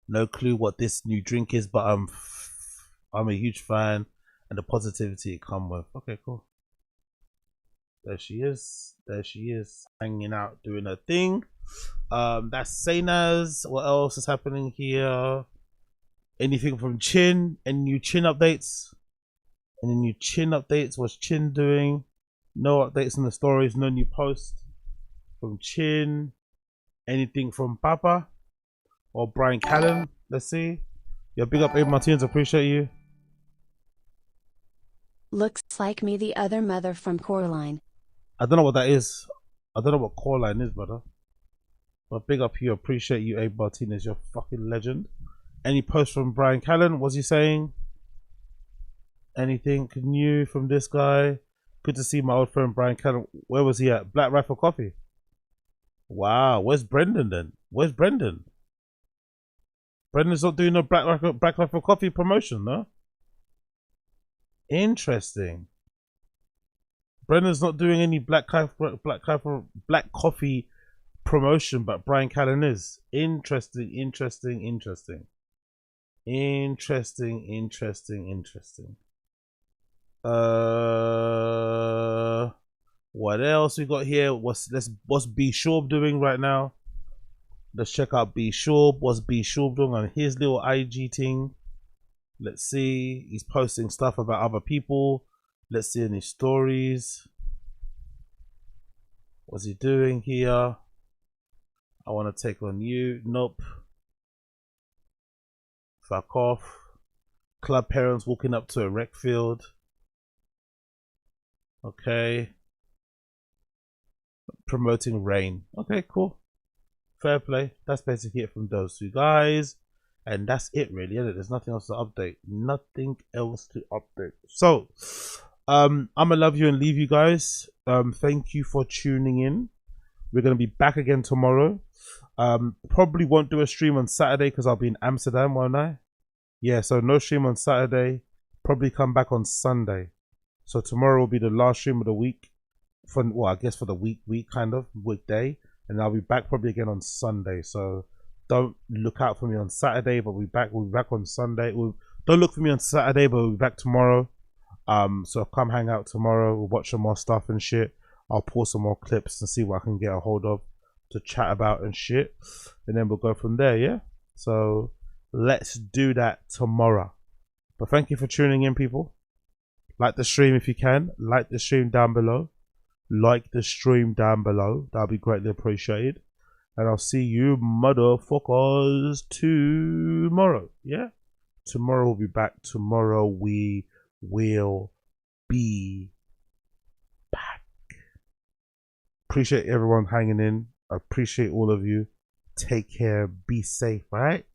No clue what this new drink is, but I'm a huge fan, and the positivity it comes with. Okay, cool. There she is. There she is, hanging out, doing her thing. That's Say Nas. What else is happening here? Anything from Chin? Any new Chin updates? Any new Chin updates? What's Chin doing? No updates on the stories. No new post from Chin. Anything from Papa or Brian Callen? Let's see. Yeah, big up Abe Martinez. Appreciate you. Looks like me, the other mother from Coraline. I don't know what that is. I don't know what Coraline is, brother. But big up you. Appreciate you, Abe Martinez. You're a fucking legend. Any post from Brian Callen? What's he saying? Anything new from this guy? Good to see my old friend Brian Callen. Where was he at? Black Rifle Coffee. Wow. Where's Brendan then? Where's Brendan? Brendan's not doing no Black Rifle Coffee promotion, no? Interesting. Brendan's not doing any black coffee promotion, but Brian Callen is. Interesting. What else we got here? What's B Shorb doing right now? Let's check out B Shorb. What's B Shorb doing on his little IG thing? Let's see. He's posting stuff about other people. Let's see any stories. What's he doing here? I want to take on you. Nope. Fuck off. Club parents walking up to a rec field. Okay. Promoting rain. Okay, cool. Fair play. That's basically it from those two guys. And that's it really, isn't it? There's nothing else to update. Nothing else to update. So, I'm gonna love you and leave you guys. Thank you for tuning in. We're gonna be back again tomorrow. Probably won't do a stream on Saturday because I'll be in Amsterdam, won't I? Yeah, so no stream on Saturday. Probably come back on Sunday. So tomorrow will be the last stream of the week. I guess for the week kind of weekday. And I'll be back probably again on Sunday. So don't look out for me on Saturday, but we'll be back on Sunday. Don't look for me on Saturday, but we'll be back tomorrow. So come hang out tomorrow. We'll watch some more stuff and shit. I'll pour some more clips and see what I can get a hold of to chat about and shit, and then we'll go from there. Yeah. So let's do that tomorrow. But thank you for tuning in, people. Like the stream if you can. Like the stream down below. Like the stream down below. That'll be greatly appreciated. And I'll see you motherfuckers tomorrow. Yeah? Tomorrow we'll be back. Tomorrow we will be back. Appreciate everyone hanging in. I appreciate all of you. Take care. Be safe, alright?